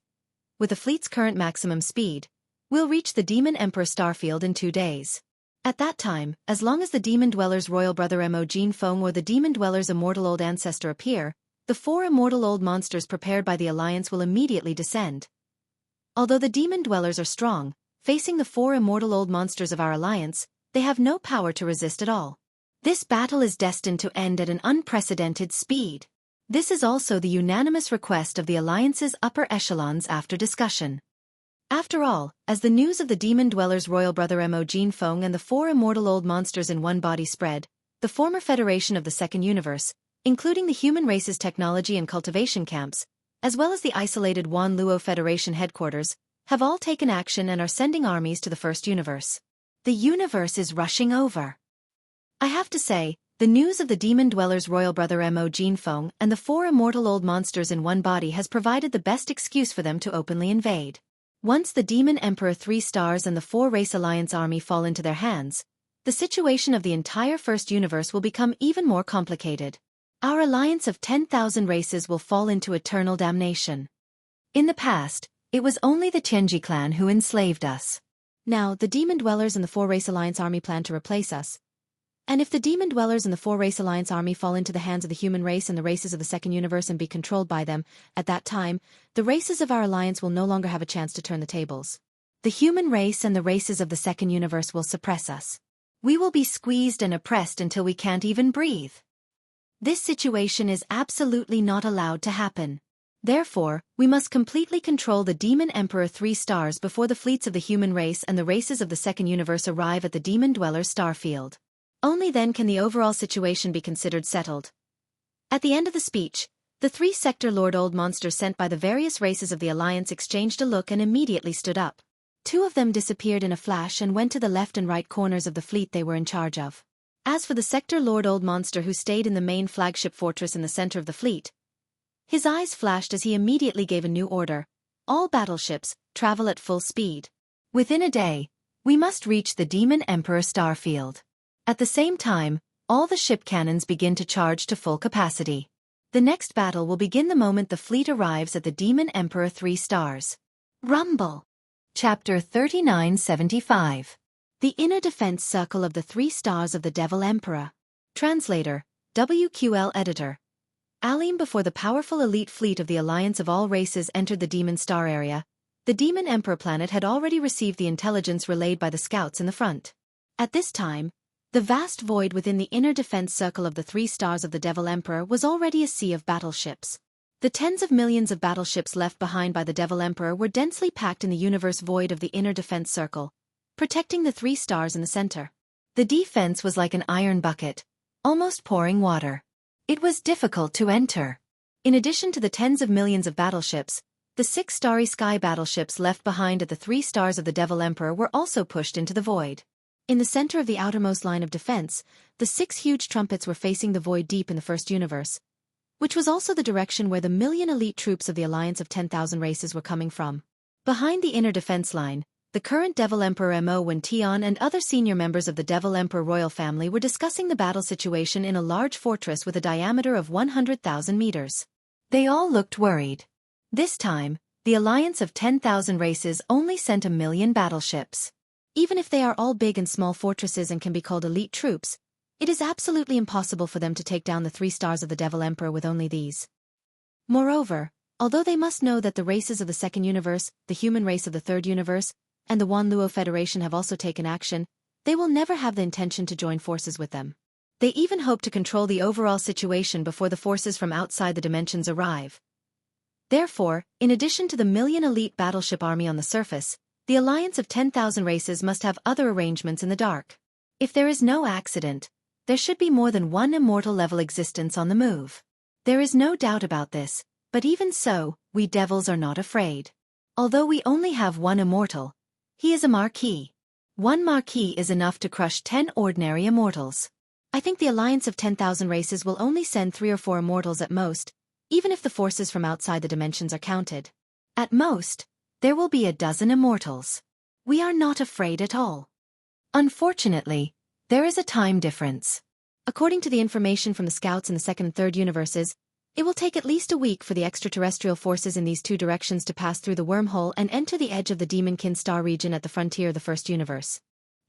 With the fleet's current maximum speed, we'll reach the Demon Emperor Starfield in 2 days. At that time, as long as the Demon Dweller's royal brother Mo Jinfeng or the Demon Dweller's immortal old ancestor appear, the 4 immortal old monsters prepared by the Alliance will immediately descend. Although the Demon Dwellers are strong, facing the 4 immortal old monsters of our Alliance, they have no power to resist at all. This battle is destined to end at an unprecedented speed. This is also the unanimous request of the Alliance's upper echelons after discussion. After all, as the news of the Demon Dweller's royal brother Mo Jinfeng and the 4 immortal old monsters in one body spread, the former Federation of the Second Universe, including the human race's technology and cultivation camps, as well as the isolated Wan Luo Federation headquarters, have all taken action and are sending armies to the First Universe. The universe is rushing over. I have to say, the news of the Demon Dweller's royal brother Mo Jinfeng and the 4 immortal old monsters in one body has provided the best excuse for them to openly invade. Once the Demon Emperor 3 Stars and the 4 Race Alliance army fall into their hands, the situation of the entire First Universe will become even more complicated. Our alliance of 10,000 races will fall into eternal damnation. In the past, it was only the Tianji clan who enslaved us. Now, the Demon Dwellers and the 4 Race Alliance army plan to replace us. And if the Demon Dwellers and the 4 Race Alliance army fall into the hands of the human race and the races of the Second Universe and be controlled by them, at that time, the races of our alliance will no longer have a chance to turn the tables. The human race and the races of the Second Universe will suppress us. We will be squeezed and oppressed until we can't even breathe. This situation is absolutely not allowed to happen. Therefore, we must completely control the Demon Emperor 3 Stars before the fleets of the human race and the races of the Second Universe arrive at the Demon Dweller Starfield. Only then can the overall situation be considered settled. At the end of the speech, the 3 Sector Lord Old Monsters sent by the various races of the Alliance exchanged a look and immediately stood up. 2 of them disappeared in a flash and went to the left and right corners of the fleet they were in charge of. As for the Sector Lord Old Monster who stayed in the main flagship fortress in the center of the fleet, his eyes flashed as he immediately gave a new order. All battleships, travel at full speed. Within a day, we must reach the Demon Emperor Starfield. At the same time, all the ship cannons begin to charge to full capacity. The next battle will begin the moment the fleet arrives at the Demon Emperor 3 Stars. Rumble. Chapter 3975. The Inner Defense Circle of the 3 Stars of the Devil Emperor. Translator, WQL Editor. Alim. Before the powerful elite fleet of the Alliance of all races entered the Demon Star area, the Demon Emperor planet had already received the intelligence relayed by the scouts in the front. At this time, the vast void within the inner defense circle of the 3 Stars of the Devil Emperor was already a sea of battleships. The tens of millions of battleships left behind by the Devil Emperor were densely packed in the universe void of the inner defense circle, protecting the 3 stars in the center. The defense was like an iron bucket, almost pouring water. It was difficult to enter. In addition to the tens of millions of battleships, the 6 starry sky battleships left behind at the 3 Stars of the Devil Emperor were also pushed into the void. In the center of the outermost line of defense, the 6 huge trumpets were facing the void deep in the First Universe, which was also the direction where the million elite troops of the Alliance of 10,000 races were coming from. Behind the inner defense line, the current Devil Emperor Mo Wen-Tian and other senior members of the Devil Emperor royal family were discussing the battle situation in a large fortress with a diameter of 100,000 meters. They all looked worried. This time, the Alliance of 10,000 races only sent 1 million battleships. Even if they are all big and small fortresses and can be called elite troops, it is absolutely impossible for them to take down the 3 Stars of the Devil Emperor with only these. Moreover, although they must know that the races of the Second Universe, the human race of the Third Universe, and the Wan Luo Federation have also taken action, they will never have the intention to join forces with them. They even hope to control the overall situation before the forces from outside the dimensions arrive. Therefore, in addition to the million elite battleship army on the surface, the alliance of 10,000 races must have other arrangements in the dark. If there is no accident, there should be more than one immortal-level existence on the move. There is no doubt about this, but even so, we devils are not afraid. Although we only have one immortal, he is a marquis. One marquis is enough to crush 10 ordinary immortals. I think the alliance of 10,000 races will only send 3 or 4 immortals at most, even if the forces from outside the dimensions are counted. At most, there will be a dozen immortals. We are not afraid at all. Unfortunately, there is a time difference. According to the information from the scouts in the second and third universes, it will take at least a week for the extraterrestrial forces in these 2 directions to pass through the wormhole and enter the edge of the Demonkin star region at the frontier of the first universe.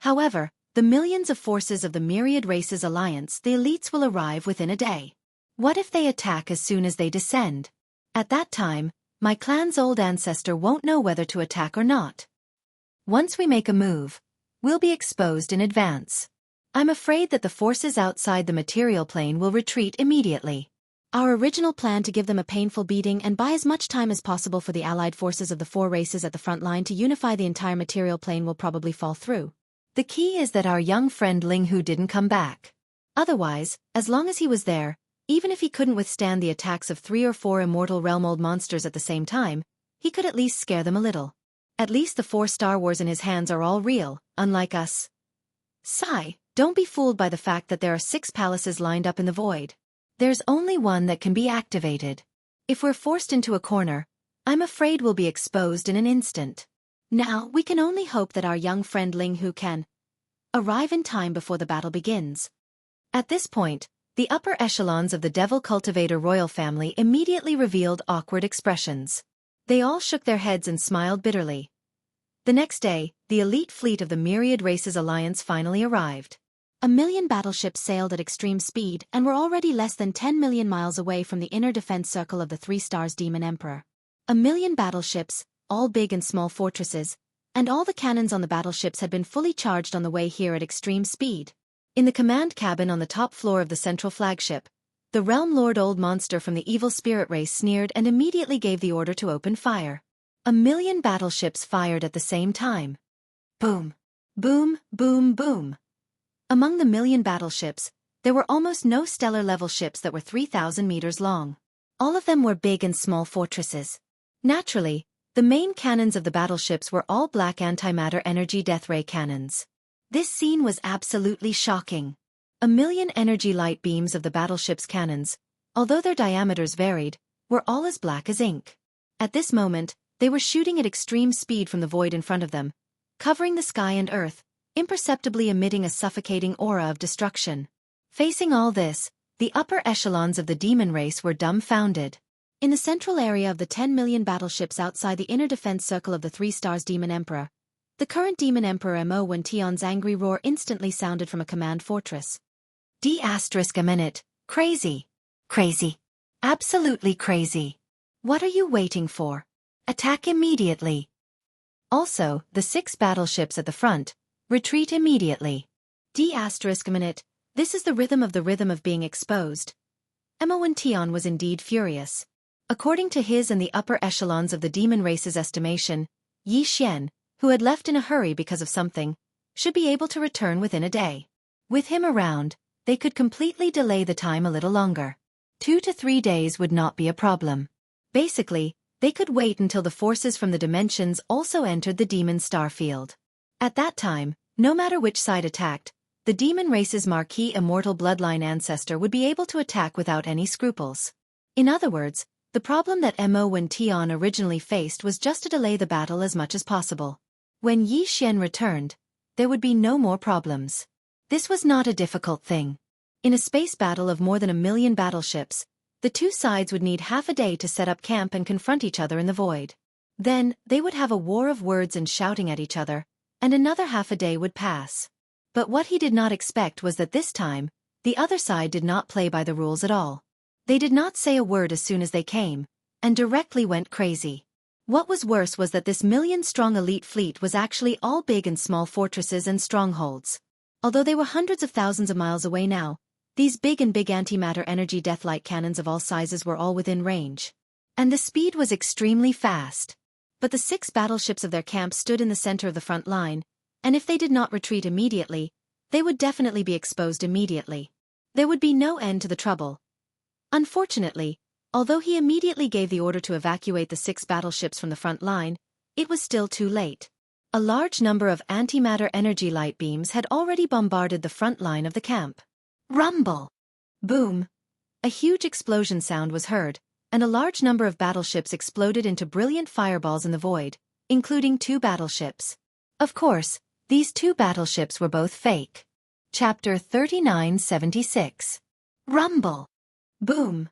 However, the millions of forces of the Myriad Races Alliance, the elites, will arrive within a day. What if they attack as soon as they descend? At that time, my clan's old ancestor won't know whether to attack or not. Once we make a move, we'll be exposed in advance. I'm afraid that the forces outside the material plane will retreat immediately. Our original plan to give them a painful beating and buy as much time as possible for the allied forces of the 4 races at the front line to unify the entire material plane will probably fall through. The key is that our young friend Linghu didn't come back. Otherwise, as long as he was there, even if he couldn't withstand the attacks of 3 or 4 immortal realm-old monsters at the same time, he could at least scare them a little. At least the 4 Star Wars in his hands are all real, unlike us. Sigh, don't be fooled by the fact that there are 6 palaces lined up in the void. There's only one that can be activated. If we're forced into a corner, I'm afraid we'll be exposed in an instant. Now, we can only hope that our young friend Linghu can arrive in time before the battle begins. At this point, the upper echelons of the Devil Cultivator royal family immediately revealed awkward expressions. They all shook their heads and smiled bitterly. The next day, the elite fleet of the Myriad Races Alliance finally arrived. 1,000,000 battleships sailed at extreme speed and were already less than 10 million miles away from the inner defense circle of the 3 Stars Demon Emperor. 1,000,000 battleships, all big and small fortresses, and all the cannons on the battleships had been fully charged on the way here at extreme speed. In the command cabin on the top floor of the central flagship, the Realm Lord Old Monster from the evil spirit race sneered and immediately gave the order to open fire. 1,000,000 battleships fired at the same time. Boom! Boom! Boom! Boom! Among the 1,000,000 battleships, there were almost no stellar-level ships that were 3,000 meters long. All of them were big and small fortresses. Naturally, the main cannons of the battleships were all black antimatter energy death ray cannons. This scene was absolutely shocking. 1,000,000 energy light beams of the battleship's cannons, although their diameters varied, were all as black as ink. At this moment, they were shooting at extreme speed from the void in front of them, covering the sky and earth, imperceptibly emitting a suffocating aura of destruction. Facing all this, the upper echelons of the demon race were dumbfounded. In the central area of the 10,000,000 battleships outside the inner defense circle of the 3 Stars Demon Emperor, the current Demon Emperor Mo Wention's angry roar instantly sounded from a command fortress. A minute. Crazy. Crazy. Absolutely crazy. What are you waiting for? Attack immediately. Also, the 6 battleships at the front, retreat immediately. D*minute, this is the rhythm of being exposed. Mo Wention was indeed furious. According to his and the upper echelons of the demon race's estimation, Yi Xian, who had left in a hurry because of something, should be able to return within a day. With him around, they could completely delay the time a little longer. 2 to 3 days would not be a problem. Basically, they could wait until the forces from the dimensions also entered the demon star field. At that time, no matter which side attacked, the demon race's marquis immortal bloodline ancestor would be able to attack without any scruples. In other words, the problem that Mo Wention originally faced was just to delay the battle as much as possible. When Yi Xian returned, there would be no more problems. This was not a difficult thing. In a space battle of more than 1,000,000 battleships, the 2 sides would need half a day to set up camp and confront each other in the void. Then, they would have a war of words and shouting at each other, and another half a day would pass. But what he did not expect was that this time, the other side did not play by the rules at all. They did not say a word as soon as they came, and directly went crazy. What was worse was that this 1,000,000-strong elite fleet was actually all big and small fortresses and strongholds. Although they were hundreds of thousands of miles away now, these big antimatter energy deathlight cannons of all sizes were all within range. And the speed was extremely fast. But the 6 battleships of their camp stood in the center of the front line, and if they did not retreat immediately, they would definitely be exposed immediately. There would be no end to the trouble. Unfortunately, although he immediately gave the order to evacuate the 6 battleships from the front line, it was still too late. A large number of antimatter energy light beams had already bombarded the front line of the camp. Rumble! Boom! A huge explosion sound was heard, and a large number of battleships exploded into brilliant fireballs in the void, including 2 battleships. Of course, these 2 battleships were both fake. Chapter 3976. Rumble! Boom!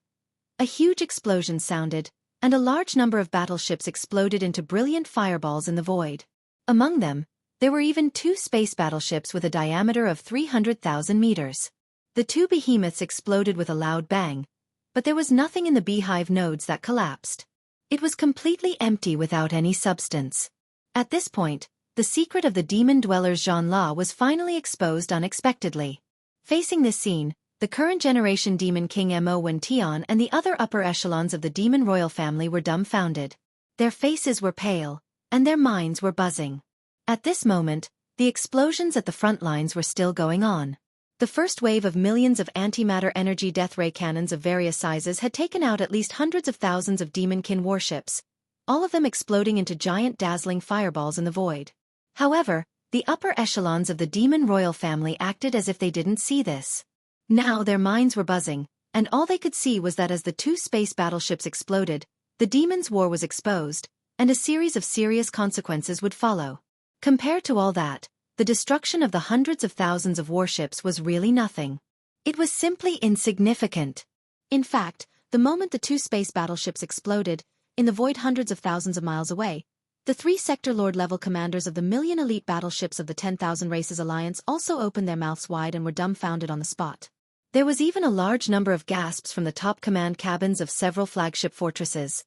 A huge explosion sounded, and a large number of battleships exploded into brilliant fireballs in the void. Among them, there were even 2 space battleships with a diameter of 300,000 meters. The 2 behemoths exploded with a loud bang, but there was nothing in the beehive nodes that collapsed. It was completely empty without any substance. At this point, the secret of the demon dwellers Xianxia was finally exposed unexpectedly. Facing this scene, the current generation demon king Mo Wentian and the other upper echelons of the demon royal family were dumbfounded. Their faces were pale, and their minds were buzzing. At this moment, the explosions at the front lines were still going on. The first wave of millions of antimatter energy death ray cannons of various sizes had taken out at least hundreds of thousands of demonkin warships, all of them exploding into giant dazzling fireballs in the void. However, the upper echelons of the demon royal family acted as if they didn't see this. Now their minds were buzzing, and all they could see was that as the 2 space battleships exploded, the demons' war was exposed, and a series of serious consequences would follow. Compared to all that, the destruction of the hundreds of thousands of warships was really nothing. It was simply insignificant. In fact, the moment the 2 space battleships exploded, in the void hundreds of thousands of miles away, the 3 sector lord-level commanders of the million elite battleships of the 10,000 Races Alliance also opened their mouths wide and were dumbfounded on the spot. There was even a large number of gasps from the top command cabins of several flagship fortresses.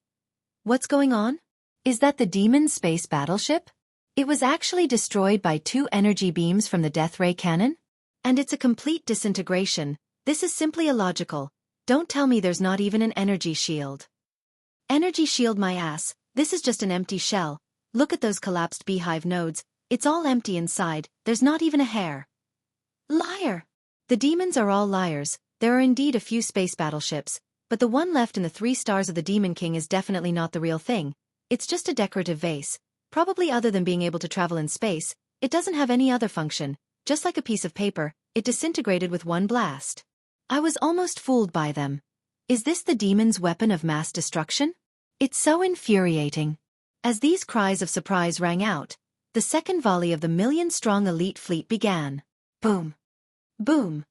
What's going on? Is that the demon space battleship? It was actually destroyed by 2 energy beams from the death ray cannon? And it's a complete disintegration. This is simply illogical. Don't tell me there's not even an energy shield. Energy shield my ass, this is just an empty shell. Look at those collapsed beehive nodes, it's all empty inside, there's not even a hair. Liar! The demons are all liars. There are indeed a few space battleships, but the one left in the 3 stars of the Demon King is definitely not the real thing. It's just a decorative vase. Probably other than being able to travel in space, it doesn't have any other function. Just like a piece of paper, it disintegrated with one blast. I was almost fooled by them. Is this the demon's weapon of mass destruction? It's so infuriating. As these cries of surprise rang out, the second volley of the million-strong elite fleet began. Boom! Boom!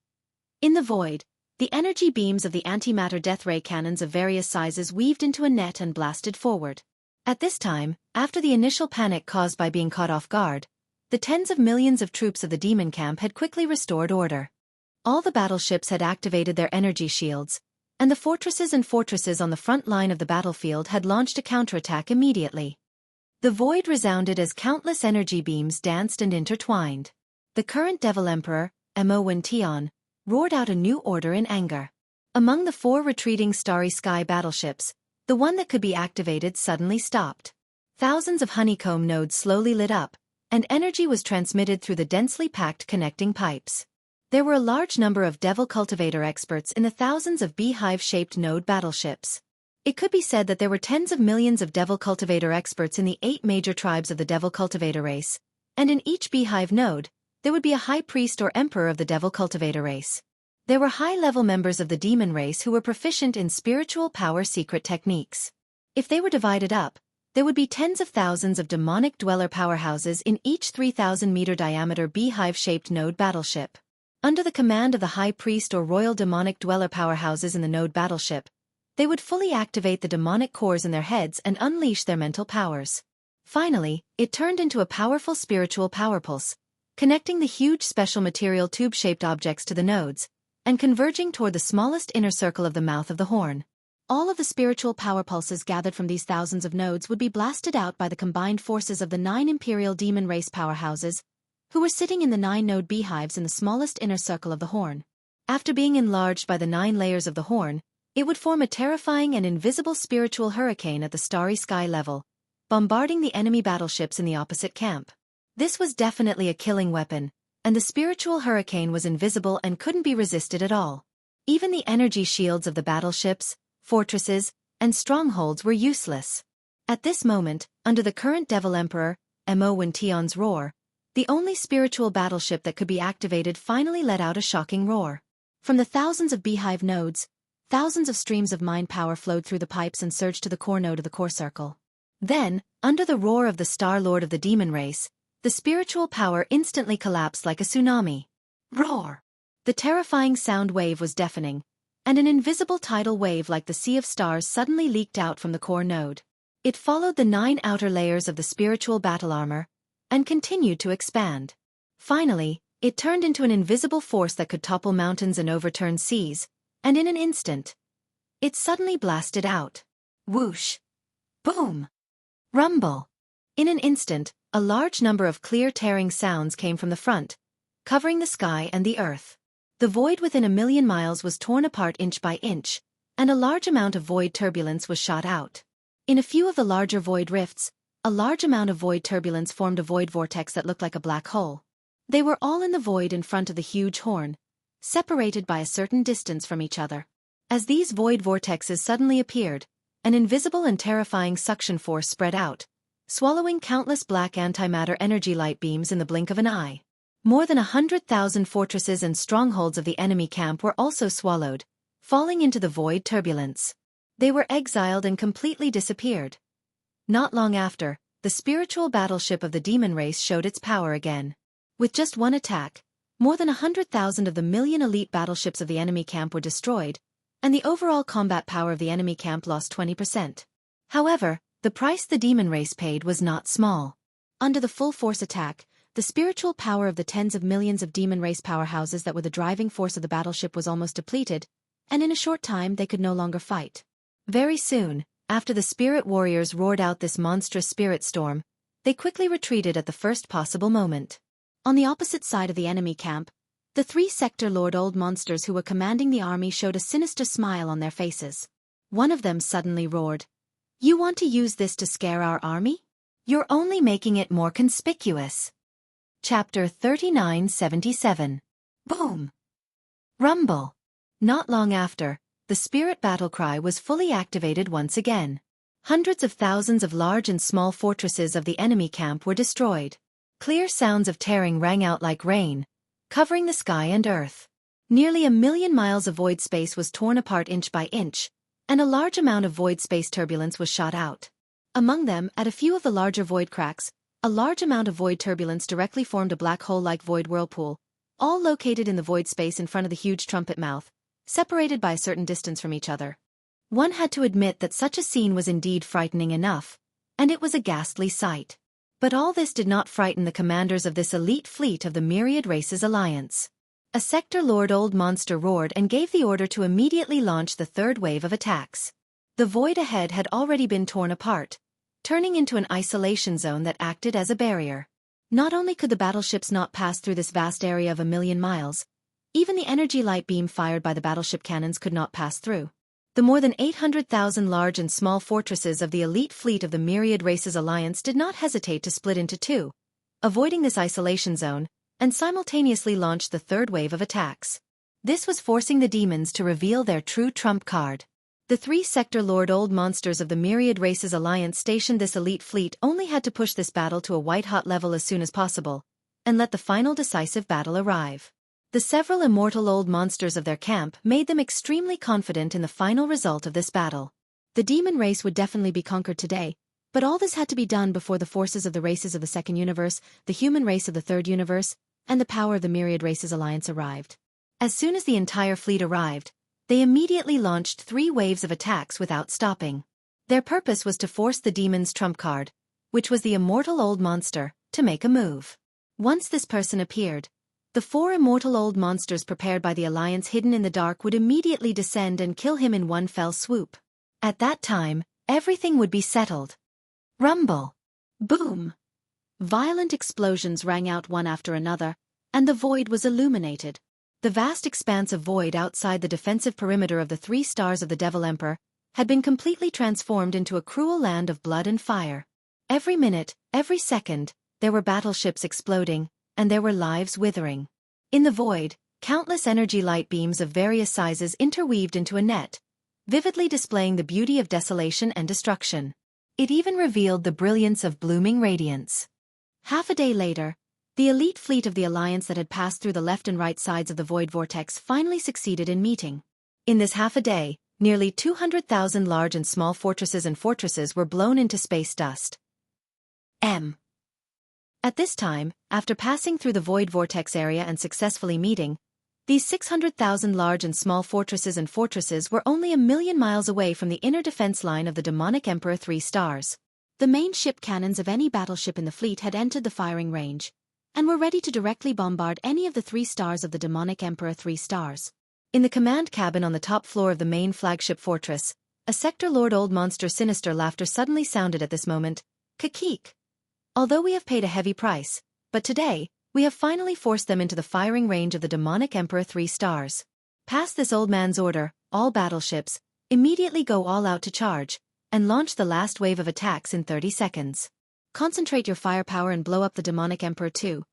In the void, the energy beams of the antimatter death ray cannons of various sizes weaved into a net and blasted forward. At this time, after the initial panic caused by being caught off guard, the tens of millions of troops of the demon camp had quickly restored order. All the battleships had activated their energy shields, and the fortresses on the front line of the battlefield had launched a counterattack immediately. The void resounded as countless energy beams danced and intertwined. The current Devil Emperor, Mo Wentian, roared out a new order in anger. Among the 4 retreating Starry Sky battleships, the one that could be activated suddenly stopped. Thousands of honeycomb nodes slowly lit up, and energy was transmitted through the densely packed connecting pipes. There were a large number of Devil Cultivator experts in the thousands of beehive-shaped node battleships. It could be said that there were tens of millions of Devil Cultivator experts in the 8 major tribes of the Devil Cultivator race, and in each beehive node, there would be a high priest or emperor of the Devil Cultivator race. There were high-level members of the demon race who were proficient in spiritual power secret techniques. If they were divided up, there would be tens of thousands of demonic dweller powerhouses in each 3,000-meter diameter beehive-shaped node battleship. Under the command of the high priest or royal demonic dweller powerhouses in the node battleship, they would fully activate the demonic cores in their heads and unleash their mental powers. Finally, it turned into a powerful spiritual power pulse, connecting the huge special material tube-shaped objects to the nodes, and converging toward the smallest inner circle of the mouth of the horn. All of the spiritual power pulses gathered from these thousands of nodes would be blasted out by the combined forces of the 9 imperial demon race powerhouses, who were sitting in the 9-node beehives in the smallest inner circle of the horn. After being enlarged by the 9 layers of the horn, it would form a terrifying and invisible spiritual hurricane at the starry sky level, bombarding the enemy battleships in the opposite camp. This was definitely a killing weapon, and the spiritual hurricane was invisible and couldn't be resisted at all. Even the energy shields of the battleships, fortresses, and strongholds were useless. At this moment, under the current Devil Emperor, Mo Wention's roar, the only spiritual battleship that could be activated finally let out a shocking roar. From the thousands of beehive nodes, thousands of streams of mind power flowed through the pipes and surged to the core node of the core circle. Then, under the roar of the Star Lord of the demon race, the spiritual power instantly collapsed like a tsunami. Roar! The terrifying sound wave was deafening, and an invisible tidal wave like the Sea of Stars suddenly leaked out from the core node. It followed the 9 outer layers of the spiritual battle armor, and continued to expand. Finally, it turned into an invisible force that could topple mountains and overturn seas, and in an instant, it suddenly blasted out. Whoosh! Boom! Rumble! In an instant, a large number of clear tearing sounds came from the front, covering the sky and the earth. The void within 1,000,000 miles was torn apart inch by inch, and a large amount of void turbulence was shot out. In a few of the larger void rifts, a large amount of void turbulence formed a void vortex that looked like a black hole. They were all in the void in front of the huge horn, separated by a certain distance from each other. As these void vortexes suddenly appeared, an invisible and terrifying suction force spread out, swallowing countless black antimatter energy light beams in the blink of an eye. More than 100,000 fortresses and strongholds of the enemy camp were also swallowed, falling into the void turbulence. They were exiled and completely disappeared. Not long after, the spiritual battleship of the demon race showed its power again. With just one attack, more than 100,000 of the million elite battleships of the enemy camp were destroyed, and the overall combat power of the enemy camp lost 20%. However, the price the demon race paid was not small. Under the full-force attack, the spiritual power of the tens of millions of demon race powerhouses that were the driving force of the battleship was almost depleted, and in a short time they could no longer fight. Very soon, after the spirit warriors roared out this monstrous spirit storm, they quickly retreated at the first possible moment. On the opposite side of the enemy camp, the 3 sector Lord Old Monsters who were commanding the army showed a sinister smile on their faces. One of them suddenly roared, "You want to use this to scare our army? You're only making it more conspicuous." Chapter 3977. Boom! Rumble! Not long after, the spirit battle cry was fully activated once again. Hundreds of thousands of large and small fortresses of the enemy camp were destroyed. Clear sounds of tearing rang out like rain, covering the sky and earth. Nearly 1,000,000 miles of void space was torn apart inch by inch, and a large amount of void space turbulence was shot out. Among them, at a few of the larger void cracks, a large amount of void turbulence directly formed a black hole-like void whirlpool, all located in the void space in front of the huge trumpet mouth, separated by a certain distance from each other. One had to admit that such a scene was indeed frightening enough, and it was a ghastly sight. But all this did not frighten the commanders of this elite fleet of the Myriad Races Alliance. A sector Lord Old Monster roared and gave the order to immediately launch the third wave of attacks. The void ahead had already been torn apart, turning into an isolation zone that acted as a barrier. Not only could the battleships not pass through this vast area of 1,000,000 miles, even the energy light beam fired by the battleship cannons could not pass through. The more than 800,000 large and small fortresses of the elite fleet of the Myriad Races Alliance did not hesitate to split into 2, avoiding this isolation zone, and simultaneously launched the third wave of attacks. This was forcing the demons to reveal their true trump card. The 3 sector Lord Old Monsters of the Myriad Races Alliance stationed this elite fleet only had to push this battle to a white-hot level as soon as possible, and let the final decisive battle arrive. The several immortal old monsters of their camp made them extremely confident in the final result of this battle. The demon race would definitely be conquered today, but all this had to be done before the forces of the races of the second universe, the human race of the third universe, and the power of the Myriad Races Alliance arrived. As soon as the entire fleet arrived, they immediately launched 3 waves of attacks without stopping. Their purpose was to force the demon's trump card, which was the immortal old monster, to make a move. Once this person appeared, the 4 immortal old monsters prepared by the Alliance hidden in the dark would immediately descend and kill him in one fell swoop. At that time, everything would be settled. Rumble! Boom! Violent explosions rang out one after another, and the void was illuminated. The vast expanse of void outside the defensive perimeter of the 3 stars of the Devil Emperor had been completely transformed into a cruel land of blood and fire. Every minute, every second, there were battleships exploding, and there were lives withering. In the void, countless energy light beams of various sizes interweaved into a net, vividly displaying the beauty of desolation and destruction. It even revealed the brilliance of blooming radiance. Half a day later, the elite fleet of the Alliance that had passed through the left and right sides of the void vortex finally succeeded in meeting. In this half a day, nearly 200,000 large and small fortresses were blown into space dust. At this time, after passing through the void vortex area and successfully meeting, these 600,000 large and small fortresses were only 1,000,000 miles away from the inner defense line of the demonic Emperor 3 stars. The main ship cannons of any battleship in the fleet had entered the firing range, and were ready to directly bombard any of the 3 stars of the demonic Emperor 3 stars. In the command cabin on the top floor of the main flagship fortress, a Sector Lord Old Monster sinister laughter suddenly sounded at this moment. Kakik. Although we have paid a heavy price, but today, we have finally forced them into the firing range of the demonic Emperor 3 stars. Past this old man's order, all battleships, immediately go all out to charge, and launch the last wave of attacks in 30 seconds. Concentrate your firepower and blow up the demonic Emperor 2.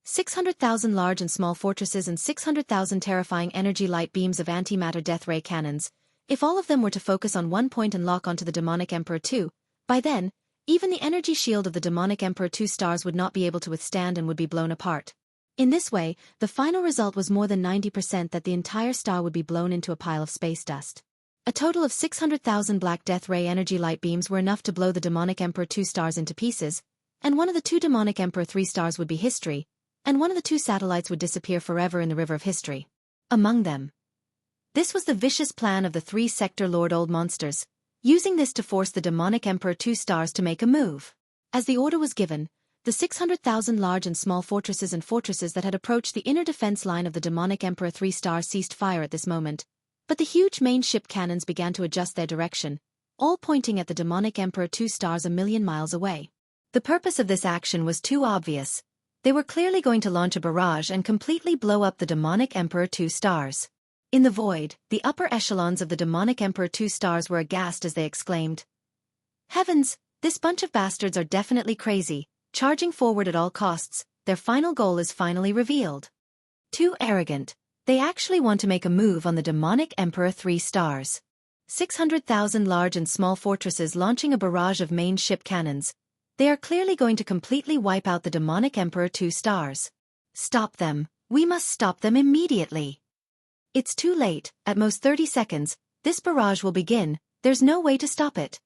600,000 large and small fortresses and 600,000 terrifying energy light beams of antimatter death ray cannons. If all of them were to focus on one point and lock onto the demonic Emperor 2, by then, even the energy shield of the demonic Emperor 2 stars would not be able to withstand and would be blown apart. In this way, the final result was more than 90% that the entire star would be blown into a pile of space dust. A total of 600,000 black death ray energy light beams were enough to blow the demonic Emperor 2 stars into pieces, and one of the 2 demonic Emperor 3 stars would be history, and one of the 2 satellites would disappear forever in the river of history. Among them. This was the vicious plan of the 3 Sector Lord Old Monsters, using this to force the demonic Emperor 2 stars to make a move. As the order was given, the 600,000 large and small fortresses that had approached the inner defense line of the demonic Emperor 3 stars ceased fire at this moment, but the huge main ship cannons began to adjust their direction, all pointing at the demonic Emperor 2 stars 1,000,000 miles away. The purpose of this action was too obvious. They were clearly going to launch a barrage and completely blow up the demonic Emperor 2 stars. In the void, the upper echelons of the demonic Emperor 2 stars were aghast as they exclaimed, "Heavens, this bunch of bastards are definitely crazy, charging forward at all costs. Their final goal is finally revealed. Too arrogant. They actually want to make a move on the demonic Emperor 3 stars. 600,000 large and small fortresses launching a barrage of main ship cannons. They are clearly going to completely wipe out the demonic Emperor 2 stars. Stop them. We must stop them immediately. It's too late, at most 30 seconds, this barrage will begin, there's no way to stop it."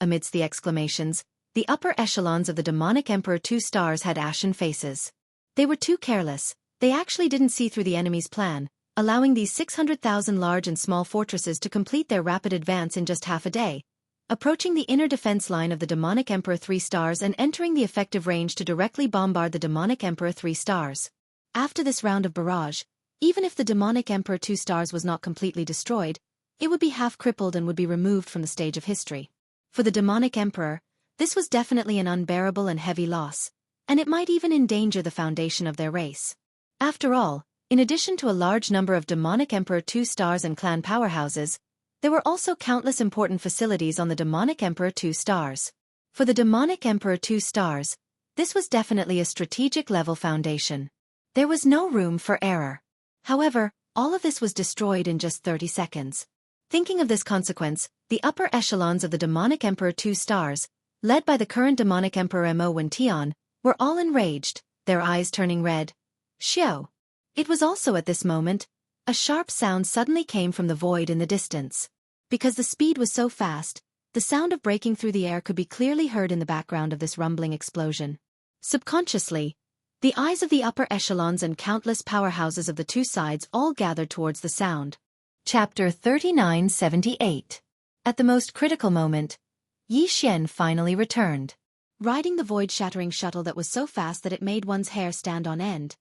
Amidst the exclamations, the upper echelons of the demonic Emperor 2 stars had ashen faces. They were too careless. They actually didn't see through the enemy's plan, allowing these 600,000 large and small fortresses to complete their rapid advance in just half a day, approaching the inner defense line of the demonic Emperor 3 stars and entering the effective range to directly bombard the demonic Emperor 3 stars. After this round of barrage, even if the demonic Emperor 2 stars was not completely destroyed, it would be half crippled and would be removed from the stage of history. For the demonic Emperor, this was definitely an unbearable and heavy loss, and it might even endanger the foundation of their race. After all, in addition to a large number of demonic Emperor 2 stars and clan powerhouses, there were also countless important facilities on the demonic Emperor 2 stars. For the demonic Emperor 2 stars, this was definitely a strategic level foundation. There was no room for error. However, all of this was destroyed in just 30 seconds. Thinking of this consequence, the upper echelons of the demonic Emperor 2 stars, led by the current demonic Emperor Mo Wention, were all enraged, their eyes turning red. Xiao. It was also at this moment, a sharp sound suddenly came from the void in the distance. Because the speed was so fast, the sound of breaking through the air could be clearly heard in the background of this rumbling explosion. Subconsciously, the eyes of the upper echelons and countless powerhouses of the 2 sides all gathered towards the sound. Chapter 3978. At the most critical moment, Yi Xian finally returned. Riding the void-shattering shuttle that was so fast that it made one's hair stand on end,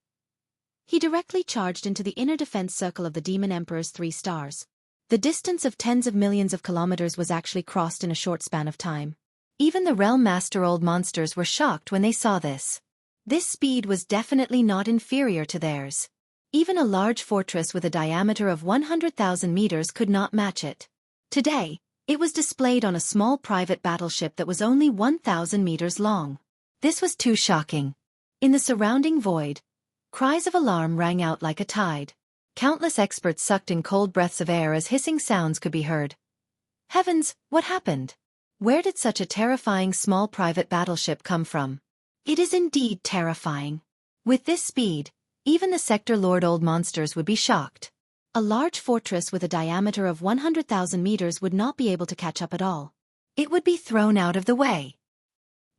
he directly charged into the inner defense circle of the Demon Emperor's 3 stars. The distance of tens of millions of kilometers was actually crossed in a short span of time. Even the Realm Master old monsters were shocked when they saw this. This speed was definitely not inferior to theirs. Even a large fortress with a diameter of 100,000 meters could not match it. Today, it was displayed on a small private battleship that was only 1,000 meters long. This was too shocking. In the surrounding void, cries of alarm rang out like a tide. Countless experts sucked in cold breaths of air as hissing sounds could be heard. Heavens, what happened? Where did such a terrifying small private battleship come from? It is indeed terrifying. With this speed, even the Sector Lord old monsters would be shocked. A large fortress with a diameter of 100,000 meters would not be able to catch up at all. It would be thrown out of the way.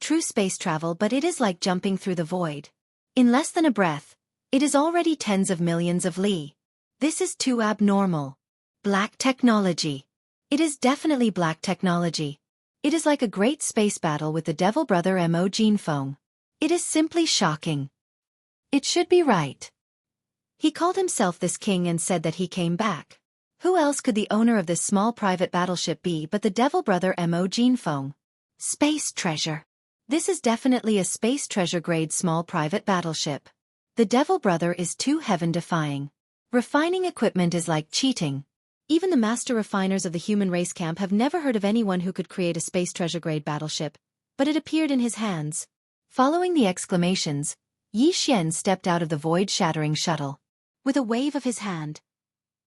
True space travel, but it is like jumping through the void. In less than a breath, it is already tens of millions of li. This is too abnormal. Black technology. It is definitely black technology. It is like a great space battle with the devil brother Mo Jinfeng. It is simply shocking. It should be right. He called himself this king and said that he came back. Who else could the owner of this small private battleship be but the devil brother Mo Jinfeng? Space treasure. This is definitely a space treasure grade small private battleship. The devil brother is too heaven-defying. Refining equipment is like cheating. Even the master refiners of the human race camp have never heard of anyone who could create a space treasure grade battleship, but it appeared in his hands. Following the exclamations, Xianxia stepped out of the void-shattering shuttle. With a wave of his hand,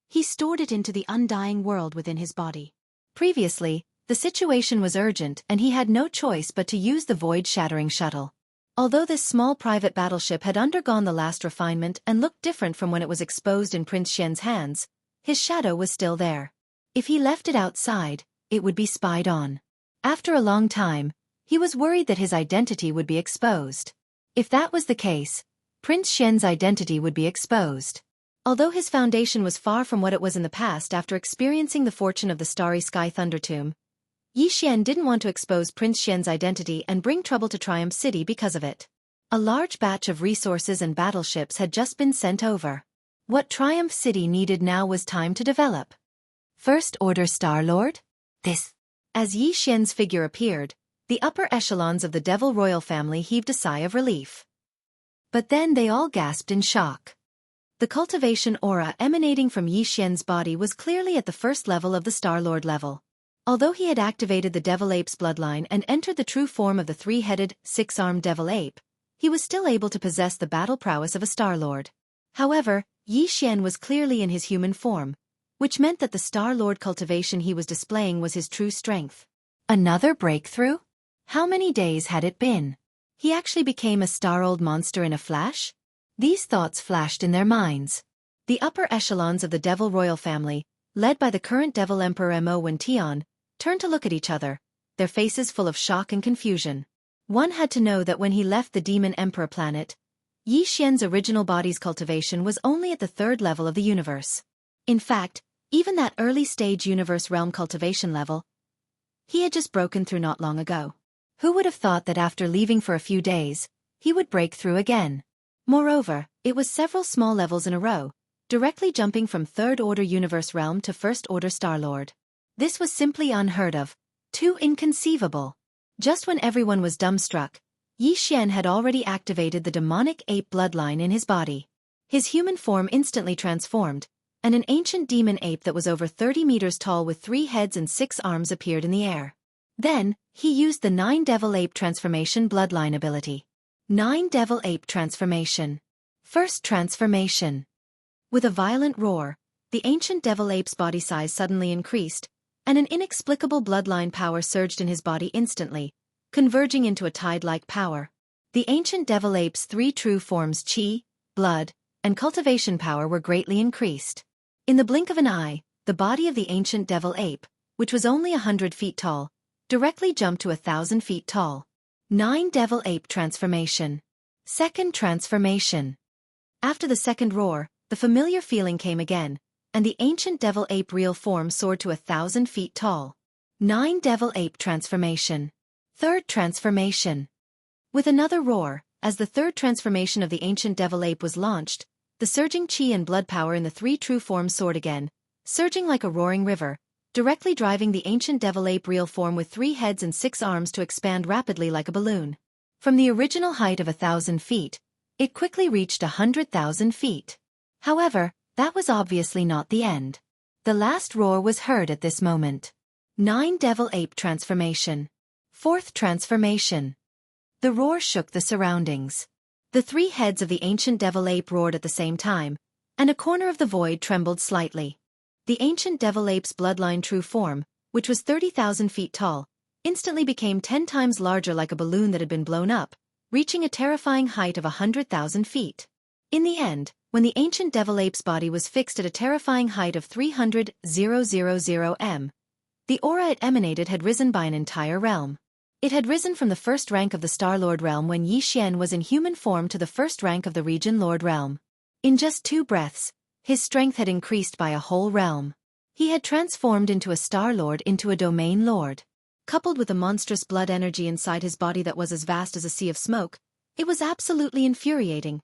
he stored it into the undying world within his body. Previously, the situation was urgent and he had no choice but to use the void-shattering shuttle. Although this small private battleship had undergone the last refinement and looked different from when it was exposed in Prince Xian's hands, his shadow was still there. If he left it outside, it would be spied on. After a long time, he was worried that his identity would be exposed. If that was the case, Prince Xian's identity would be exposed. Although his foundation was far from what it was in the past after experiencing the fortune of the Starry Sky Thunder Tomb, Xian didn't want to expose Prince Xian's identity and bring trouble to Triumph City because of it. A large batch of resources and battleships had just been sent over. What Triumph City needed now was time to develop. First Order Star-Lord? This. As Xian's figure appeared, the upper echelons of the Devil Royal family heaved a sigh of relief. But then they all gasped in shock. The cultivation aura emanating from Xian's body was clearly at the first level of the Star-Lord level. Although he had activated the Devil Ape's bloodline and entered the true form of the three-headed, six-armed Devil Ape, he was still able to possess the battle prowess of a Star-Lord. However, Xian was clearly in his human form, which meant that the Star-Lord cultivation he was displaying was his true strength. Another breakthrough? How many days had it been? He actually became a star-old monster in a flash? These thoughts flashed in their minds. The upper echelons of the Devil Royal family, led by the current Devil Emperor Mo Wention, turned to look at each other, their faces full of shock and confusion. One had to know that when he left the Demon Emperor planet, Xian's original body's cultivation was only at the third level of the universe. In fact, even that early-stage universe realm cultivation level, he had just broken through not long ago. Who would have thought that after leaving for a few days, he would break through again? Moreover, it was several small levels in a row, directly jumping from third-order universe realm to first-order Star-Lord. This was simply unheard of, too inconceivable. Just when everyone was dumbstruck, Xian had already activated the demonic ape bloodline in his body. His human form instantly transformed, and an ancient demon ape that was over 30 meters tall with 3 heads and 6 arms appeared in the air. Then, he used the 9 Devil Ape Transformation bloodline ability. 9 Devil Ape Transformation. First transformation. With a violent roar, the ancient Devil Ape's body size suddenly increased, and an inexplicable bloodline power surged in his body instantly, converging into a tide-like power. The ancient Devil Ape's 3 true forms Qi, blood, and cultivation power were greatly increased. In the blink of an eye, the body of the ancient Devil Ape, which was only 100 feet tall, directly jumped to 1,000 feet tall. 9 Devil Ape Transformation. Second transformation. After the second roar, the familiar feeling came again, and the ancient Devil Ape real form soared to 1,000 feet tall. 9 Devil Ape Transformation. Third transformation. With another roar, as the third transformation of the ancient Devil Ape was launched, the surging Qi and blood power in the 3 true forms soared again, surging like a roaring river, directly driving the ancient devil ape real form with 3 heads and 6 arms to expand rapidly like a balloon. From the original height of 1,000 feet, it quickly reached 100,000 feet. However, that was obviously not the end. The last roar was heard at this moment. 9 Devil Ape Transformation. 4th Transformation. The roar shook the surroundings. The 3 heads of the ancient devil ape roared at the same time, and a corner of the void trembled slightly. The ancient devil ape's bloodline true form, which was 30,000 feet tall, instantly became 10 times larger like a balloon that had been blown up, reaching a terrifying height of 100,000 feet. In the end, when the ancient devil ape's body was fixed at a terrifying height of 300,000 m, the aura it emanated had risen by an entire realm. It had risen from the first rank of the Star Lord realm when Yixian was in human form to the first rank of the Region Lord realm. In just 2 breaths, his strength had increased by a whole realm. He had transformed into a Star Lord into a Domain Lord. Coupled with the monstrous blood energy inside his body that was as vast as a sea of smoke, it was absolutely infuriating.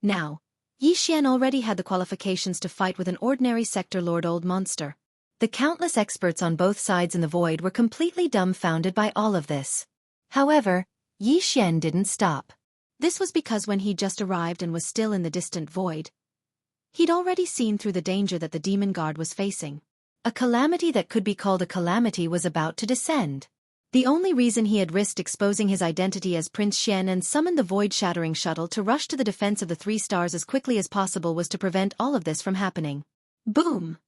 Now, Yixian already had the qualifications to fight with an ordinary Sector Lord old monster. The countless experts on both sides in the void were completely dumbfounded by all of this. However, Yixian didn't stop. This was because when he'd just arrived and was still in the distant void, he'd already seen through the danger that the demon guard was facing. A calamity that could be called a calamity was about to descend. The only reason he had risked exposing his identity as Prince Xian and summoned the void-shattering shuttle to rush to the defense of the 3 stars as quickly as possible was to prevent all of this from happening. Boom!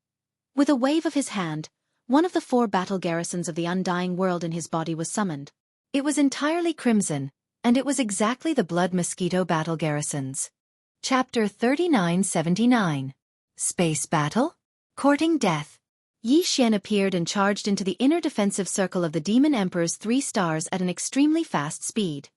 With a wave of his hand, one of the 4 battle garrisons of the undying world in his body was summoned. It was entirely crimson, and it was exactly the Blood Mosquito battle garrisons. Chapter 3979. Space Battle? Courting Death. Yixian appeared and charged into the inner defensive circle of the Demon Emperor's 3 stars at an extremely fast speed.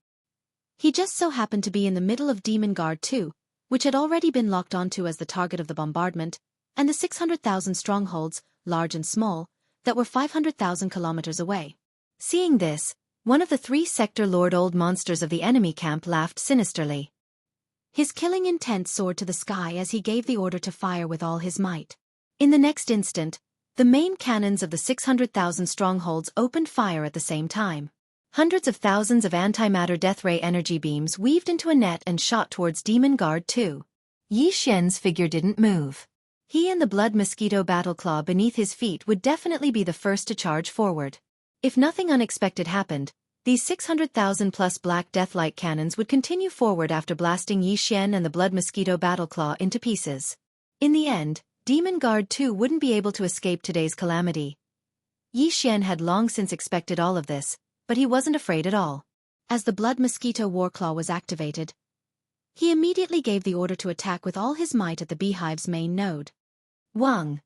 He just so happened to be in the middle of Demon Guard 2, which had already been locked onto as the target of the bombardment, and the 600,000 strongholds, large and small, that were 500,000 kilometers away. Seeing this, one of the 3 Sector Lord old monsters of the enemy camp laughed sinisterly. His killing intent soared to the sky as he gave the order to fire with all his might. In the next instant, the main cannons of the 600,000 strongholds opened fire at the same time. Hundreds of thousands of antimatter death ray energy beams weaved into a net and shot towards Demon Guard 2. Yixian's figure didn't move. He and the Blood Mosquito battle claw beneath his feet would definitely be the first to charge forward. If nothing unexpected happened, these 600,000-plus black deathlight cannons would continue forward after blasting Yixian and the Blood Mosquito battle claw into pieces. In the end, Demon Guard 2 wouldn't be able to escape today's calamity. Yixian had long since expected all of this, but he wasn't afraid at all. As the Blood Mosquito war claw was activated, he immediately gave the order to attack with all his might at the beehive's main node. Wang.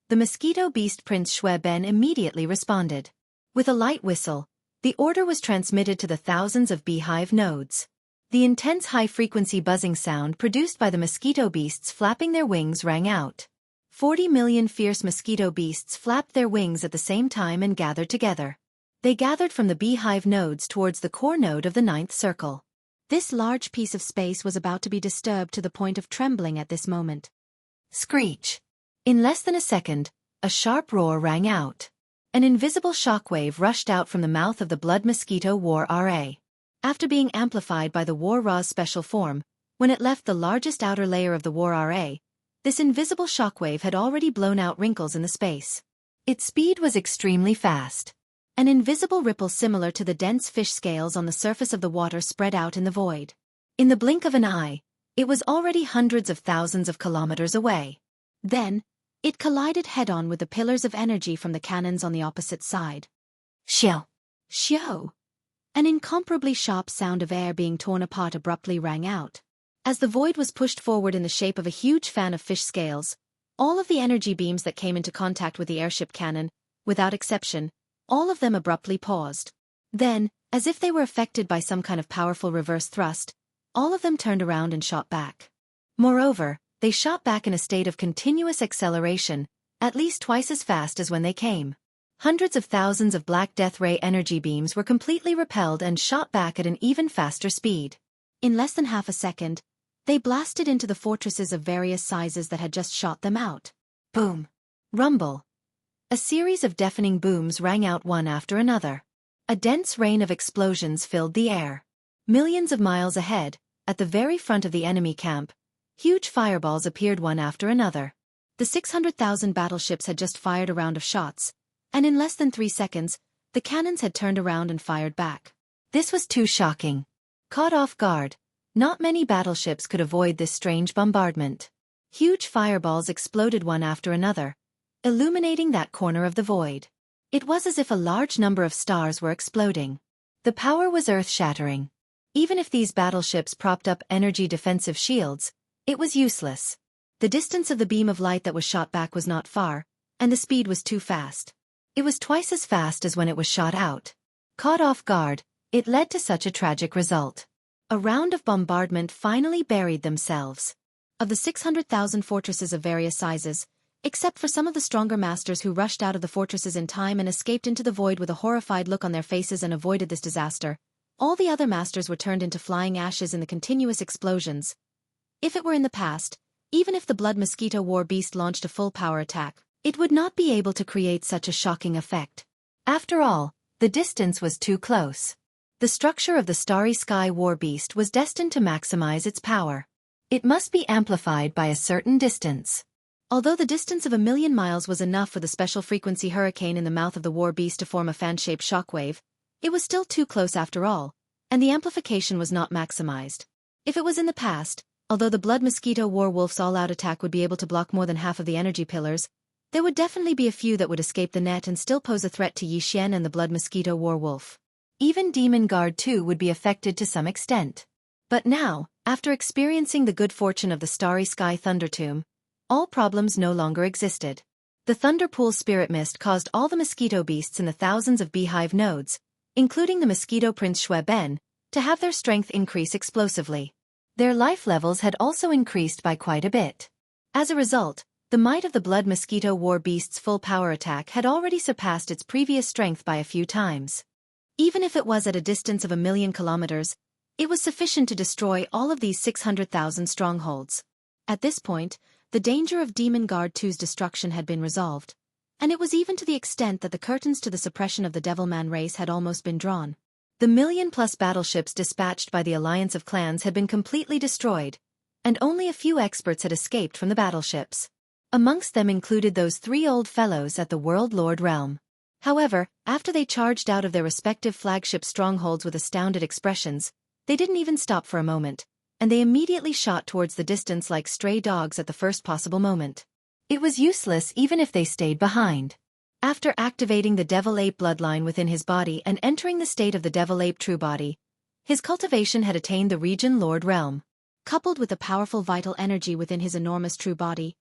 The mosquito beast Prince Xue Ben immediately responded. With a light whistle, the order was transmitted to the thousands of beehive nodes. The intense high-frequency buzzing sound produced by the mosquito beasts flapping their wings rang out. 40 million fierce mosquito beasts flapped their wings at the same time and gathered together. They gathered from the beehive nodes towards the core node of the 9th circle. This large piece of space was about to be disturbed to the point of trembling at this moment. Screech! In less than a second, a sharp roar rang out. An invisible shockwave rushed out from the mouth of the Blood Mosquito War RA. After being amplified by the War Ra's special form, when it left the largest outer layer of the War RA, this invisible shockwave had already blown out wrinkles in the space. Its speed was extremely fast. An invisible ripple similar to the dense fish scales on the surface of the water spread out in the void. In the blink of an eye, it was already hundreds of thousands of kilometers away. Then, it collided head-on with the pillars of energy from the cannons on the opposite side. Xiao! Xiao! An incomparably sharp sound of air being torn apart abruptly rang out. As the void was pushed forward in the shape of a huge fan of fish scales, all of the energy beams that came into contact with the airship cannon, without exception, all of them abruptly paused. Then, as if they were affected by some kind of powerful reverse thrust, all of them turned around and shot back. Moreover, they shot back in a state of continuous acceleration, at least twice as fast as when they came. Hundreds of thousands of black death ray energy beams were completely repelled and shot back at an even faster speed. In less than half a second, they blasted into the fortresses of various sizes that had just shot them out. Boom! Rumble! A series of deafening booms rang out one after another. A dense rain of explosions filled the air. Millions of miles ahead, at the very front of the enemy camp, huge fireballs appeared one after another. The 600,000 battleships had just fired a round of shots, and in less than 3 seconds, the cannons had turned around and fired back. This was too shocking. Caught off guard, not many battleships could avoid this strange bombardment. Huge fireballs exploded one after another, illuminating that corner of the void. It was as if a large number of stars were exploding. The power was earth-shattering. Even if these battleships propped up energy defensive shields, it was useless. The distance of the beam of light that was shot back was not far, and the speed was too fast. It was twice as fast as when it was shot out. Caught off guard, it led to such a tragic result. A round of bombardment finally buried themselves. Of the 600,000 fortresses of various sizes, except for some of the stronger masters who rushed out of the fortresses in time and escaped into the void with a horrified look on their faces and avoided this disaster, all the other masters were turned into flying ashes in the continuous explosions. If it were in the past, even if the blood mosquito war beast launched a full power attack, it would not be able to create such a shocking effect. After all, the distance was too close. The structure of the starry sky war beast was destined to maximize its power. It must be amplified by a certain distance. Although the distance of 1,000,000 miles was enough for the special frequency hurricane in the mouth of the war beast to form a fan-shaped shockwave, it was still too close after all, and the amplification was not maximized. If it was in the past, although the blood mosquito war wolf's all-out attack would be able to block more than half of the energy pillars, there would definitely be a few that would escape the net and still pose a threat to Xianxia and the blood mosquito war wolf. Even Demon Guard too would be affected to some extent. But now, after experiencing the good fortune of the starry sky thunder tomb, all problems no longer existed. The thunderpool spirit mist caused all the mosquito beasts in the thousands of beehive nodes, including the mosquito prince Shui Ben, to have their strength increase explosively. Their life levels had also increased by quite a bit. As a result, the might of the blood mosquito war beast's full power attack had already surpassed its previous strength by a few times. Even if it was at a distance of 1,000,000 kilometers, it was sufficient to destroy all of these 600,000 strongholds. At this point, the danger of Demon Guard 2's destruction had been resolved, and it was even to the extent that the curtains to the suppression of the Devilman race had almost been drawn. The 1,000,000+ battleships dispatched by the Alliance of Clans had been completely destroyed, and only a few experts had escaped from the battleships. Amongst them included those 3 old fellows at the World Lord realm. However, after they charged out of their respective flagship strongholds with astounded expressions, they didn't even stop for a moment, and they immediately shot towards the distance like stray dogs at the first possible moment. It was useless even if they stayed behind. After activating the Devil Ape bloodline within his body and entering the state of the Devil Ape true body, his cultivation had attained the Region Lord realm. Coupled with the powerful vital energy within his enormous true body,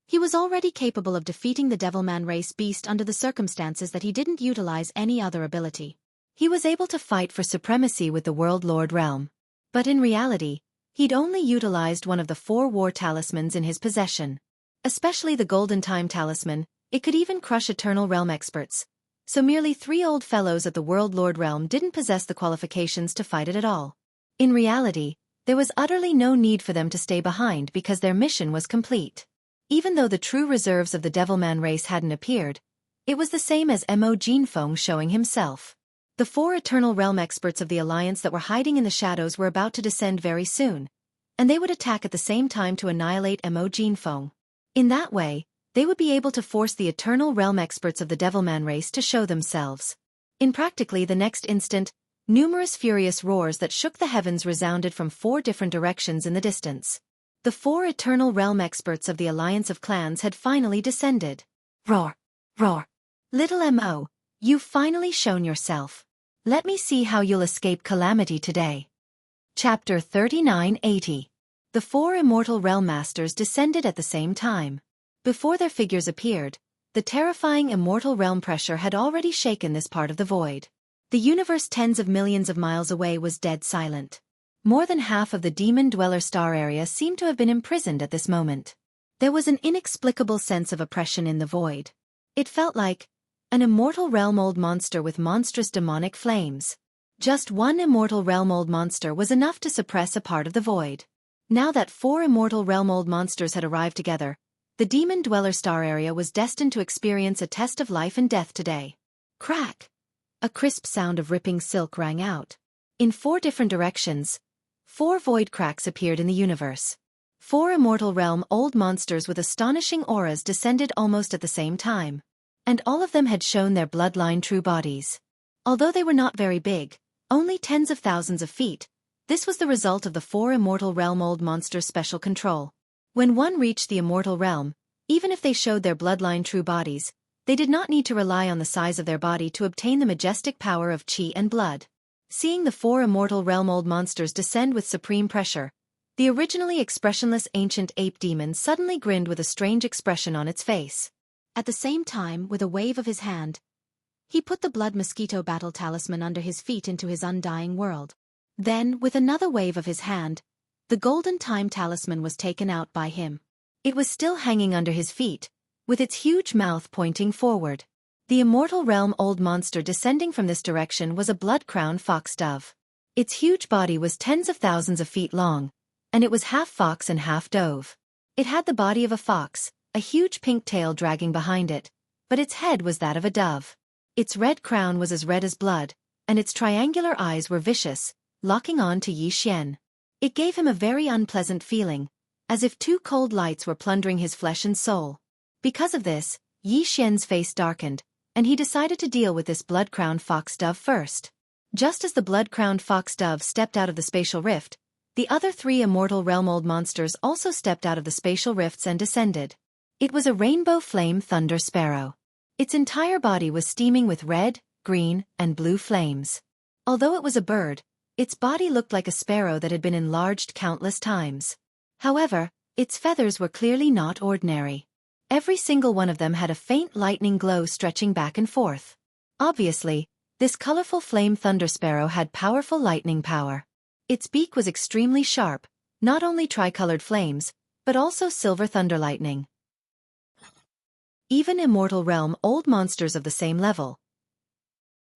he was already capable of defeating the Devilman race beast under the circumstances that he didn't utilize any other ability. He was able to fight for supremacy with the World Lord realm. But in reality, he'd only utilized one of the 4 war talismans in his possession. Especially the Golden Time talisman, it could even crush Eternal Realm experts. So merely 3 old fellows at the World Lord realm didn't possess the qualifications to fight it at all. In reality, there was utterly no need for them to stay behind because their mission was complete. Even though the true reserves of the Devilman race hadn't appeared, it was the same as Mo Jinfeng showing himself. The 4 Eternal Realm experts of the Alliance that were hiding in the shadows were about to descend very soon, and they would attack at the same time to annihilate Mo Jinfeng. In that way, they would be able to force the Eternal Realm experts of the Devilman race to show themselves. In practically the next instant, numerous furious roars that shook the heavens resounded from 4 different directions in the distance. The 4 Eternal Realm experts of the Alliance of Clans had finally descended. Roar! Roar! Little Mo, you've finally shown yourself. Let me see how you'll escape calamity today. Chapter 3980. The 4 Immortal Realm Masters descended at the same time. Before their figures appeared, the terrifying Immortal Realm pressure had already shaken this part of the void. The universe tens of millions of miles away was dead silent. More than half of the Demon Dweller star area seemed to have been imprisoned at this moment. There was an inexplicable sense of oppression in the void. It felt like an Immortal Realm old monster with monstrous demonic flames. Just one Immortal Realm old monster was enough to suppress a part of the void. Now that 4 Immortal Realm old monsters had arrived together, The Demon Dweller Star area was destined to experience a test of life and death today. Crack! A crisp sound of ripping silk rang out. In 4 different directions, 4 void cracks appeared in the universe. 4 immortal realm old monsters with astonishing auras descended almost at the same time. And all of them had shown their bloodline true bodies. Although they were not very big, only tens of thousands of feet, this was the result of the 4 immortal realm old monsters' special control. When one reached the immortal realm, even if they showed their bloodline true bodies, they did not need to rely on the size of their body to obtain the majestic power of chi and blood. Seeing the 4 immortal realm old monsters descend with supreme pressure, the originally expressionless ancient ape demon suddenly grinned with a strange expression on its face. At the same time, with a wave of his hand, he put the blood mosquito battle talisman under his feet into his undying world. Then, with another wave of his hand, the golden time talisman was taken out by him. It was still hanging under his feet, with its huge mouth pointing forward. The immortal realm old monster descending from this direction was a blood-crowned fox dove. Its huge body was tens of thousands of feet long, and it was half fox and half dove. It had the body of a fox, a huge pink tail dragging behind it, but its head was that of a dove. Its red crown was as red as blood, and its triangular eyes were vicious, locking on to Xianxia. It gave him a very unpleasant feeling, as if 2 cold lights were plundering his flesh and soul. Because of this, Xianxia's face darkened, and he decided to deal with this blood-crowned fox dove first. Just as the blood-crowned fox dove stepped out of the spatial rift, the other 3 immortal realm old monsters also stepped out of the spatial rifts and descended. It was a rainbow flame thunder sparrow. Its entire body was steaming with red, green, and blue flames. Although it was a bird, its body looked like a sparrow that had been enlarged countless times. However, its feathers were clearly not ordinary. Every single one of them had a faint lightning glow stretching back and forth. Obviously, this colorful flame thunder sparrow had powerful lightning power. Its beak was extremely sharp, not only tricolored flames, but also silver thunder lightning. Even immortal realm old monsters of the same level.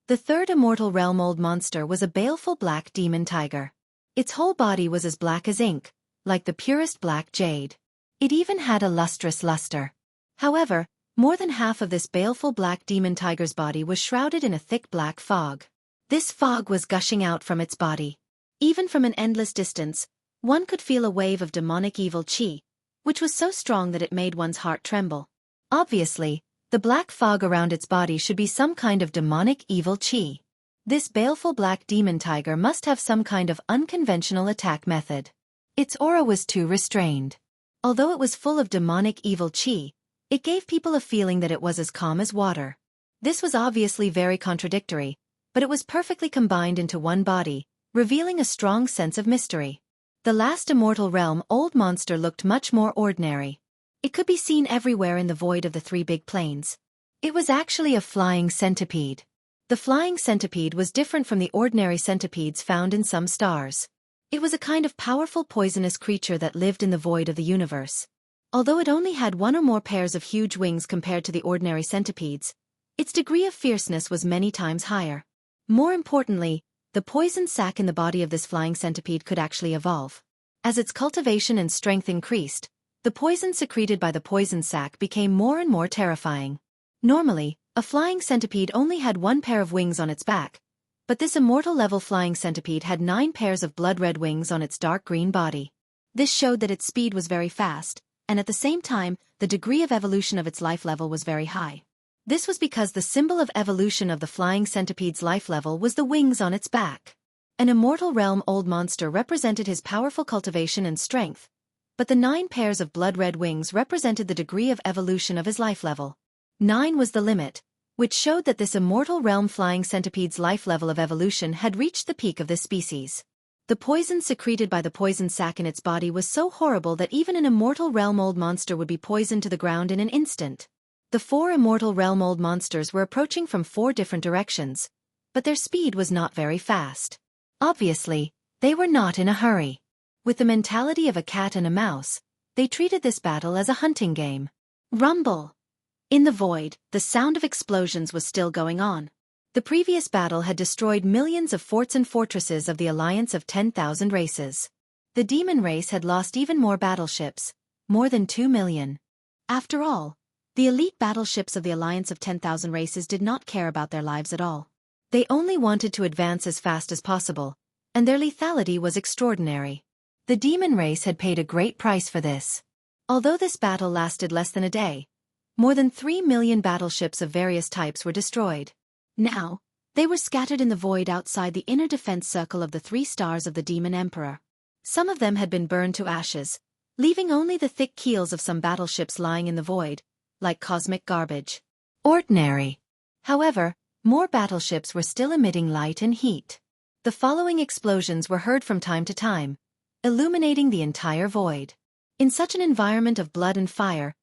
The 3rd immortal realm old monster was a baleful black demon tiger. Its whole body was as black as ink, like the purest black jade. It even had a lustrous luster. However, more than half of this baleful black demon tiger's body was shrouded in a thick black fog. This fog was gushing out from its body. Even from an endless distance, one could feel a wave of demonic evil chi, which was so strong that it made one's heart tremble. Obviously, the black fog around its body should be some kind of demonic evil chi. This baleful black demon tiger must have some kind of unconventional attack method. Its aura was too restrained. Although it was full of demonic evil chi, it gave people a feeling that it was as calm as water. This was obviously very contradictory, but it was perfectly combined into one body, revealing a strong sense of mystery. The last immortal realm old monster looked much more ordinary. It could be seen everywhere in the void of the 3 big planes. It was actually a flying centipede. The flying centipede was different from the ordinary centipedes found in some stars. It was a kind of powerful poisonous creature that lived in the void of the universe. Although it only had 1 or more pairs of huge wings compared to the ordinary centipedes, its degree of fierceness was many times higher. More importantly, the poison sac in the body of this flying centipede could actually evolve. As its cultivation and strength increased, the poison secreted by the poison sac became more and more terrifying. Normally, a flying centipede only had 1 pair of wings on its back, but this immortal-level flying centipede had 9 pairs of blood-red wings on its dark green body. This showed that its speed was very fast, and at the same time, the degree of evolution of its life level was very high. This was because the symbol of evolution of the flying centipede's life level was the wings on its back. An immortal realm old monster represented his powerful cultivation and strength, but the 9 pairs of blood-red wings represented the degree of evolution of his life level. 9 was the limit, which showed that this immortal realm flying centipede's life level of evolution had reached the peak of this species. The poison secreted by the poison sac in its body was so horrible that even an immortal realm old monster would be poisoned to the ground in an instant. The 4 immortal realm old monsters were approaching from 4 different directions, but their speed was not very fast. Obviously, they were not in a hurry. With the mentality of a cat and a mouse, they treated this battle as a hunting game. Rumble! In the void, the sound of explosions was still going on. The previous battle had destroyed millions of forts and fortresses of the alliance of 10,000 races. The demon race had lost even more battleships, more than 2 million. After all, the elite battleships of the Alliance of 10,000 races did not care about their lives at all. They only wanted to advance as fast as possible, and their lethality was extraordinary. The demon race had paid a great price for this. Although this battle lasted less than a day, more than 3 million battleships of various types were destroyed. Now, they were scattered in the void outside the inner defense circle of the 3 stars of the Demon Emperor. Some of them had been burned to ashes, leaving only the thick keels of some battleships lying in the void, like cosmic garbage. Ordinary. However, more battleships were still emitting light and heat. The following explosions were heard from time to time, illuminating the entire void. In such an environment of blood and fire,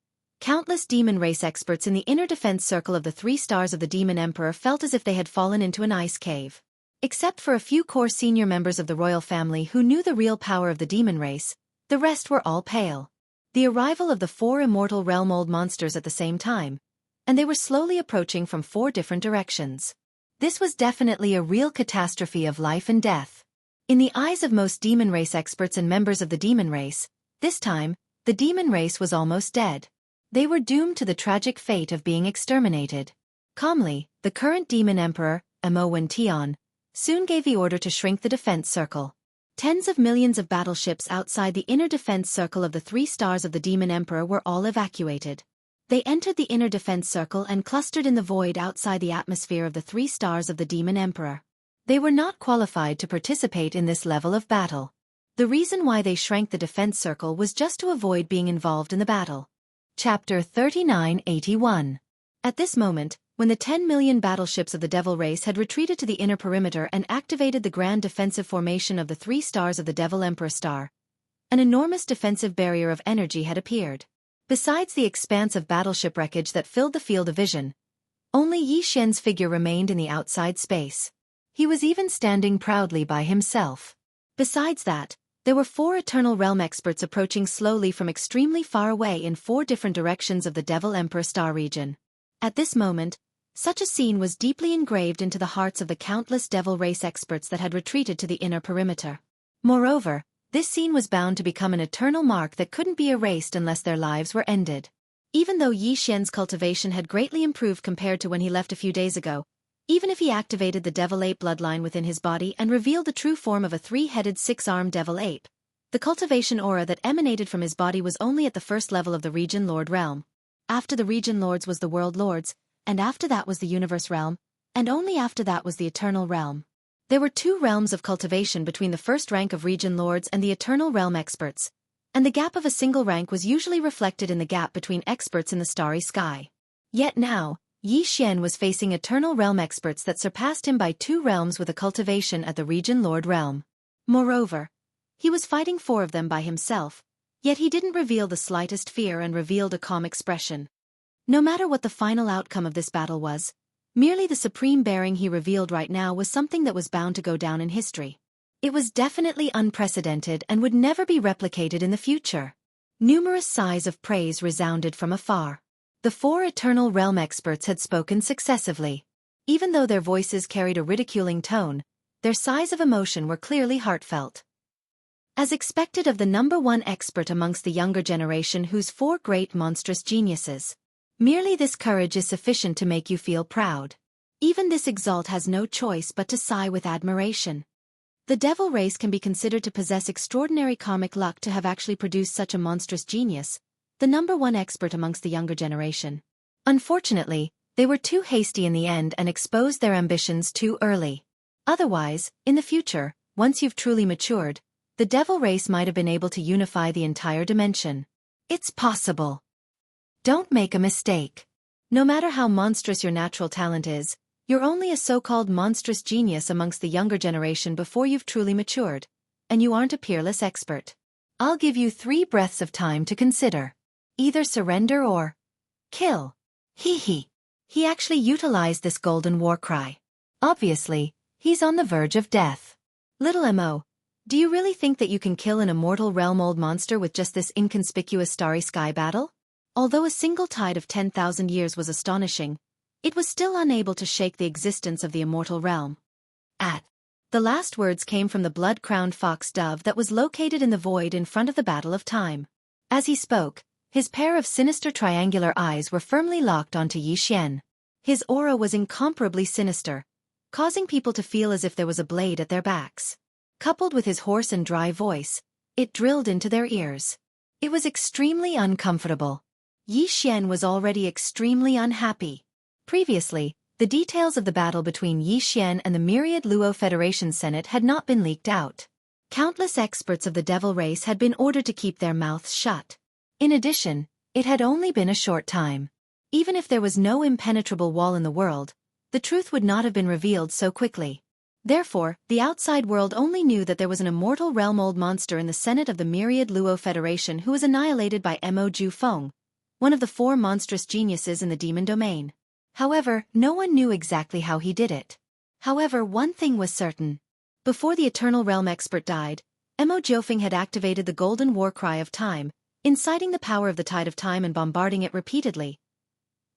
countless demon race experts in the inner defense circle of the 3 stars of the Demon Emperor felt as if they had fallen into an ice cave. Except for a few core senior members of the royal family who knew the real power of the demon race, the rest were all pale. The arrival of the 4 immortal realm-old monsters at the same time, and they were slowly approaching from 4 different directions. This was definitely a real catastrophe of life and death. In the eyes of most demon race experts and members of the demon race, this time, the demon race was almost dead. They were doomed to the tragic fate of being exterminated. Calmly, the current Demon Emperor, Mo Wen-Tian, soon gave the order to shrink the defense circle. Tens of millions of battleships outside the inner defense circle of the 3 stars of the Demon Emperor were all evacuated. They entered the inner defense circle and clustered in the void outside the atmosphere of the 3 stars of the Demon Emperor. They were not qualified to participate in this level of battle. The reason why they shrank the defense circle was just to avoid being involved in the battle. Chapter 3981. At this moment, when the 10 million battleships of the Devil race had retreated to the inner perimeter and activated the grand defensive formation of the 3 stars of the Devil Emperor star, an enormous defensive barrier of energy had appeared. Besides the expanse of battleship wreckage that filled the field of vision, only Yi Xian's figure remained in the outside space. He was even standing proudly by himself. Besides that, there were 4 Eternal Realm experts approaching slowly from extremely far away in 4 different directions of the Devil Emperor star region. At this moment, such a scene was deeply engraved into the hearts of the countless Devil race experts that had retreated to the inner perimeter. Moreover, this scene was bound to become an eternal mark that couldn't be erased unless their lives were ended. Even though Yi Xian's cultivation had greatly improved compared to when he left a few days ago, even if he activated the Devil Ape bloodline within his body and revealed the true form of a 3-headed 6-armed Devil Ape, the cultivation aura that emanated from his body was only at the first level of the Region Lord realm. After the Region Lords was the World Lords, and after that was the Universe realm, and only after that was the Eternal realm. There were 2 realms of cultivation between the first rank of Region Lords and the Eternal realm experts, and the gap of a single rank was usually reflected in the gap between experts in the starry sky. Yet now, Yi Xian was facing Eternal Realm experts that surpassed him by 2 realms with a cultivation at the Region Lord realm. Moreover, he was fighting 4 of them by himself, yet he didn't reveal the slightest fear and revealed a calm expression. No matter what the final outcome of this battle was, merely the supreme bearing he revealed right now was something that was bound to go down in history. It was definitely unprecedented and would never be replicated in the future. Numerous sighs of praise resounded from afar. The 4 Eternal Realm experts had spoken successively. Even though their voices carried a ridiculing tone, their sighs of emotion were clearly heartfelt. As expected of the number 1 expert amongst the younger generation whose 4 great monstrous geniuses. Merely this courage is sufficient to make you feel proud. Even this exalt has no choice but to sigh with admiration. The Devil race can be considered to possess extraordinary karmic luck to have actually produced such a monstrous genius, the number 1 expert amongst the younger generation. Unfortunately, they were too hasty in the end and exposed their ambitions too early. Otherwise, in the future, once you've truly matured, the Devil race might have been able to unify the entire dimension. It's possible. Don't make a mistake. No matter how monstrous your natural talent is, you're only a so-called monstrous genius amongst the younger generation before you've truly matured, and you aren't a peerless expert. I'll give you 3 breaths of time to consider. Either surrender or kill. He actually utilized this golden war cry. Obviously, he's on the verge of death. Little Mo, do you really think that you can kill an immortal realm-old monster with just this inconspicuous starry sky battle? Although a single tide of 10,000 years was astonishing, it was still unable to shake the existence of the immortal realm. At. The last words came from the blood-crowned fox dove that was located in the void in front of the Battle of Time. As he spoke, His pair of sinister triangular eyes were firmly locked onto Xian. His aura was incomparably sinister, causing people to feel as if there was a blade at their backs. Coupled with his hoarse and dry voice, it drilled into their ears. It was extremely uncomfortable. Xian was already extremely unhappy. Previously, the details of the battle between Xian and the myriad Luo Federation Senate had not been leaked out. Countless experts of the devil race had been ordered to keep their mouths shut. In addition, it had only been a short time. Even if there was no impenetrable wall in the world, the truth would not have been revealed so quickly. Therefore, the outside world only knew that there was an immortal realm-old monster in the Senate of the myriad Luo Federation who was annihilated by Mo Ju Feng, one of the 4 monstrous geniuses in the demon domain. However, no one knew exactly how he did it. However, one thing was certain. Before the Eternal Realm expert died, Mo Jiufeng had activated the Golden War Cry of Time, inciting the power of the Tide of Time and bombarding it repeatedly.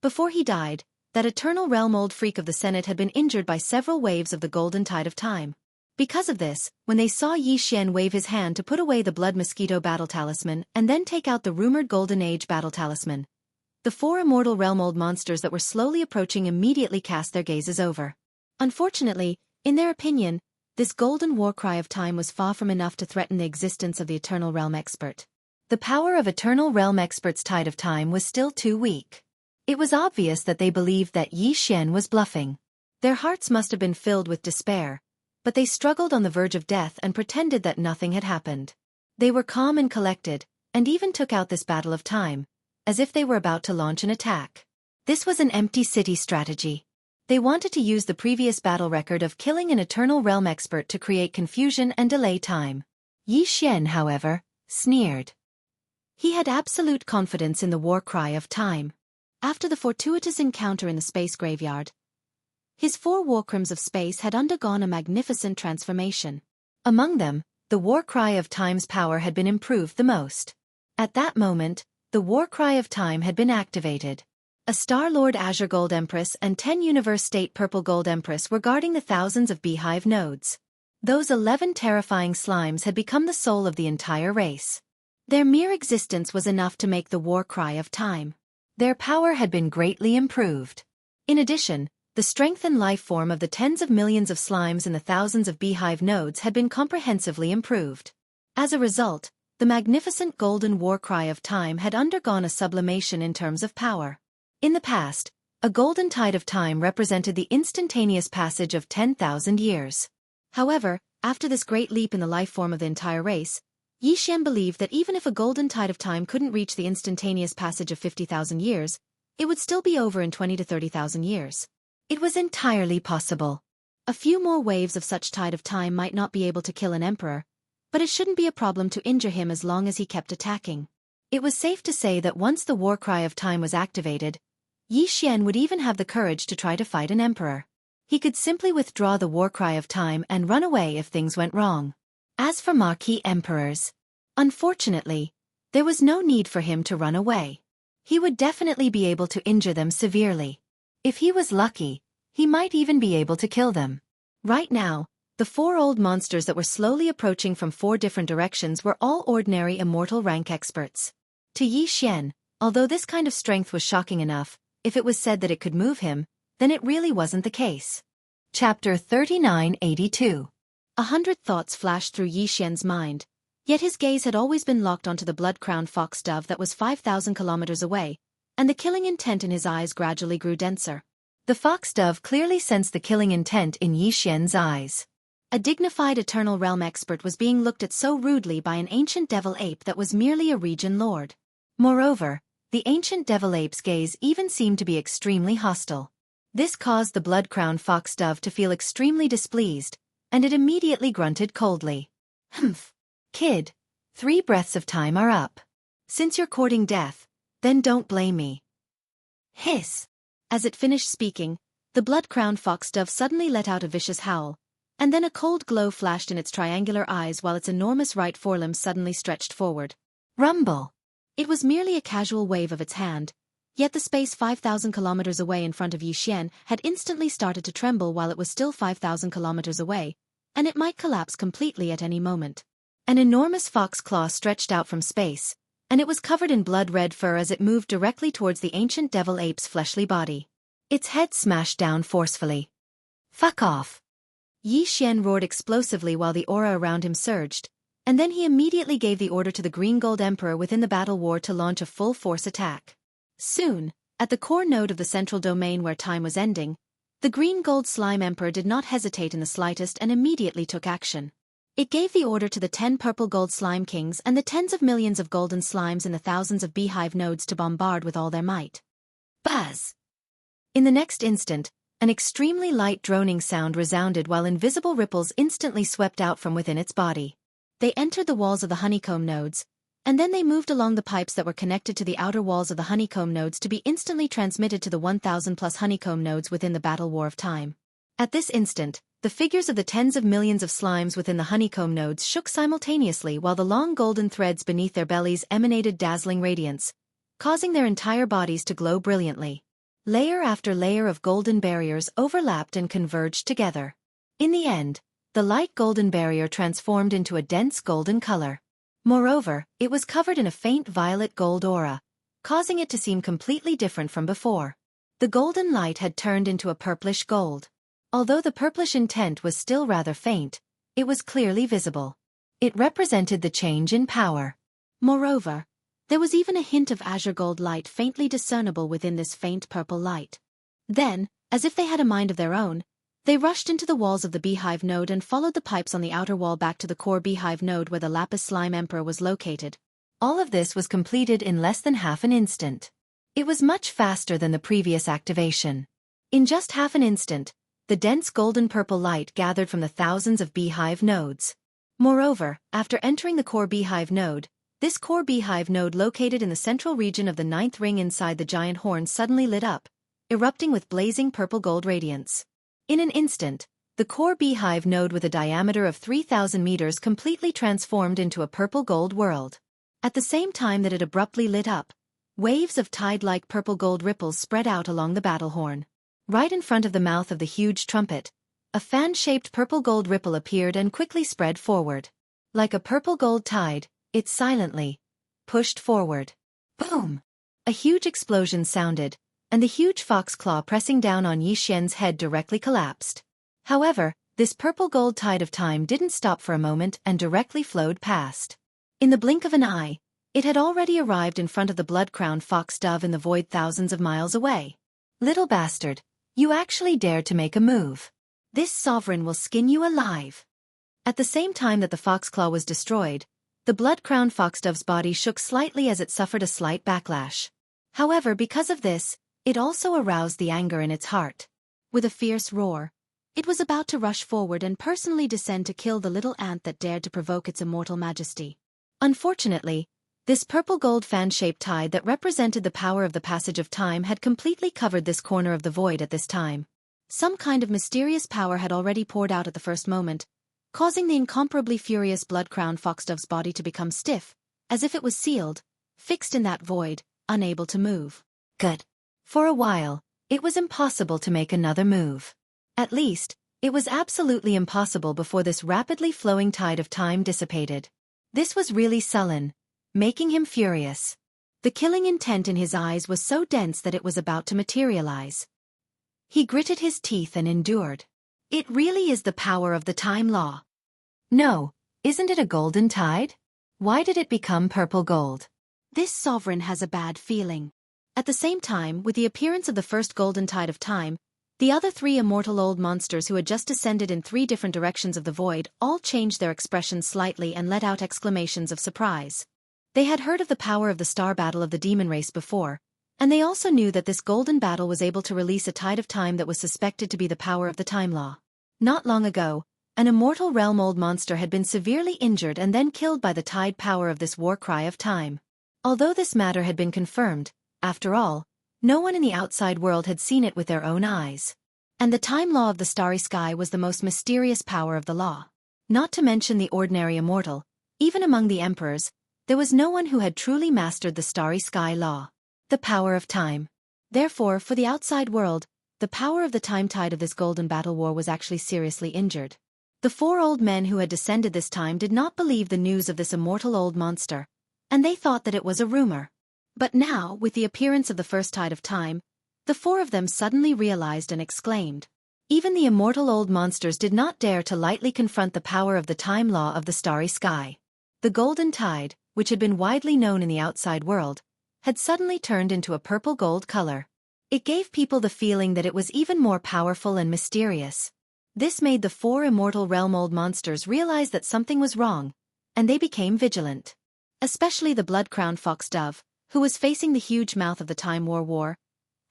Before he died, that Eternal Realm old freak of the Senate had been injured by several waves of the Golden Tide of Time. Because of this, when they saw Xian wave his hand to put away the Blood Mosquito Battle Talisman and then take out the rumored Golden Age Battle Talisman, the 4 immortal realm-old monsters that were slowly approaching immediately cast their gazes over. Unfortunately, in their opinion, this Golden War Cry of Time was far from enough to threaten the existence of the Eternal Realm expert. The power of Eternal Realm expert's Tide of Time was still too weak. It was obvious that they believed that Xian was bluffing. Their hearts must have been filled with despair, but they struggled on the verge of death and pretended that nothing had happened. They were calm and collected, and even took out this battle of time, as if they were about to launch an attack. This was an empty city strategy. They wanted to use the previous battle record of killing an Eternal Realm expert to create confusion and delay time. Xian, however, sneered. He had absolute confidence in the war cry of time. After the fortuitous encounter in the space graveyard, his 4 war crimes of space had undergone a magnificent transformation. Among them, the war cry of time's power had been improved the most. At that moment, the war cry of time had been activated. A Star-Lord Azure Gold Empress and 10 Universe State Purple Gold Empress were guarding the thousands of beehive nodes. Those 11 terrifying slimes had become the soul of the entire race. Their mere existence was enough to make the war cry of time. Their power had been greatly improved. In addition, the strength and life form of the tens of millions of slimes in the thousands of beehive nodes had been comprehensively improved. As a result, the magnificent Golden War Cry of Time had undergone a sublimation in terms of power. In the past, a golden tide of time represented the instantaneous passage of 10,000 years. However, after this great leap in the life form of the entire race, Xian believed that even if a golden tide of time couldn't reach the instantaneous passage of 50,000 years, it would still be over in 20 to 30,000 years. It was entirely possible. A few more waves of such tide of time might not be able to kill an emperor, but it shouldn't be a problem to injure him as long as he kept attacking. It was safe to say that once the war cry of time was activated, Xian would even have the courage to try to fight an emperor. He could simply withdraw the war cry of time and run away if things went wrong. As for marquis emperors, unfortunately, there was no need for him to run away. He would definitely be able to injure them severely. If he was lucky, he might even be able to kill them. Right now, the 4 old monsters that were slowly approaching from 4 different directions were all ordinary immortal rank experts. To Xian, although this kind of strength was shocking enough, if it was said that it could move him, then it really wasn't the case. Chapter 3982. 100 thoughts flashed through Xian's mind, yet his gaze had always been locked onto the blood-crowned fox dove that was 5,000 kilometers away, and the killing intent in his eyes gradually grew denser. The fox dove clearly sensed the killing intent in Xian's eyes. A dignified Eternal Realm expert was being looked at so rudely by an ancient devil ape that was merely a region lord. Moreover, the ancient devil ape's gaze even seemed to be extremely hostile. This caused the blood-crowned fox dove to feel extremely displeased, and it immediately grunted coldly. Humph. Kid, 3 breaths of time are up. Since you're courting death, then don't blame me. Hiss. As it finished speaking, the blood-crowned fox dove suddenly let out a vicious howl, and then a cold glow flashed in its triangular eyes while its enormous right forelimb suddenly stretched forward. Rumble. It was merely a casual wave of its hand, yet the space 5,000 kilometers away in front of Xian had instantly started to tremble while it was still 5,000 kilometers away, and it might collapse completely at any moment. An enormous fox claw stretched out from space, and it was covered in blood-red fur as it moved directly towards the ancient devil ape's fleshly body. Its head smashed down forcefully. "Fuck off!" Yi Xian roared explosively while the aura around him surged, and then he immediately gave the order to the Green Gold Emperor within the battle war to launch a full-force attack. Soon, at the core node of the central domain where time was ending, the Green Gold Slime Emperor did not hesitate in the slightest and immediately took action. It gave the order to the 10 purple gold slime kings and the tens of millions of golden slimes in the thousands of beehive nodes to bombard with all their might. Buzz! In the next instant, an extremely light droning sound resounded while invisible ripples instantly swept out from within its body. They entered the walls of the honeycomb nodes, and then they moved along the pipes that were connected to the outer walls of the honeycomb nodes to be instantly transmitted to the 1,000+ honeycomb nodes within the battle war of time. At this instant, the figures of the tens of millions of slimes within the honeycomb nodes shook simultaneously while the long golden threads beneath their bellies emanated dazzling radiance, causing their entire bodies to glow brilliantly. Layer after layer of golden barriers overlapped and converged together. In the end, the light golden barrier transformed into a dense golden color. Moreover, it was covered in a faint violet gold aura, causing it to seem completely different from before. The golden light had turned into a purplish gold. Although the purplish intent was still rather faint, it was clearly visible. It represented the change in power. Moreover, there was even a hint of azure gold light faintly discernible within this faint purple light. Then, as if they had a mind of their own, they rushed into the walls of the beehive node and followed the pipes on the outer wall back to the core beehive node where the Lapis Slime Emperor was located. All of this was completed in less than half an instant. It was much faster than the previous activation. In just half an instant, the dense golden-purple light gathered from the thousands of beehive nodes. Moreover, after entering the core beehive node, this core beehive node located in the central region of the 9th ring inside the giant horn suddenly lit up, erupting with blazing purple-gold radiance. In an instant, the core beehive node with a diameter of 3,000 meters completely transformed into a purple-gold world. At the same time that it abruptly lit up, waves of tide-like purple-gold ripples spread out along the battle horn. Right in front of the mouth of the huge trumpet, a fan-shaped purple-gold ripple appeared and quickly spread forward. Like a purple-gold tide, it silently pushed forward. Boom! A huge explosion sounded, and the huge fox claw pressing down on Yi Xian's head directly collapsed. However, this purple-gold tide of time didn't stop for a moment and directly flowed past. In the blink of an eye, it had already arrived in front of the blood-crowned fox dove in the void thousands of miles away. "Little bastard, you actually dared to make a move. This sovereign will skin you alive." At the same time that the fox claw was destroyed, the blood-crowned foxdove's body shook slightly as it suffered a slight backlash. However, because of this, it also aroused the anger in its heart. With a fierce roar, it was about to rush forward and personally descend to kill the little ant that dared to provoke its immortal majesty. Unfortunately, this purple-gold fan-shaped tide that represented the power of the passage of time had completely covered this corner of the void at this time. Some kind of mysterious power had already poured out at the first moment, causing the incomparably furious blood-crowned foxdove's body to become stiff, as if it was sealed, fixed in that void, unable to move. Good. For a while, it was impossible to make another move. At least, it was absolutely impossible before this rapidly flowing tide of time dissipated. This was really sullen, making him furious. The killing intent in his eyes was so dense that it was about to materialize. He gritted his teeth and endured. It really is the power of the time law. No, isn't it a golden tide? Why did it become purple gold? This sovereign has a bad feeling. At the same time, with the appearance of the first golden tide of time, the other 3 immortal old monsters who had just descended in 3 different directions of the void all changed their expressions slightly and let out exclamations of surprise. They had heard of the power of the star battle of the demon race before, and they also knew that this golden battle was able to release a tide of time that was suspected to be the power of the time law. Not long ago, an immortal realm old monster had been severely injured and then killed by the tide power of this war cry of time. Although this matter had been confirmed, after all, no one in the outside world had seen it with their own eyes. And the time law of the starry sky was the most mysterious power of the law. Not to mention the ordinary immortal, even among the emperors, there was no one who had truly mastered the starry sky law. The power of time. Therefore, for the outside world, the power of the time tide of this golden battle war was actually seriously injured. The 4 old men who had descended this time did not believe the news of this immortal old monster, and they thought that it was a rumor. But now, with the appearance of the first tide of time, the four of them suddenly realized and exclaimed. Even the immortal old monsters did not dare to lightly confront the power of the time law of the starry sky. The golden tide, which had been widely known in the outside world, had suddenly turned into a purple-gold color. It gave people the feeling that it was even more powerful and mysterious. This made the four immortal realm-old monsters realize that something was wrong, and they became vigilant. Especially the blood-crowned fox dove, who was facing the huge mouth of the Time War,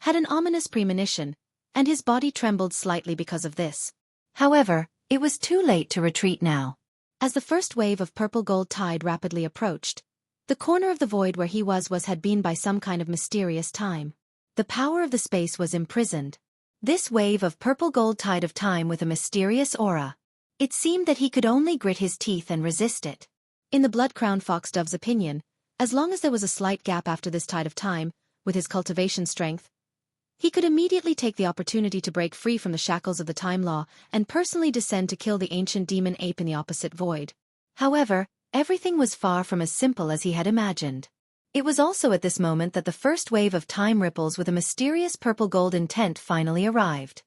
had an ominous premonition, and his body trembled slightly because of this. However, it was too late to retreat now. As the first wave of purple-gold tide rapidly approached, the corner of the void where he was had been by some kind of mysterious time. The power of the space was imprisoned. This wave of purple-gold tide of time with a mysterious aura. It seemed that he could only grit his teeth and resist it. In the blood-crowned foxdove's opinion, as long as there was a slight gap after this tide of time, with his cultivation strength, he could immediately take the opportunity to break free from the shackles of the time law and personally descend to kill the ancient demon ape in the opposite void. However, everything was far from as simple as he had imagined. It was also at this moment that the first wave of time ripples with a mysterious purple-gold intent finally arrived.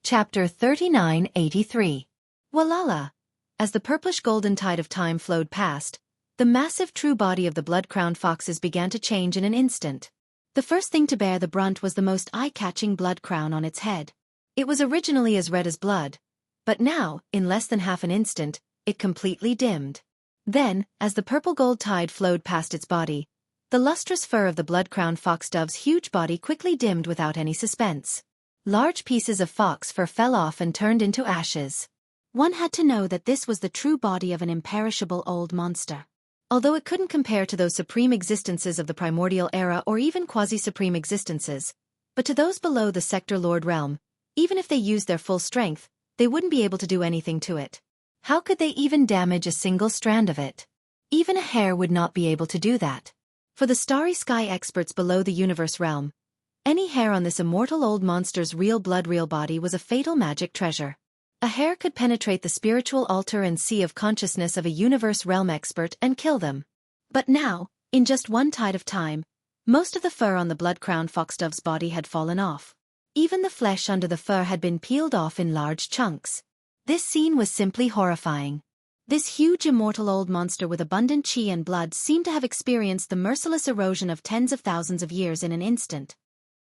Chapter 3983. Walala! As the purplish-golden tide of time flowed past, the massive true body of the blood-crowned foxes began to change in an instant. The first thing to bear the brunt was the most eye-catching blood crown on its head. It was originally as red as blood, but now, in less than half an instant, it completely dimmed. Then, as the purple-gold tide flowed past its body, the lustrous fur of the blood-crowned foxdove's huge body quickly dimmed without any suspense. Large pieces of fox fur fell off and turned into ashes. One had to know that this was the true body of an imperishable old monster. Although it couldn't compare to those supreme existences of the primordial era or even quasi-supreme existences, but to those below the Sector Lord realm, even if they used their full strength, they wouldn't be able to do anything to it. How could they even damage a single strand of it? Even a hair would not be able to do that. For the starry sky experts below the universe realm, any hair on this immortal old monster's real body was a fatal magic treasure. A hair could penetrate the spiritual altar and sea of consciousness of a universe realm expert and kill them. But now, in just one tide of time, most of the fur on the blood-crowned foxdove's body had fallen off. Even the flesh under the fur had been peeled off in large chunks. This scene was simply horrifying. This huge immortal old monster with abundant chi and blood seemed to have experienced the merciless erosion of tens of thousands of years in an instant.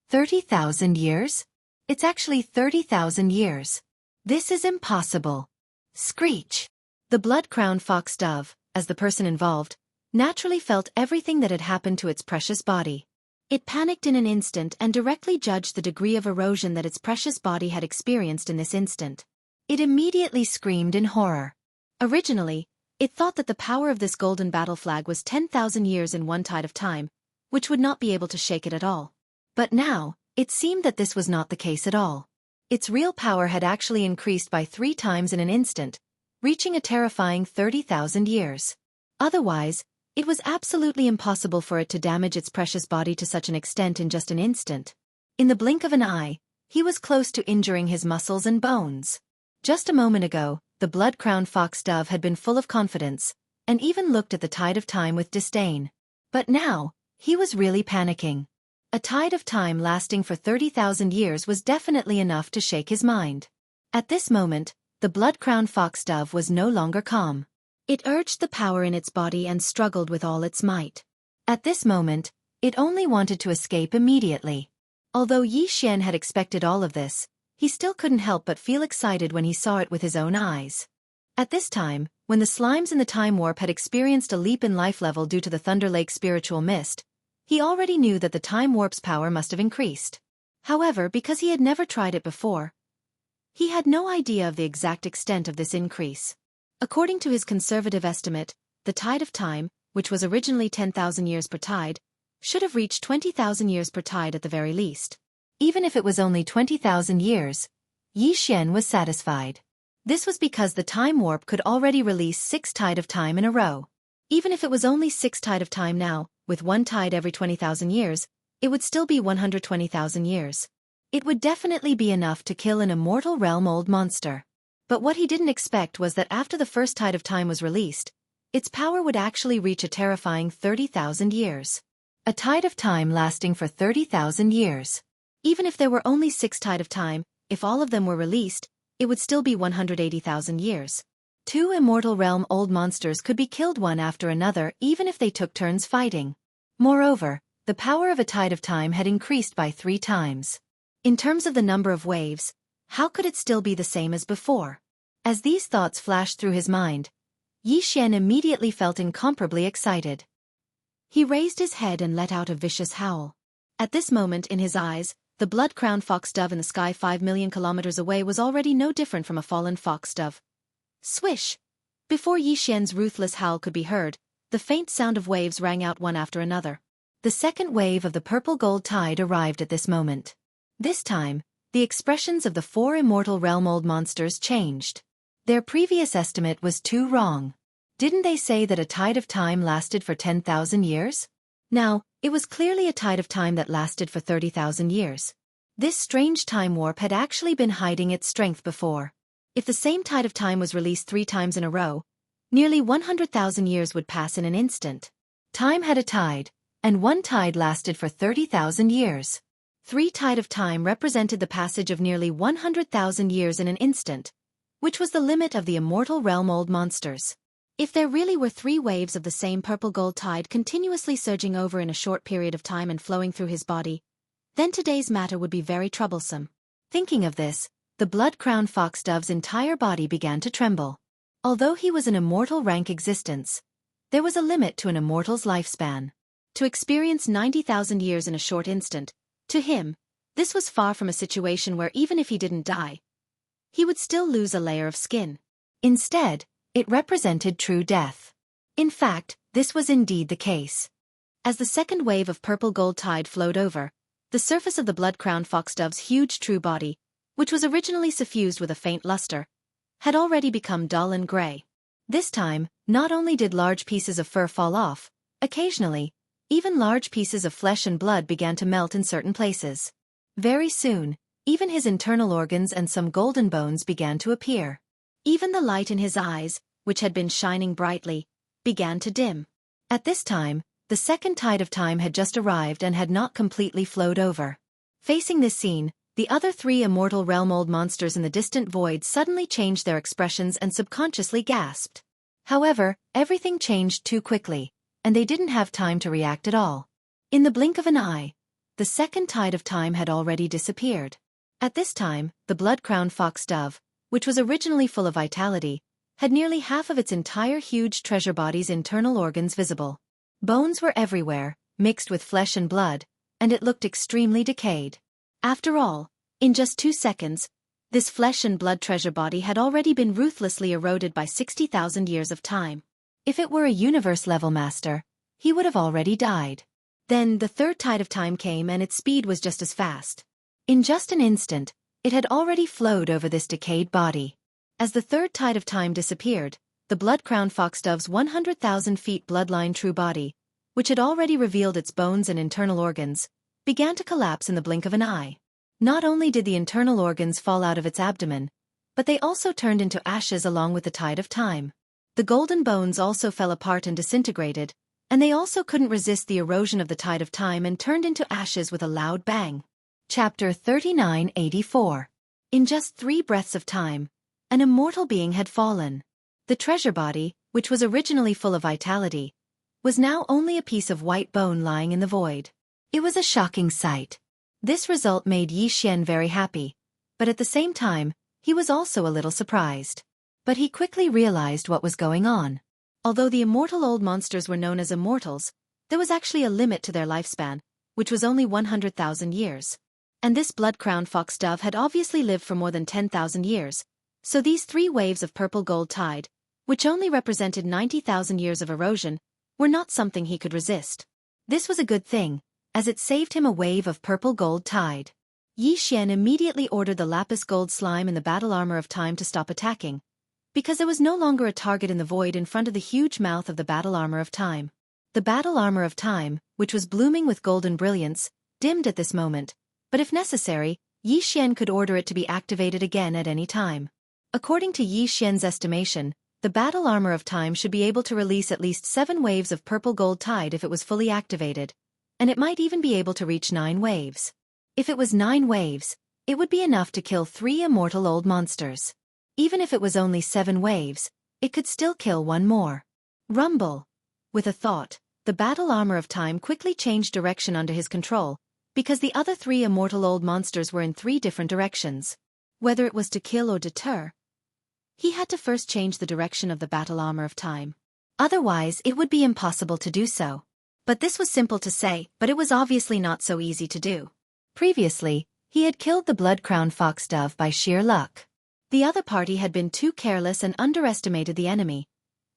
30,000 years? It's actually 30,000 years. This is impossible. Screech! The blood-crowned foxdove, as the person involved, naturally felt everything that had happened to its precious body. It panicked in an instant and directly judged the degree of erosion that its precious body had experienced in this instant. It immediately screamed in horror. Originally, it thought that the power of this golden battle flag was 10,000 years in one tide of time, which would not be able to shake it at all. But now, it seemed that this was not the case at all. Its real power had actually increased by 3 times in an instant, reaching a terrifying 30,000 years. Otherwise, it was absolutely impossible for it to damage its precious body to such an extent in just an instant. In the blink of an eye, he was close to injuring his muscles and bones. Just a moment ago, the blood-crowned foxdove had been full of confidence, and even looked at the tide of time with disdain. But now, he was really panicking. A tide of time lasting for 30,000 years was definitely enough to shake his mind. At this moment, the blood-crowned foxdove was no longer calm. It urged the power in its body and struggled with all its might. At this moment, it only wanted to escape immediately. Although Yi Xian had expected all of this, he still couldn't help but feel excited when he saw it with his own eyes. At this time, when the slimes in the time warp had experienced a leap in life level due to the Thunder Lake spiritual mist, he already knew that the time warp's power must have increased. However, because he had never tried it before, he had no idea of the exact extent of this increase. According to his conservative estimate, the tide of time, which was originally 10,000 years per tide, should have reached 20,000 years per tide at the very least. Even if it was only 20,000 years, Yi Xian was satisfied. This was because the time warp could already release 6 tide of time in a row. Even if it was only 6 tide of time now, with 1 tide every 20,000 years, it would still be 120,000 years. It would definitely be enough to kill an immortal realm old monster. But what he didn't expect was that after the first tide of time was released, its power would actually reach a terrifying 30,000 years. A tide of time lasting for 30,000 years. Even if there were only 6 tide of time, if all of them were released, it would still be 180,000 years. 2 immortal realm-old monsters could be killed one after another even if they took turns fighting. Moreover, the power of a tide of time had increased by 3 times. In terms of the number of waves, how could it still be the same as before? As these thoughts flashed through his mind, Yixian immediately felt incomparably excited. He raised his head and let out a vicious howl. At this moment in his eyes, the blood-crowned fox-dove in the sky 5 million kilometers away was already no different from a fallen fox-dove. Swish! Before Yixian's ruthless howl could be heard, the faint sound of waves rang out one after another. The second wave of the purple-gold tide arrived at this moment. This time, the expressions of the 4 immortal realm-old monsters changed. Their previous estimate was too wrong. Didn't they say that a tide of time lasted for 10,000 years? Now, it was clearly a tide of time that lasted for 30,000 years. This strange time warp had actually been hiding its strength before. If the same tide of time was released 3 times in a row, nearly 100,000 years would pass in an instant. Time had a tide, and one tide lasted for 30,000 years. 3 tide of time represented the passage of nearly 100,000 years in an instant, which was the limit of the immortal realm-old monsters. If there really were 3 waves of the same purple-gold tide continuously surging over in a short period of time and flowing through his body, then today's matter would be very troublesome. Thinking of this, the blood-crowned fox-dove's entire body began to tremble. Although he was an immortal rank existence, there was a limit to an immortal's lifespan. To experience 90,000 years in a short instant, to him, this was far from a situation where even if he didn't die, he would still lose a layer of skin. Instead, it represented true death. In fact, this was indeed the case. As the second wave of purple-gold tide flowed over, the surface of the blood-crowned fox-dove's huge true body, which was originally suffused with a faint luster, had already become dull and gray. This time, not only did large pieces of fur fall off, occasionally, even large pieces of flesh and blood began to melt in certain places. Very soon, even his internal organs and some golden bones began to appear. Even the light in his eyes, which had been shining brightly, began to dim. At this time, the second tide of time had just arrived and had not completely flowed over. Facing this scene, the other 3 immortal realm-old monsters in the distant void suddenly changed their expressions and subconsciously gasped. However, everything changed too quickly, and they didn't have time to react at all. In the blink of an eye, the second tide of time had already disappeared. At this time, the blood-crowned fox-dove, which was originally full of vitality, had nearly half of its entire huge treasure body's internal organs visible. Bones were everywhere, mixed with flesh and blood, and it looked extremely decayed. After all, in just 2 seconds, this flesh and blood treasure body had already been ruthlessly eroded by 60,000 years of time. If it were a universe-level master, he would have already died. Then the third tide of time came and its speed was just as fast. In just an instant, it had already flowed over this decayed body. As the third tide of time disappeared, the blood-crowned fox-dove's 100,000 feet bloodline true body, which had already revealed its bones and internal organs, began to collapse in the blink of an eye. Not only did the internal organs fall out of its abdomen, but they also turned into ashes along with the tide of time. The golden bones also fell apart and disintegrated, and they also couldn't resist the erosion of the tide of time and turned into ashes with a loud bang. Chapter 3984. In just 3 breaths of time, an immortal being had fallen. The treasure body, which was originally full of vitality, was now only a piece of white bone lying in the void. It was a shocking sight. This result made Yixian very happy, but at the same time, he was also a little surprised. But he quickly realized what was going on. Although the immortal old monsters were known as immortals, there was actually a limit to their lifespan, which was only 100,000 years. And this blood-crowned fox-dove had obviously lived for more than 10,000 years, so these 3 waves of purple-gold tide, which only represented 90,000 years of erosion, were not something he could resist. This was a good thing, as it saved him a wave of purple-gold tide. Yixian immediately ordered the lapis gold slime in the battle armor of time to stop attacking, because there was no longer a target in the void in front of the huge mouth of the battle armor of time. The battle armor of time, which was blooming with golden brilliance, dimmed at this moment, but if necessary, Yixian could order it to be activated again at any time. According to Yixian's estimation, the battle armor of time should be able to release at least 7 waves of purple gold tide if it was fully activated, and it might even be able to reach 9 waves. If it was 9 waves, it would be enough to kill 3 immortal old monsters. Even if it was only 7 waves, it could still kill 1 more. Rumble. With a thought, the battle armor of time quickly changed direction under his control, because the other 3 immortal old monsters were in 3 different directions. Whether it was to kill or deter, he had to first change the direction of the battle armor of time. Otherwise, it would be impossible to do so. But this was simple to say, but it was obviously not so easy to do. Previously, he had killed the blood-crowned foxdove by sheer luck. The other party had been too careless and underestimated the enemy,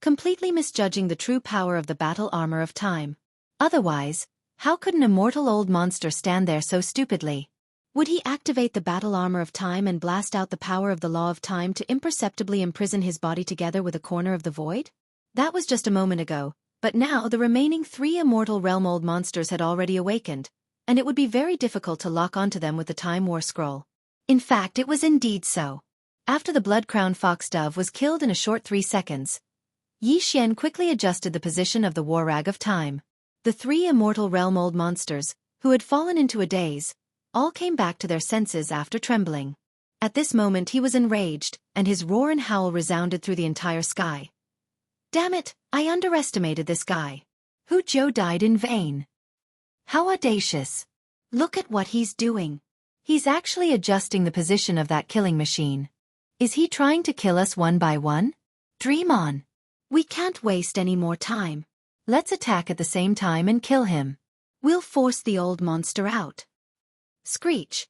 completely misjudging the true power of the battle armor of time. Otherwise, how could an immortal old monster stand there so stupidly? Would he activate the battle armor of time and blast out the power of the law of time to imperceptibly imprison his body together with a corner of the void? That was just a moment ago, but now the remaining 3 immortal realm old monsters had already awakened, and it would be very difficult to lock onto them with the Time War Scroll. In fact, it was indeed so. After the blood-crowned foxdove was killed in a short 3 seconds, Xianxia quickly adjusted the position of the war rag of time. The 3 immortal realm old monsters, who had fallen into a daze, all came back to their senses after trembling. At this moment he was enraged, and his roar and howl resounded through the entire sky. Damn it, I underestimated this guy. Hu Zhou died in vain. How audacious. Look at what he's doing. He's actually adjusting the position of that killing machine. Is he trying to kill us one by one? Dream on. We can't waste any more time. Let's attack at the same time and kill him. We'll force the old monster out. Screech.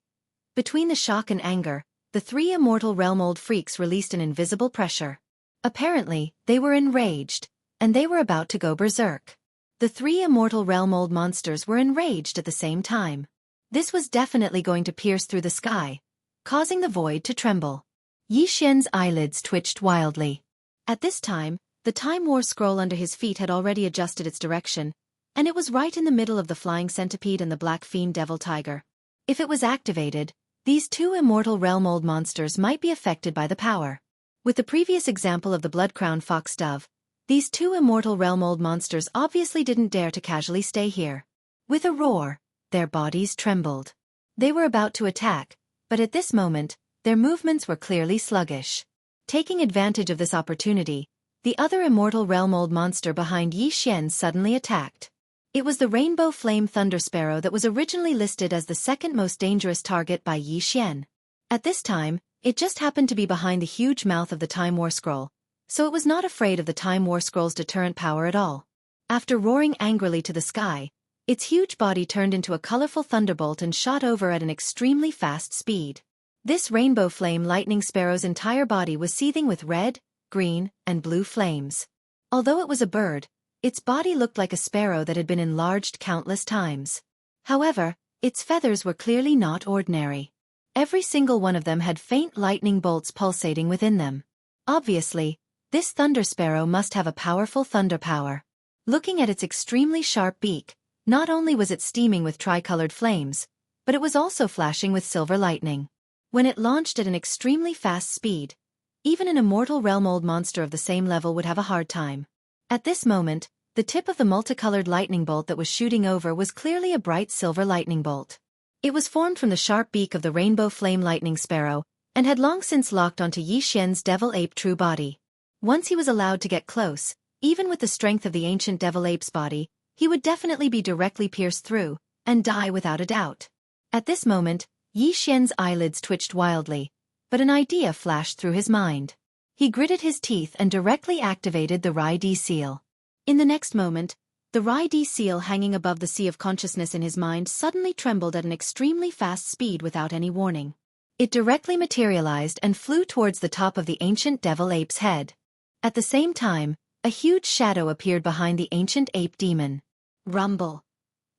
Between the shock and anger, the 3 immortal realm old freaks released an invisible pressure. Apparently, they were enraged, and they were about to go berserk. The 3 immortal realm old monsters were enraged at the same time. This was definitely going to pierce through the sky, causing the void to tremble. Xianxia's eyelids twitched wildly. At this time, the Time War Scroll under his feet had already adjusted its direction, and it was right in the middle of the flying centipede and the black fiend devil tiger. If it was activated, these 2 immortal realm old monsters might be affected by the power. With the previous example of the blood-crowned foxdove, these 2 immortal realm old monsters obviously didn't dare to casually stay here. With a roar, their bodies trembled. They were about to attack, but at this moment, their movements were clearly sluggish. Taking advantage of this opportunity, the other immortal realm old monster behind Xianxia suddenly attacked. It was the Rainbow Flame Thunder Sparrow that was originally listed as the second most dangerous target by Xianxia. At this time, it just happened to be behind the huge mouth of the Time War Scroll, so it was not afraid of the Time War Scroll's deterrent power at all. After roaring angrily to the sky, its huge body turned into a colorful thunderbolt and shot over at an extremely fast speed. This Rainbow Flame Lightning Sparrow's entire body was seething with red, green, and blue flames. Although it was a bird, its body looked like a sparrow that had been enlarged countless times. However, its feathers were clearly not ordinary. Every single one of them had faint lightning bolts pulsating within them. Obviously, this thunder sparrow must have a powerful thunder power. Looking at its extremely sharp beak, not only was it steaming with tricolored flames, but it was also flashing with silver lightning. When it launched at an extremely fast speed, even an immortal realm old monster of the same level would have a hard time. At this moment, the tip of the multicolored lightning bolt that was shooting over was clearly a bright silver lightning bolt. It was formed from the sharp beak of the Rainbow Flame Lightning Sparrow, and had long since locked onto Xianxia's devil ape true body. Once he was allowed to get close, even with the strength of the ancient devil ape's body, he would definitely be directly pierced through, and die without a doubt. At this moment, Xianxia's eyelids twitched wildly, but an idea flashed through his mind. He gritted his teeth and directly activated the Rai-D seal. In the next moment, the Rai-D seal hanging above the sea of consciousness in his mind suddenly trembled at an extremely fast speed without any warning. It directly materialized and flew towards the top of the ancient devil ape's head. At the same time, a huge shadow appeared behind the ancient ape demon. Rumble.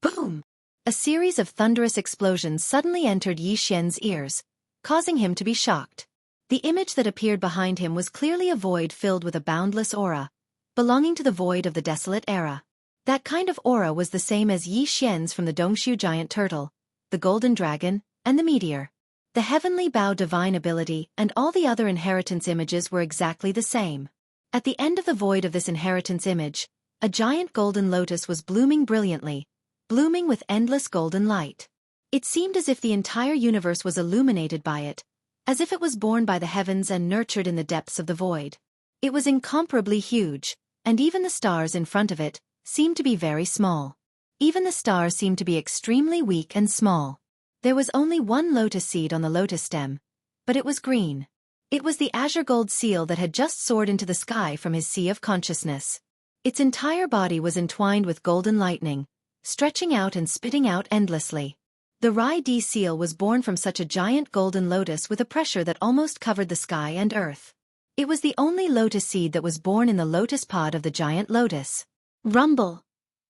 Boom! A series of thunderous explosions suddenly entered Xianxia's ears, causing him to be shocked. The image that appeared behind him was clearly a void filled with a boundless aura, belonging to the void of the desolate era. That kind of aura was the same as Xianxia's from the Dongshu giant turtle, the golden dragon, and the meteor. The heavenly bow divine ability and all the other inheritance images were exactly the same. At the end of the void of this inheritance image, a giant golden lotus was blooming brilliantly, blooming with endless golden light. It seemed as if the entire universe was illuminated by it, as if it was born by the heavens and nurtured in the depths of the void. It was incomparably huge, and even the stars in front of it seemed to be very small. Even the stars seemed to be extremely weak and small. There was only one lotus seed on the lotus stem, but it was green. It was the azure gold seal that had just soared into the sky from his sea of consciousness. Its entire body was entwined with golden lightning, stretching out and spitting out endlessly. The Rai-D seal was born from such a giant golden lotus with a pressure that almost covered the sky and earth. It was the only lotus seed that was born in the lotus pod of the giant lotus. Rumble.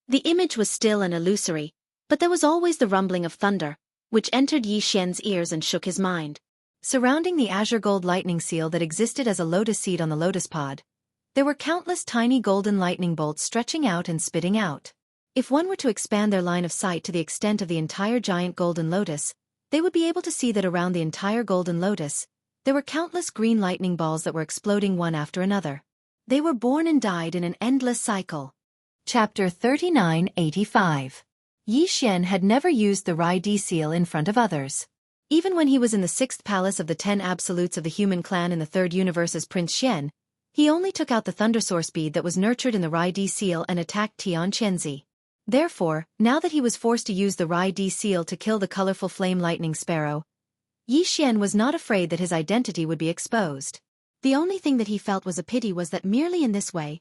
The image was still and illusory, but there was always the rumbling of thunder, which entered Yi Xian's ears and shook his mind. Surrounding the azure gold lightning seal that existed as a lotus seed on the lotus pod, there were countless tiny golden lightning bolts stretching out and spitting out. If one were to expand their line of sight to the extent of the entire giant golden lotus, they would be able to see that around the entire golden lotus, there were countless green lightning balls that were exploding one after another. They were born and died in an endless cycle. Chapter 3985. Yi Xian had never used the Rai-D seal in front of others. Even when he was in the 6th palace of the 10 absolutes of the human clan in the 3rd universe as Prince Xian, he only took out the thunder source bead that was nurtured in the Rai-D seal and attacked Tian Chenzi. Therefore, now that he was forced to use the Rai-D seal to kill the colorful flame lightning sparrow, Yi Xian was not afraid that his identity would be exposed. The only thing that he felt was a pity was that merely in this way,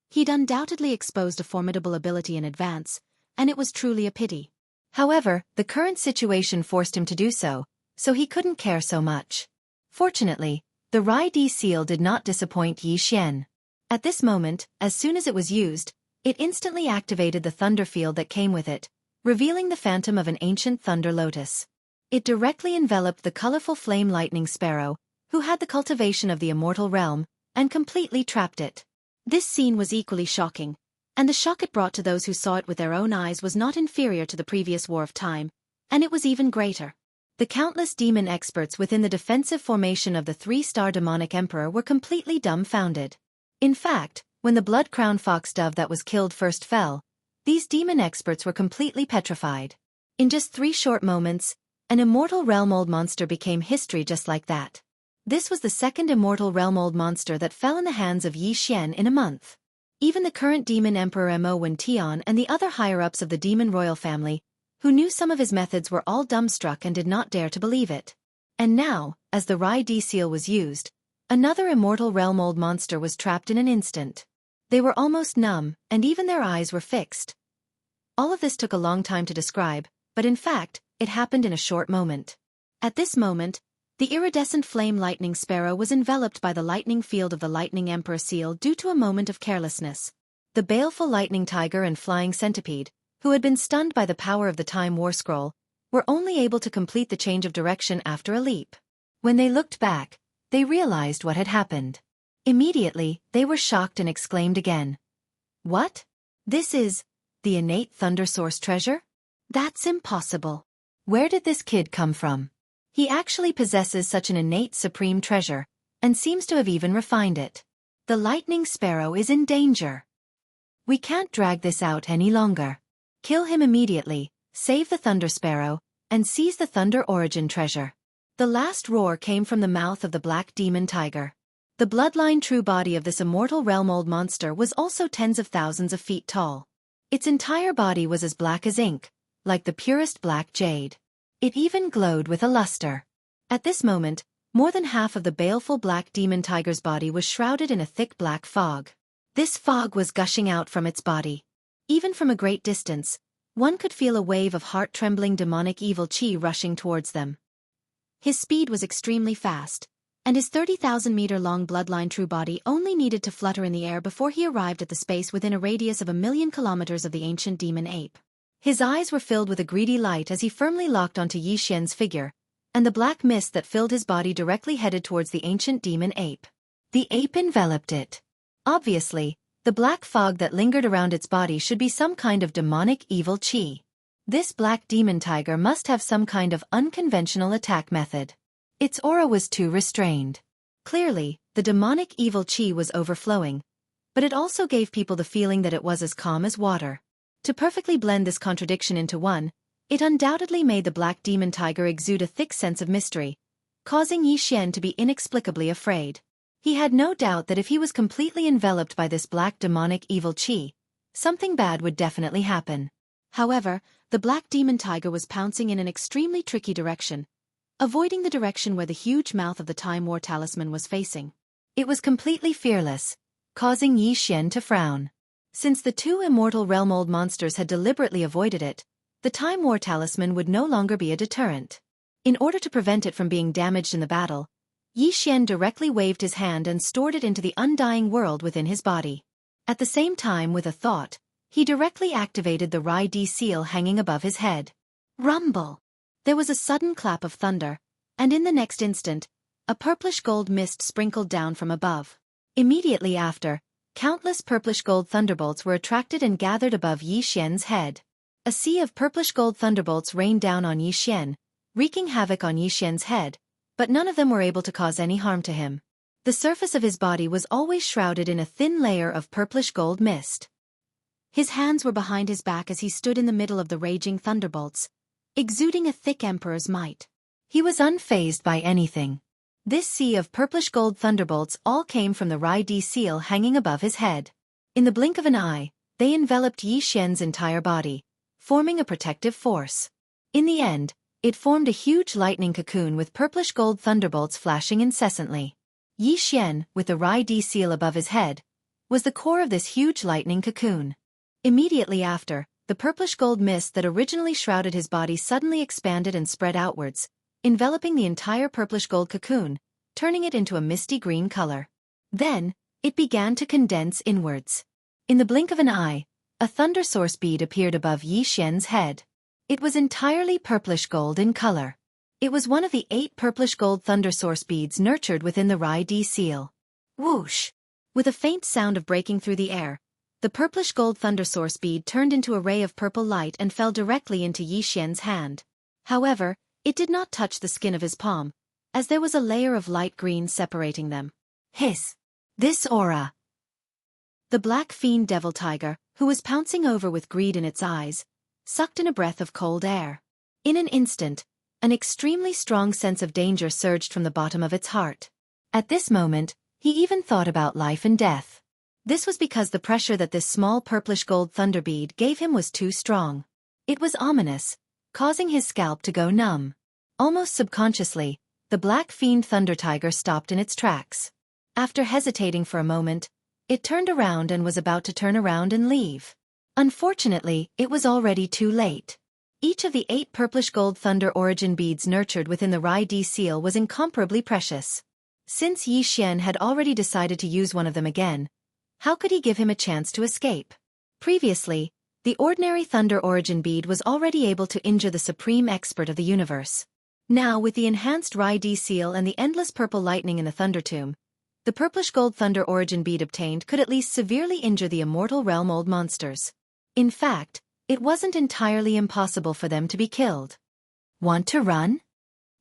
he'd undoubtedly exposed a formidable ability in advance, and it was truly a pity. However, the current situation forced him to do so he couldn't care so much. Fortunately, the Rai-D seal did not disappoint Yi Xian. At this moment, as soon as it was used, it instantly activated the thunder field that came with it, revealing the phantom of an ancient thunder lotus. It directly enveloped the colorful flame lightning sparrow, who had the cultivation of the immortal realm, and completely trapped it. This scene was equally shocking, and the shock it brought to those who saw it with their own eyes was not inferior to the previous War of Time, and it was even greater. The countless demon experts within the defensive formation of the 3-star demonic emperor were completely dumbfounded. In fact, when the blood-crowned fox-dove that was killed first fell, these demon experts were completely petrified. In just 3 short moments, an immortal realm-old monster became history just like that. This was the 2nd immortal realm-old monster that fell in the hands of Yi Xian in a month. Even the current demon emperor Mo Wen Tian and the other higher-ups of the demon royal family, who knew some of his methods, were all dumbstruck and did not dare to believe it. And now, as the Rai-D seal was used, another immortal realm-old monster was trapped in an instant. They were almost numb, and even their eyes were fixed. All of this took a long time to describe, but in fact, it happened in a short moment. At this moment, the iridescent flame lightning sparrow was enveloped by the lightning field of the lightning emperor seal due to a moment of carelessness. The baleful lightning tiger and flying centipede, who had been stunned by the power of the Time War Scroll, were only able to complete the change of direction after a leap. When they looked back, they realized what had happened. Immediately, they were shocked and exclaimed again. What? This is the innate thunder source treasure? That's impossible. Where did this kid come from? He actually possesses such an innate supreme treasure, and seems to have even refined it. The lightning sparrow is in danger. We can't drag this out any longer. Kill him immediately, save the thunder sparrow, and seize the thunder origin treasure. The last roar came from the mouth of the black demon tiger. The bloodline true body of this immortal realm-old monster was also tens of thousands of feet tall. Its entire body was as black as ink, like the purest black jade. It even glowed with a luster. At this moment, more than half of the baleful black demon tiger's body was shrouded in a thick black fog. This fog was gushing out from its body. Even from a great distance, one could feel a wave of heart-trembling demonic evil chi rushing towards them. His speed was extremely fast, and his 30,000-meter-long bloodline true body only needed to flutter in the air before he arrived at the space within a radius of 1,000,000 kilometers of the ancient demon ape. His eyes were filled with a greedy light as he firmly locked onto Yi Xian's figure, and the black mist that filled his body directly headed towards the ancient demon ape. The ape enveloped it. Obviously, the black fog that lingered around its body should be some kind of demonic evil chi. This black demon tiger must have some kind of unconventional attack method. Its aura was too restrained. Clearly, The demonic evil qi was overflowing, but it also gave people the feeling that it was as calm as water. To perfectly blend this contradiction into one, it undoubtedly made the black demon tiger exude a thick sense of mystery, causing Yi Xian to be inexplicably afraid. He had no doubt that if he was completely enveloped by this black demonic evil qi, something bad would definitely happen. However, the black demon tiger was pouncing in an extremely tricky direction, avoiding the direction where the huge mouth of the Time War talisman was facing. It was completely fearless, causing Yi Xian to frown. Since the two immortal realm-old monsters had deliberately avoided it, the Time War talisman would no longer be a deterrent. In order to prevent it from being damaged in the battle, Yi Xian directly waved his hand and stored it into the undying world within his body. At the same time, with a thought, he directly activated the Rai Di seal hanging above his head. Rumble! There was a sudden clap of thunder, and in the next instant, a purplish-gold mist sprinkled down from above. Immediately after, countless purplish-gold thunderbolts were attracted and gathered above Yi Xian's head. A sea of purplish-gold thunderbolts rained down on Yi Xian, wreaking havoc on Yi Xian's head, but none of them were able to cause any harm to him. The surface of his body was always shrouded in a thin layer of purplish-gold mist. His hands were behind his back as he stood in the middle of the raging thunderbolts, exuding a thick emperor's might. He was unfazed by anything. This sea of purplish-gold thunderbolts all came from the Rai Di seal hanging above his head. In the blink of an eye, they enveloped Yi Xian's entire body, forming a protective force. In the end, it formed a huge lightning cocoon with purplish-gold thunderbolts flashing incessantly. Yi Xian, with the Rai Di seal above his head, was the core of this huge lightning cocoon. Immediately after, the purplish-gold mist that originally shrouded his body suddenly expanded and spread outwards, enveloping the entire purplish-gold cocoon, turning it into a misty green color. Then, it began to condense inwards. In the blink of an eye, a thunder source bead appeared above Yi Xian's head. It was entirely purplish-gold in color. It was one of the 8 purplish-gold thunder source beads nurtured within the Rai Di seal. Whoosh! With a faint sound of breaking through the air, the purplish-gold thunder source bead turned into a ray of purple light and fell directly into Yi Xian's hand. However, it did not touch the skin of his palm, as there was a layer of light green separating them. Hiss! This aura! The black fiend devil tiger, who was pouncing over with greed in its eyes, sucked in a breath of cold air. In an instant, an extremely strong sense of danger surged from the bottom of its heart. At this moment, he even thought about life and death. This was because the pressure that this small purplish-gold thunder bead gave him was too strong. It was ominous, causing his scalp to go numb. Almost subconsciously, the black fiend thunder tiger stopped in its tracks. After hesitating for a moment, it turned around and was about to turn around and leave. Unfortunately, it was already too late. Each of the 8 purplish-gold thunder origin beads nurtured within the Rai Di seal was incomparably precious. Since Yi Xian had already decided to use one of them again, how could he give him a chance to escape? Previously, the ordinary thunder origin bead was already able to injure the supreme expert of the universe. Now, with the enhanced Rai Di seal and the endless purple lightning in the thunder tomb, the purplish-gold thunder origin bead obtained could at least severely injure the immortal realm-old monsters. In fact, it wasn't entirely impossible for them to be killed. Want to run?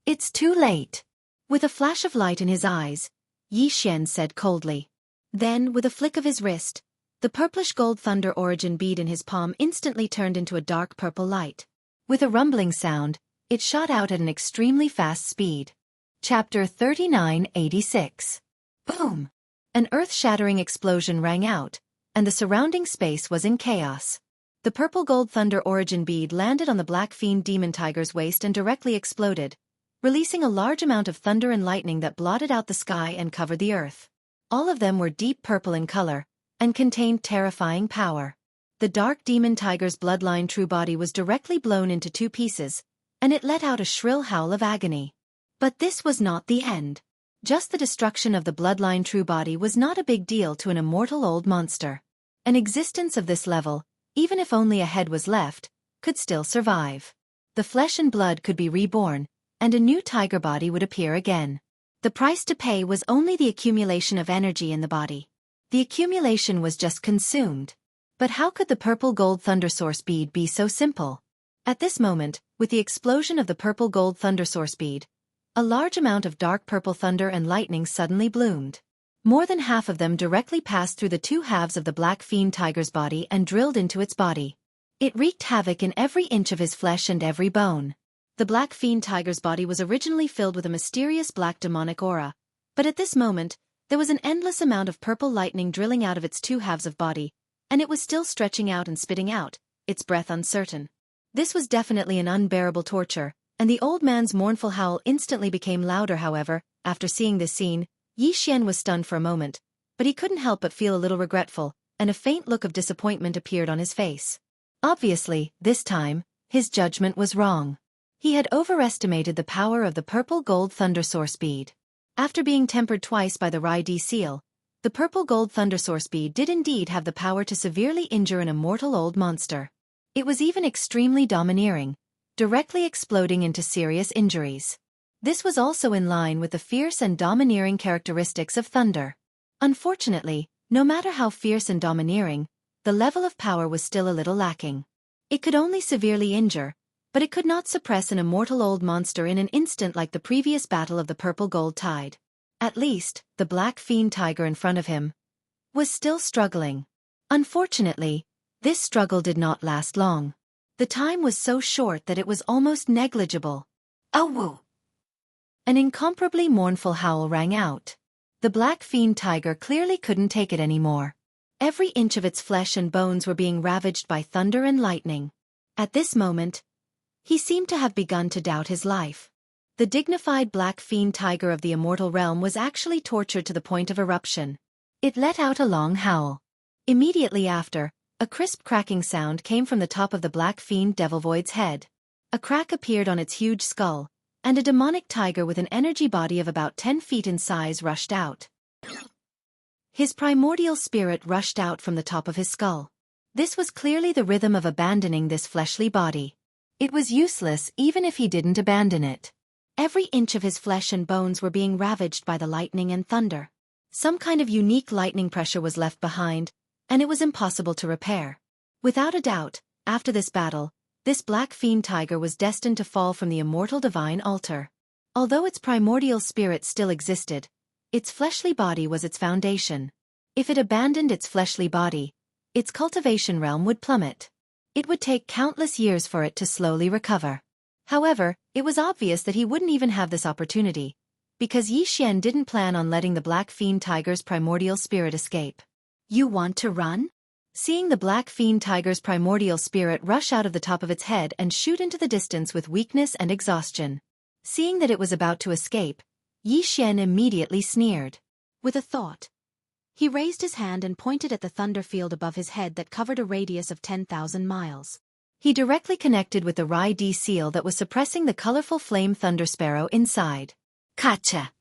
It's too late. With a flash of light in his eyes, Yi Xian said coldly. Then, with a flick of his wrist, the purplish-gold thunder origin bead in his palm instantly turned into a dark purple light. With a rumbling sound, it shot out at an extremely fast speed. Chapter 3986. Boom! An earth-shattering explosion rang out, and the surrounding space was in chaos. The purple-gold thunder origin bead landed on the black fiend demon tiger's waist and directly exploded, releasing a large amount of thunder and lightning that blotted out the sky and covered the earth. All of them were deep purple in color, and contained terrifying power. The dark demon tiger's bloodline true body was directly blown into 2 pieces, and it let out a shrill howl of agony. But this was not the end. Just the destruction of the bloodline true body was not a big deal to an immortal old monster. An existence of this level, even if only a head was left, could still survive. The flesh and blood could be reborn, and a new tiger body would appear again. The price to pay was only the accumulation of energy in the body. The accumulation was just consumed. But how could the purple-gold thunder source bead be so simple? At this moment, with the explosion of the purple-gold thunder source bead, a large amount of dark purple thunder and lightning suddenly bloomed. More than half of them directly passed through the two halves of the black fiend tiger's body and drilled into its body. It wreaked havoc in every inch of his flesh and every bone. The black fiend tiger's body was originally filled with a mysterious black demonic aura, but at this moment, there was an endless amount of purple lightning drilling out of its two halves of body, and it was still stretching out and spitting out, its breath uncertain. This was definitely an unbearable torture, and the old man's mournful howl instantly became louder. However, after seeing this scene, Xianxia was stunned for a moment, but he couldn't help but feel a little regretful, and a faint look of disappointment appeared on his face. Obviously, this time, his judgment was wrong. He had overestimated the power of the purple gold thunder source bead. After being tempered twice by the Rai seal, the purple gold thunder source bead did indeed have the power to severely injure an immortal old monster. It was even extremely domineering, directly exploding into serious injuries. This was also in line with the fierce and domineering characteristics of thunder. Unfortunately, no matter how fierce and domineering, the level of power was still a little lacking. It could only severely injure, but it could not suppress an immortal old monster in an instant like the previous battle of the purple gold tide. At least, the black fiend tiger in front of him was still struggling. Unfortunately, this struggle did not last long. The time was so short that it was almost negligible. Ow! An incomparably mournful howl rang out. The black fiend tiger clearly couldn't take it anymore. Every inch of its flesh and bones were being ravaged by thunder and lightning. At this moment, he seemed to have begun to doubt his life. The dignified black fiend tiger of the immortal realm was actually tortured to the point of eruption. It let out a long howl. Immediately after, a crisp cracking sound came from the top of the black fiend devilvoid's head. A crack appeared on its huge skull, and a demonic tiger with an energy body of about 10 feet in size rushed out. His primordial spirit rushed out from the top of his skull. This was clearly the rhythm of abandoning this fleshly body. It was useless even if he didn't abandon it. Every inch of his flesh and bones were being ravaged by the lightning and thunder. Some kind of unique lightning pressure was left behind, and it was impossible to repair. Without a doubt, after this battle, this black fiend tiger was destined to fall from the immortal divine altar. Although its primordial spirit still existed, its fleshly body was its foundation. If it abandoned its fleshly body, its cultivation realm would plummet. It would take countless years for it to slowly recover. However, it was obvious that he wouldn't even have this opportunity, because Xianxia didn't plan on letting the black fiend tiger's primordial spirit escape. You want to run? Seeing the black fiend tiger's primordial spirit rush out of the top of its head and shoot into the distance with weakness and exhaustion. Seeing that it was about to escape, Xianxia immediately sneered. With a thought, he raised his hand and pointed at the thunder field above his head that covered a radius of 10,000 miles. He directly connected with the Rai seal that was suppressing the colorful flame thunder sparrow inside. Kacha!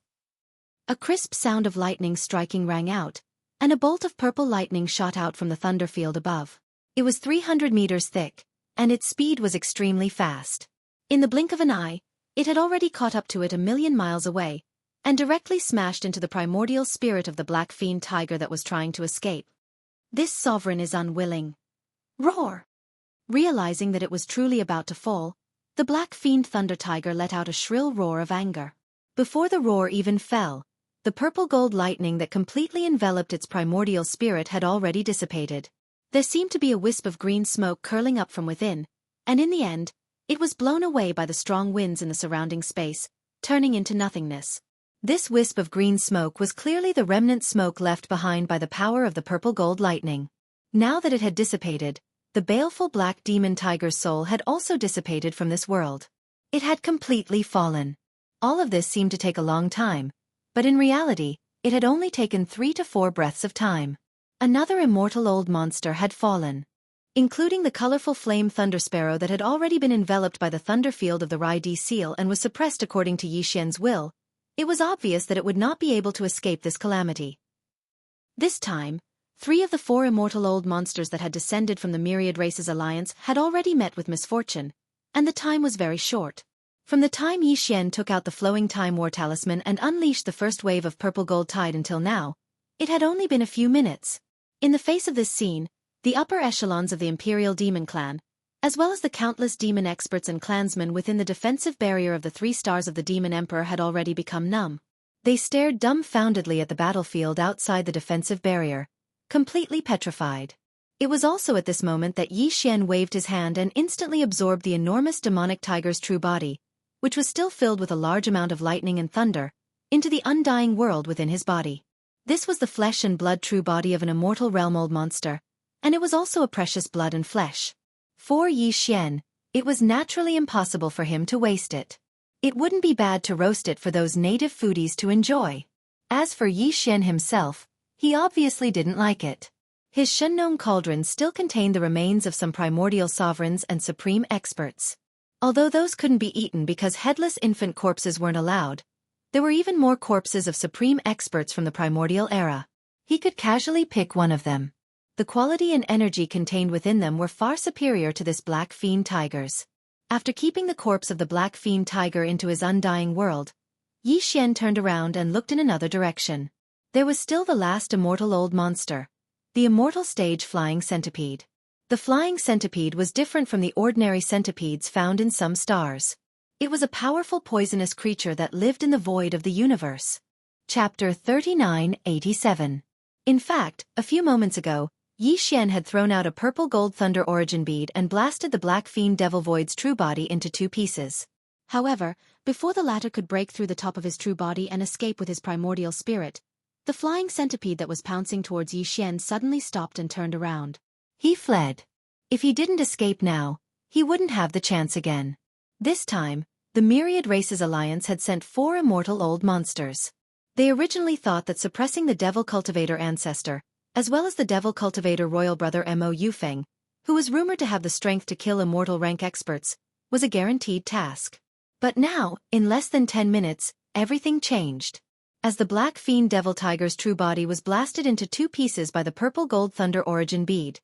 A crisp sound of lightning striking rang out, and a bolt of purple lightning shot out from the thunder field above. It was 300 meters thick, and its speed was extremely fast. In the blink of an eye, it had already caught up to it 1,000,000 miles away, and directly smashed into the primordial spirit of the black fiend tiger that was trying to escape. This sovereign is unwilling. Roar! Realizing that it was truly about to fall, the black fiend thunder tiger let out a shrill roar of anger. Before the roar even fell, the purple gold lightning that completely enveloped its primordial spirit had already dissipated. There seemed to be a wisp of green smoke curling up from within, and in the end, it was blown away by the strong winds in the surrounding space, turning into nothingness. This wisp of green smoke was clearly the remnant smoke left behind by the power of the purple gold lightning. Now that it had dissipated, the baleful black demon tiger's soul had also dissipated from this world. It had completely fallen. All of this seemed to take a long time, but in reality, it had only taken 3 to 4 breaths of time. Another immortal old monster had fallen. Including the colorful flame thunder sparrow that had already been enveloped by the thunder field of the Rai seal and was suppressed according to Xianxia's will, it was obvious that it would not be able to escape this calamity. This time, 3 of the 4 immortal old monsters that had descended from the Myriad Races Alliance had already met with misfortune, and the time was very short. From the time Xianxia took out the flowing time war talisman and unleashed the first wave of purple gold tide until now, it had only been a few minutes. In the face of this scene, the upper echelons of the Imperial Demon Clan, as well as the countless demon experts and clansmen within the defensive barrier of the 3 stars of the Demon Emperor had already become numb. They stared dumbfoundedly at the battlefield outside the defensive barrier, completely petrified. It was also at this moment that Yi Xian waved his hand and instantly absorbed the enormous demonic tiger's true body, which was still filled with a large amount of lightning and thunder, into the undying world within his body. This was the flesh and blood true body of an immortal realm-old monster, and it was also a precious blood and flesh. For Yi Xian, it was naturally impossible for him to waste it. It wouldn't be bad to roast it for those native foodies to enjoy. As for Yi Xian himself, he obviously didn't like it. His Shengnong cauldron still contained the remains of some primordial sovereigns and supreme experts. Although those couldn't be eaten because headless infant corpses weren't allowed, there were even more corpses of supreme experts from the primordial era. He could casually pick one of them. The quality and energy contained within them were far superior to this black fiend tiger's. After keeping the corpse of the black fiend tiger into his undying world, Yi Xian turned around and looked in another direction. There was still the last immortal old monster, the immortal stage flying centipede. The flying centipede was different from the ordinary centipedes found in some stars. It was a powerful poisonous creature that lived in the void of the universe. Chapter 3987. In fact, a few moments ago, Yi Xian had thrown out a purple gold thunder origin bead and blasted the black fiend devil void's true body into 2 pieces. However, before the latter could break through the top of his true body and escape with his primordial spirit, the flying centipede that was pouncing towards Yi Xian suddenly stopped and turned around. He fled. If he didn't escape now, he wouldn't have the chance again. This time, the Myriad Races Alliance had sent 4 immortal old monsters. They originally thought that suppressing the Devil Cultivator ancestor, as well as the Devil Cultivator royal brother Mo Yufeng, who was rumored to have the strength to kill immortal rank experts, was a guaranteed task. But now, in less than 10 minutes, everything changed. As the black fiend devil tiger's true body was blasted into 2 pieces by the purple gold thunder origin bead,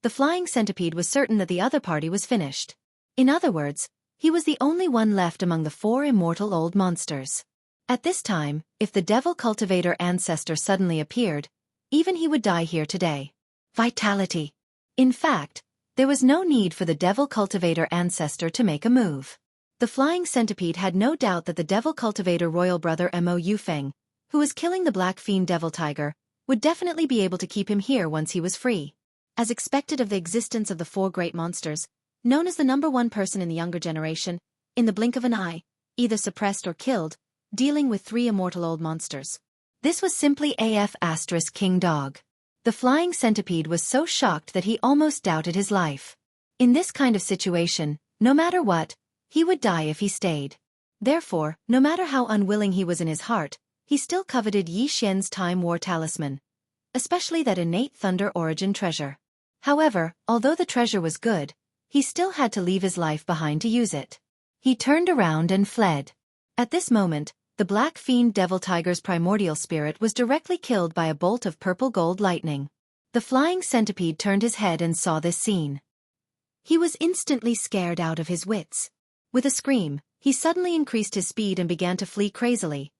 the flying centipede was certain that the other party was finished. In other words, he was the only one left among the 4 immortal old monsters. At this time, if the Devil Cultivator ancestor suddenly appeared, even he would die here today. Vitality. In fact, there was no need for the Devil Cultivator ancestor to make a move. The flying centipede had no doubt that the Devil Cultivator royal brother Mo Yufeng, who was killing the black fiend devil tiger, would definitely be able to keep him here once he was free. As expected of the existence of the 4 great monsters, known as the #1 person in the younger generation, in the blink of an eye, either suppressed or killed, dealing with 3 immortal old monsters. This was simply AF * King Dog. The flying centipede was so shocked that he almost doubted his life. In this kind of situation, no matter what, he would die if he stayed. Therefore, no matter how unwilling he was in his heart, he still coveted Yi Xian's Time War Talisman, especially that innate Thunder Origin treasure. However, although the treasure was good, he still had to leave his life behind to use it. He turned around and fled. At this moment, the Black Fiend Devil Tiger's primordial spirit was directly killed by a bolt of purple gold lightning. The flying centipede turned his head and saw this scene. He was instantly scared out of his wits. With a scream, he suddenly increased his speed and began to flee crazily.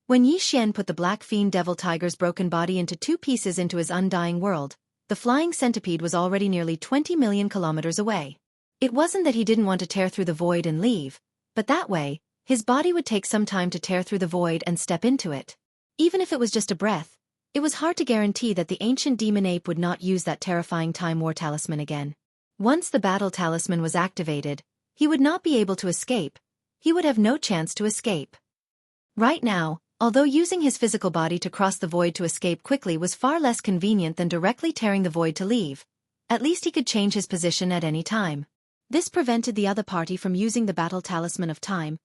When Yi Xian put the Black Fiend Devil Tiger's broken body into 2 pieces into his undying world, the flying centipede was already nearly 20 million kilometers away. It wasn't that he didn't want to tear through the void and leave, but that way, his body would take some time to tear through the void and step into it. Even if it was just a breath, it was hard to guarantee that the ancient demon ape would not use that terrifying Time War Talisman again. Once the battle talisman was activated, he would not be able to escape. He would have no chance to escape. Right now, although using his physical body to cross the void to escape quickly was far less convenient than directly tearing the void to leave, at least he could change his position at any time. This prevented the other party from using the battle talisman of time,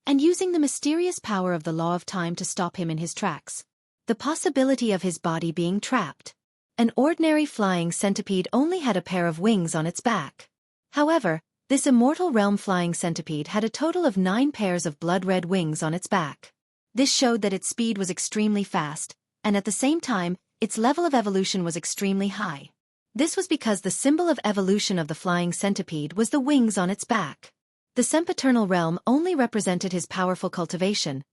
and using the mysterious power of the law of time to stop him in his tracks. The possibility of his body being trapped. An ordinary flying centipede only had a pair of wings on its back. However, this immortal realm flying centipede had a total of 9 pairs of blood-red wings on its back. This showed that its speed was extremely fast, and at the same time, its level of evolution was extremely high. This was because the symbol of evolution of the flying centipede was the wings on its back. The sempiternal realm only represented his powerful cultivation,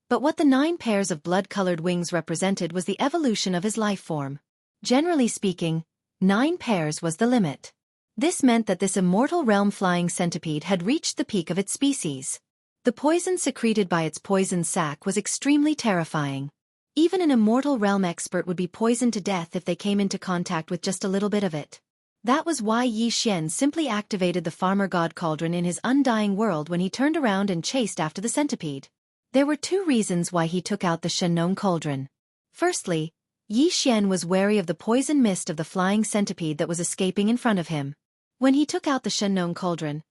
but what the 9 pairs of blood-colored wings represented was the evolution of his life form. Generally speaking, 9 pairs was the limit. This meant that this immortal realm flying centipede had reached the peak of its species. The poison secreted by its poison sac was extremely terrifying. Even an immortal realm expert would be poisoned to death if they came into contact with just a little bit of it. That was why Yi Xian simply activated the farmer god cauldron in his undying world when he turned around and chased after the centipede. There were two reasons why he took out the Shenong cauldron. Firstly, Yi Xian was wary of the poison mist of the flying centipede that was escaping in front of him. When he took out the Shenong cauldron,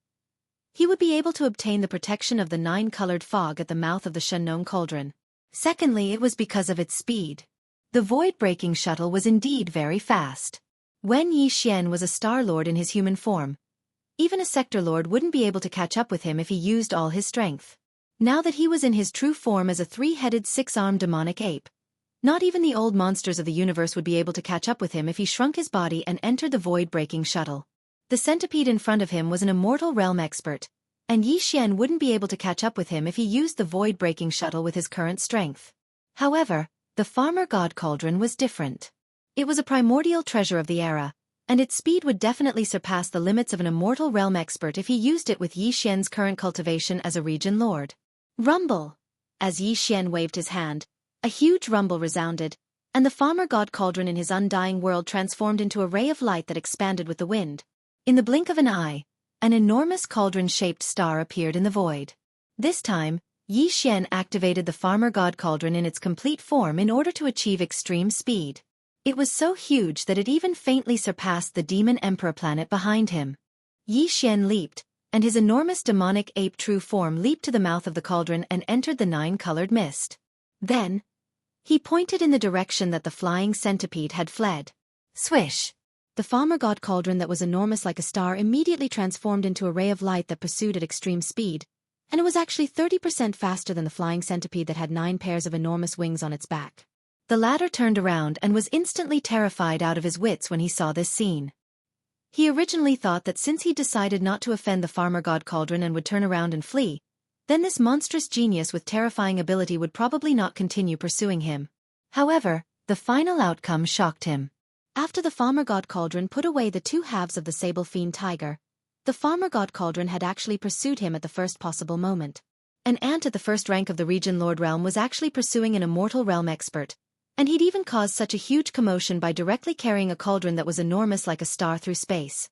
he would be able to obtain the protection of the 9-colored fog at the mouth of the Shenong cauldron. Secondly, it was because of its speed. The void-breaking shuttle was indeed very fast. When Yi Xian was a Star Lord in his human form, even a Sector Lord wouldn't be able to catch up with him if he used all his strength. Now that he was in his true form as a 3-headed 6-armed demonic ape, not even the old monsters of the universe would be able to catch up with him if he shrunk his body and entered the void-breaking shuttle. The centipede in front of him was an immortal realm expert, and Yi Xian wouldn't be able to catch up with him if he used the void-breaking shuttle with his current strength. However, the farmer god cauldron was different. It was a primordial treasure of the era, and its speed would definitely surpass the limits of an immortal realm expert if he used it with Yi Xian's current cultivation as a region lord. Rumble! As Yi Xian waved his hand, a huge rumble resounded, and the farmer god cauldron in his undying world transformed into a ray of light that expanded with the wind. In the blink of an eye, an enormous cauldron-shaped star appeared in the void. This time, Yi Xian activated the farmer god cauldron in its complete form in order to achieve extreme speed. It was so huge that it even faintly surpassed the demon emperor planet behind him. Yi Xian leaped, and his enormous demonic ape true form leaped to the mouth of the cauldron and entered the 9-colored mist. Then, he pointed in the direction that the flying centipede had fled. Swish! The farmer god cauldron that was enormous like a star immediately transformed into a ray of light that pursued at extreme speed, and it was actually 30% faster than the flying centipede that had 9 pairs of enormous wings on its back. The latter turned around and was instantly terrified out of his wits when he saw this scene. He originally thought that since he decided not to offend the farmer god cauldron and would turn around and flee, then this monstrous genius with terrifying ability would probably not continue pursuing him. However, the final outcome shocked him. After the farmer god cauldron put away the 2 halves of the sable fiend tiger, the farmer god cauldron had actually pursued him at the first possible moment. An ant at the first rank of the region lord realm was actually pursuing an immortal realm expert, and he'd even caused such a huge commotion by directly carrying a cauldron that was enormous like a star through space.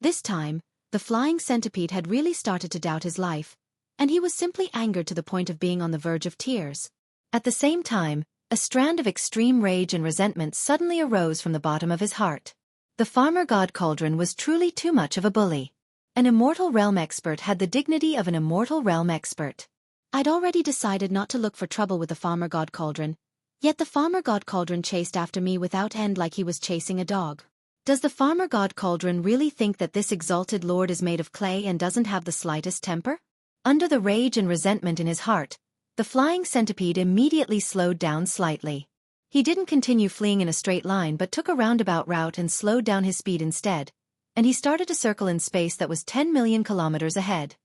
This time, the flying centipede had really started to doubt his life, and he was simply angered to the point of being on the verge of tears. At the same time, a strand of extreme rage and resentment suddenly arose from the bottom of his heart. The farmer god cauldron was truly too much of a bully. An immortal realm expert had the dignity of an immortal realm expert. I'd already decided not to look for trouble with the farmer god cauldron, yet the farmer god cauldron chased after me without end like he was chasing a dog. Does the farmer god cauldron really think that this exalted lord is made of clay and doesn't have the slightest temper? Under the rage and resentment in his heart, the flying centipede immediately slowed down slightly. He didn't continue fleeing in a straight line but took a roundabout route and slowed down his speed instead, and he started to circle in space that was 10 million kilometers ahead.